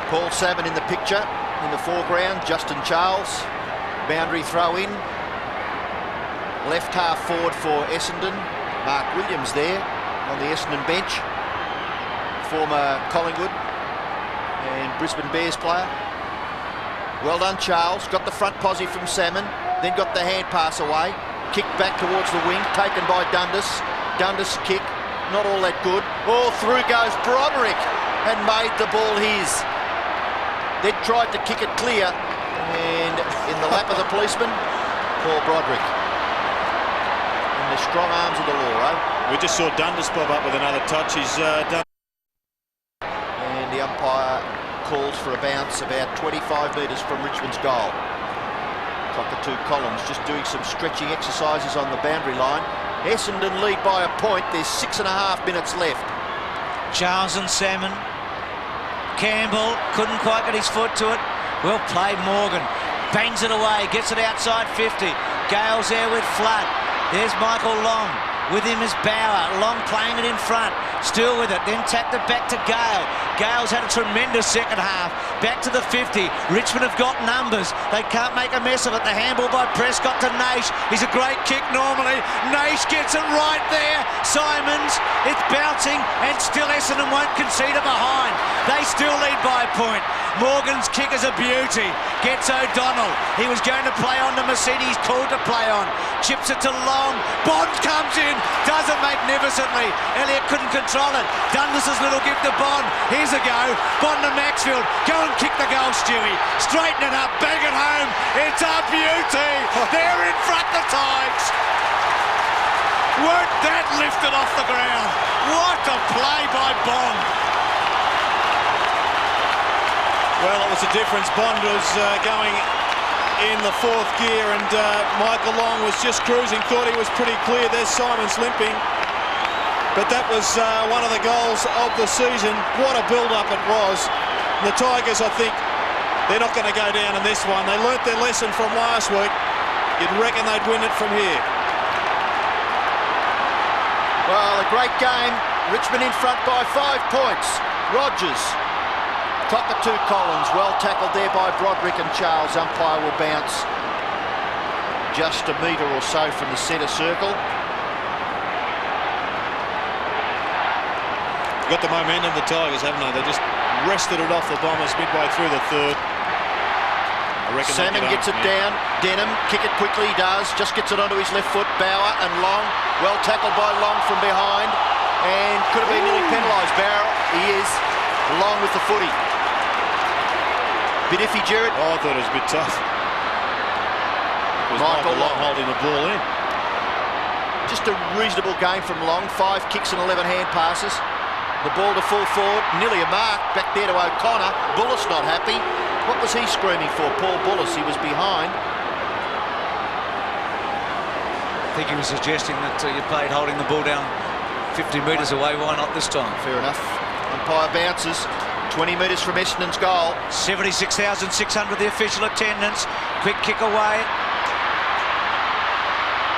Paul Salmon in the picture, in the foreground. Justin Charles, boundary throw in. Left half forward for Essendon. Mark Williams there on the Essendon bench. Former Collingwood and Brisbane Bears player. Well done, Charles. Got the front posse from Salmon, then got the hand pass away. Kick back towards the wing, taken by Dundas. Dundas kick, not all that good. Oh, through goes Broderick and made the ball his. Then tried to kick it clear, and in the lap of the policeman, Paul Broderick. In the strong arms of the law, eh? We just saw Dundas pop up with another touch. He's done. And the umpire calls for a bounce about 25 metres from Richmond's goal. Cockatoo Collins just doing some stretching exercises on the boundary line. Essendon lead by a point. There's 6.5 minutes left. Charles and Salmon. Campbell couldn't quite get his foot to it. Well played, Morgan. Bangs it away, gets it outside 50. Gale's there with Flood. There's Michael Long. With him is Bauer. Long playing it in front. Still with it, then tapped it back to Gale. Gale's had a tremendous second half. Back to the 50. Richmond have got numbers. They can't make a mess of it. The handball by Prescott to Naish. He's a great kick normally. Naish gets it right there. Simons, it's bouncing, and still Essendon won't concede it behind. They still lead by a point. Morgan's kick is a beauty. Gets O'Donnell. He was going to play on to Mercedes, called to play on. Chips it to Long. Bond comes in. Does it magnificently. Elliott couldn't control it. Dundas' little gift to Bond. Here's a go. Bond to Maxfield. Go and kick the goal, Stewie. Straighten it up. Bang it home. It's a beauty. They're in front, the Tigers. Weren't that lifted off the ground? What a play by Bond. Well, it was a difference. Bond was going in the fourth gear, and Michael Long was just cruising. Thought he was pretty clear. There's Simons limping. But that was one of the goals of the season. What a build-up it was. The Tigers, I think, they're not going to go down in this one. They learnt their lesson from last week. You'd reckon they'd win it from here. Well, a great game. Richmond in front by 5 points. Rogers. Cockatoo Collins, well tackled there by Broderick and Charles. Umpire will bounce just a metre or so from the centre circle. Got the momentum, the Tigers, haven't they? They just rested it off the Bombers midway through the third. Salmon gets it down. Denham, kick it quickly, he does. Just gets it onto his left foot. Bauer and Long, well tackled by Long from behind. And could have been nearly penalised. Bauer, he is. Long with the footy. Bit iffy, Jared. Oh, I thought it was a bit tough. It was Michael Long holding the ball in. Just a reasonable game from Long. 5 kicks and 11 hand passes. The ball to full forward. Nearly a mark. Back there to O'Connor. Bullis not happy. What was he screaming for? Paul Bullis. He was behind. I think he was suggesting that you played holding the ball down 50 metres away. Why not this time? Fair enough. Umpire bounces. 20 metres from Essendon's goal. 76,600 the official attendance. Quick kick away.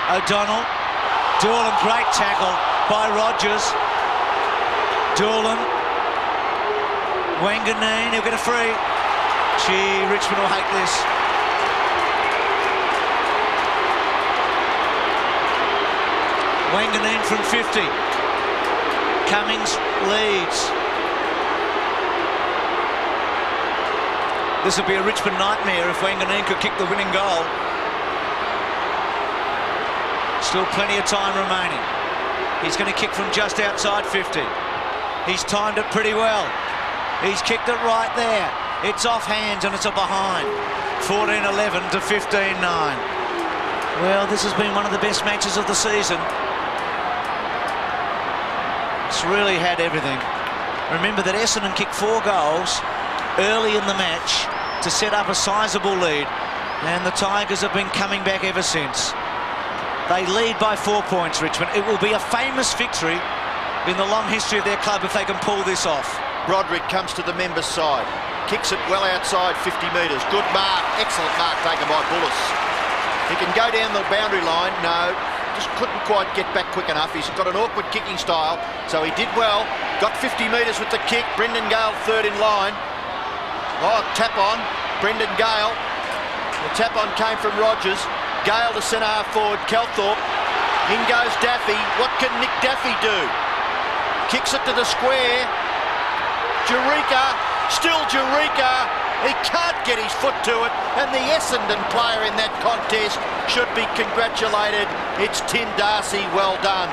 O'Donnell. Doolan, great tackle by Rogers. Doolan. Wanganeen, he'll get a free. Gee, Richmond will hate this. Wanganeen from 50. Cummings leads. This would be a Richmond nightmare if Wanganeen could kick the winning goal. Still plenty of time remaining. He's going to kick from just outside 50. He's timed it pretty well. He's kicked it right there. It's off hands and it's a behind. 14-11 to 15-9. Well, this has been one of the best matches of the season. It's really had everything. Remember that Essendon kicked 4 goals early in the match to set up a sizable lead, and the Tigers have been coming back ever since. They lead by 4 points, Richmond. It will be a famous victory in the long history of their club if they can pull this off. Broderick comes to the members' side. Kicks it well outside 50 metres. Good mark. Excellent mark taken by Bullis. He can go down the boundary line. No, just couldn't quite get back quick enough. He's got an awkward kicking style, so he did well. Got 50 metres with the kick. Brendan Gale third in line. Oh, tap on. Brendan Gale. The tap on came from Rogers. Gale to centre half forward. Calthorpe. In goes Daffy. What can Nick Daffy do? Kicks it to the square. Eureka. Still Eureka. He can't get his foot to it. And the Essendon player in that contest should be congratulated. It's Tim Darcy. Well done.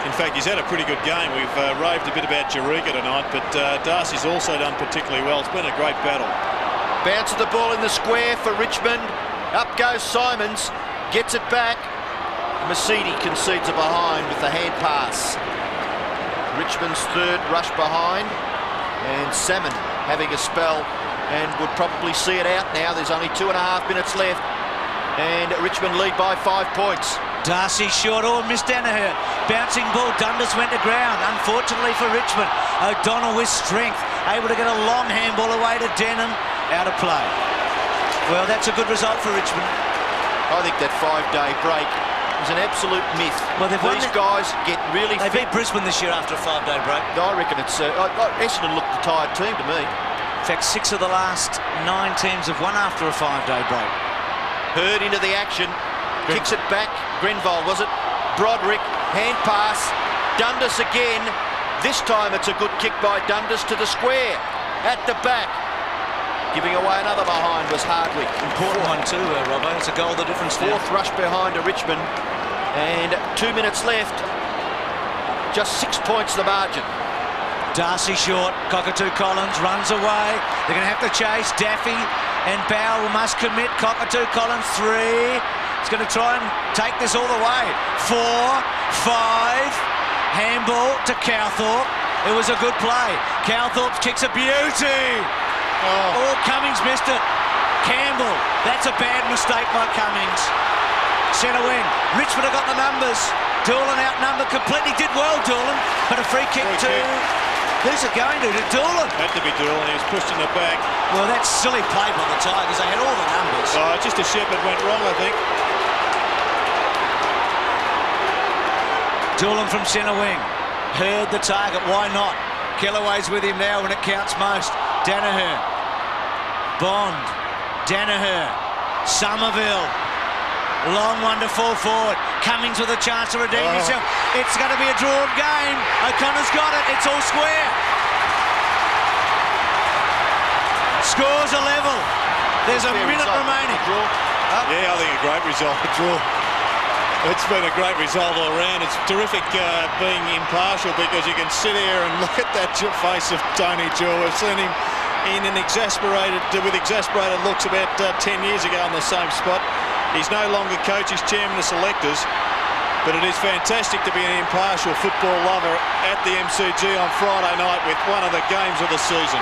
In fact, he's had a pretty good game. We've raved a bit about Eureka tonight, but Darcy's also done particularly well. It's been a great battle. Bounce of the ball in the square for Richmond. Up goes Simons. Gets it back. Mercedes concedes a behind with the hand pass. Richmond's third rush behind. And Salmon having a spell and would probably see it out now. There's only 2.5 minutes left. And Richmond lead by 5 points. Darcy short, or missed Danaher. Bouncing ball, Dundas went to ground. Unfortunately for Richmond, O'Donnell with strength, able to get a long handball away to Denham. Out of play. Well, that's a good result for Richmond. I think that 5-day break is an absolute myth. Well, these guys get really They beat Brisbane this year after a 5-day break. I reckon it's... Essendon looked a tired team to me. In fact, 6 of the last 9 teams have won after a 5-day break. Hurd into the action. Kicks it back. Grenville, was it? Broderick. Hand pass. Dundas again. This time it's a good kick by Dundas to the square. At the back. Giving away another behind was Hardwick. Important one too, Robbo. It's a goal the difference now. 4th rush behind to Richmond. And 2 minutes left. Just 6 points the margin. Darcy short. Cockatoo Collins runs away. They're going to have to chase. Daffy and Bowell must commit. Cockatoo Collins 3. He's going to try and take this all the way. 4, 5. Handball to Calthorpe. It was a good play. Calthorpe kicks a beauty. Oh, Cummings missed it. Campbell. That's a bad mistake by Cummings. Centre wing. Richmond have got the numbers. Doolan outnumbered completely. Did well, Doolan. But a free kick to... Who's it going to? To Doolan. Had to be Doolan. He was pushed in the back. Well, that's silly play by the Tigers. They had all the numbers. Oh, just a shepherd went wrong, I think. Doolan from centre wing. Heard the target. Why not? Kellaway's with him now when it counts most. Danaher. Bond. Danaher. Somerville. Long one to fall forward. Cummings with a chance to redeem himself. It's going to be a drawn game. O'Connor's got it. It's all square. Scores a level. There's a minute remaining. Yeah, I think a great result. A draw. It's been a great result all around. It's terrific being impartial because you can sit here and look at that face of Tony Jewell. We've seen him in an with exasperated looks about 10 years ago on the same spot. He's no longer coach, he's chairman of selectors. But it is fantastic to be an impartial football lover at the MCG on Friday night with one of the games of the season.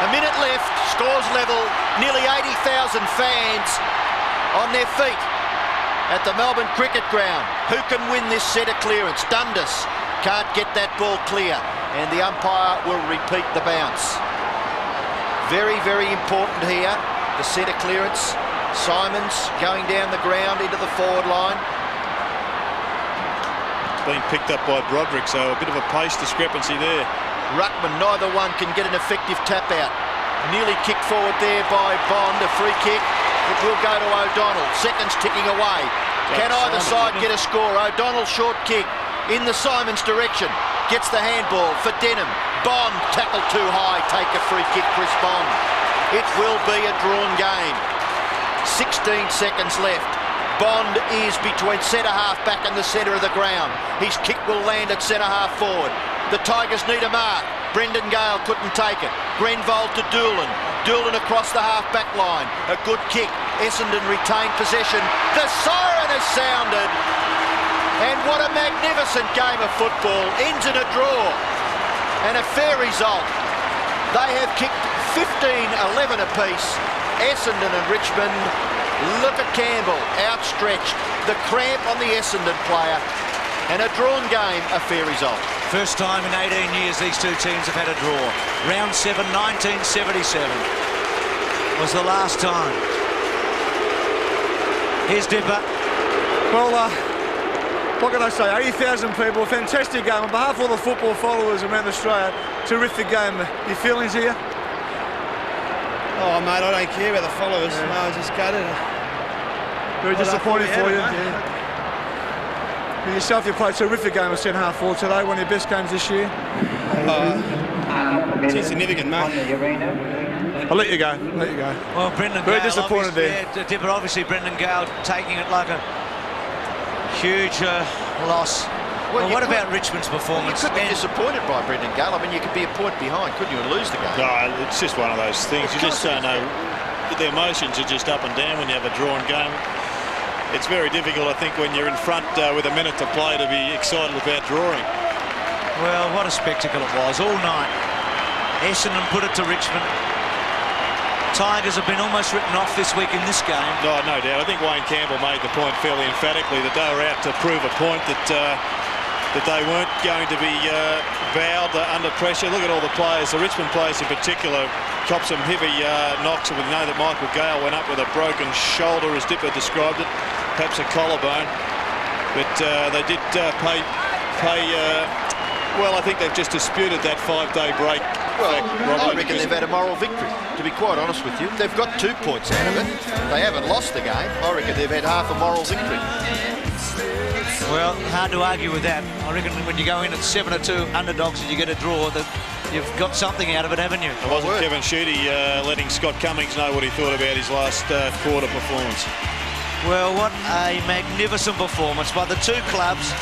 A minute left, scores level, nearly 80,000 fans on their feet at the Melbourne Cricket Ground. Who can win this set of clearance? Dundas can't get that ball clear, and the umpire will repeat the bounce. Very, very important here, the set of clearance. Simons going down the ground into the forward line. Being picked up by Broderick, so a bit of a pace discrepancy there. Ruckman, neither one can get an effective tap out. Nearly kicked forward there by Bond, a free kick. It will go to O'Donnell, seconds ticking away. Can either side get a score? O'Donnell short kick in the Simons direction. Gets the handball for Denham. Bond tackled too high, take a free kick, Chris Bond. It will be a drawn game. 16 seconds left. Bond is between centre-half back and the centre of the ground. His kick will land at centre-half forward. The Tigers need a mark. Brendan Gale couldn't take it. Grenvold to Doolan. Doolan across the half-back line. A good kick. Essendon retained possession. The siren has sounded. And what a magnificent game of football. Ends in a draw. And a fair result. They have kicked 15-11 apiece. Essendon and Richmond. Look at Campbell, outstretched. The cramp on the Essendon player. And a drawn game, a fair result. First time in 18 years these two teams have had a draw. Round 7, 1977 was the last time. Here's Dipper. Well, what can I say? 80,000 people, fantastic game. On behalf of all the football followers around Australia, terrific game. Your feelings here? Oh, mate, I don't care about the followers. Yeah. No, I just gutted it. Very disappointing for you. For yourself, you played a terrific game of centre-half forward today, one of your best games this year. It's insignificant, mate. I'll let you go. Well, Brendan very Gale, disappointed there. Yeah, Dipper, obviously Brendan Gale taking it like a huge loss. Well, what about Richmond's performance? You could be disappointed by Brendan Gale. I mean, you could be a point behind, couldn't you, and lose the game? No, it's just one of those things. You just don't know. The emotions are just up and down when you have a drawn game. It's very difficult, I think, when you're in front with a minute to play to be excited about drawing. Well, what a spectacle it was all night. Essendon put it to Richmond. Tigers have been almost written off this week in this game. No doubt. I think Wayne Campbell made the point fairly emphatically that they were out to prove a point that they weren't going to be bowed under pressure. Look at all the players, the Richmond players in particular, copped some heavy knocks. We know that Michael Gale went up with a broken shoulder, as Dipper described it, perhaps a collarbone. But they did pay. Well, I think they've just disputed that 5-day break. Well, I reckon they've had a moral victory, to be quite honest with you. They've got 2 points out of it. They haven't lost the game. I reckon they've had half a moral victory. Well, hard to argue with that. I reckon when you go in at 7-2 underdogs and you get a draw, that you've got something out of it, haven't you? It wasn't Kevin Sheedy letting Scott Cummings know what he thought about his last quarter performance. Well, what a magnificent performance by the two clubs.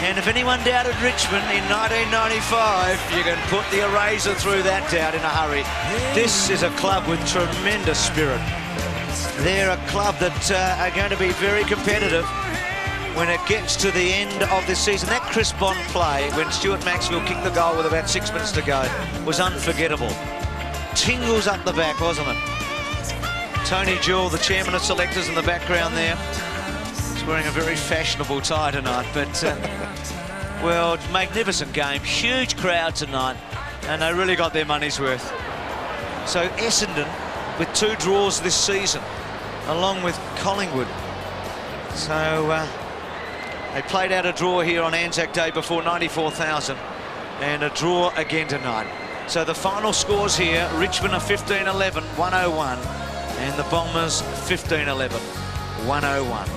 And if anyone doubted Richmond in 1995, you can put the eraser through that doubt in a hurry. This is a club with tremendous spirit. They're a club that are going to be very competitive when it gets to the end of this season. That Chris Bond play, when Stuart Maxfield kicked the goal with about 6 minutes to go, was unforgettable. Tingles up the back, wasn't it? Tony Jewell, the chairman of selectors in the background there. He's wearing a very fashionable tie tonight, but, well, magnificent game. Huge crowd tonight, and they really got their money's worth. So Essendon, with 2 draws this season, along with Collingwood. So they played out a draw here on Anzac Day before 94,000, and a draw again tonight. So the final scores here, Richmond are 15-11, 101. And the Bombers 15-11, 101.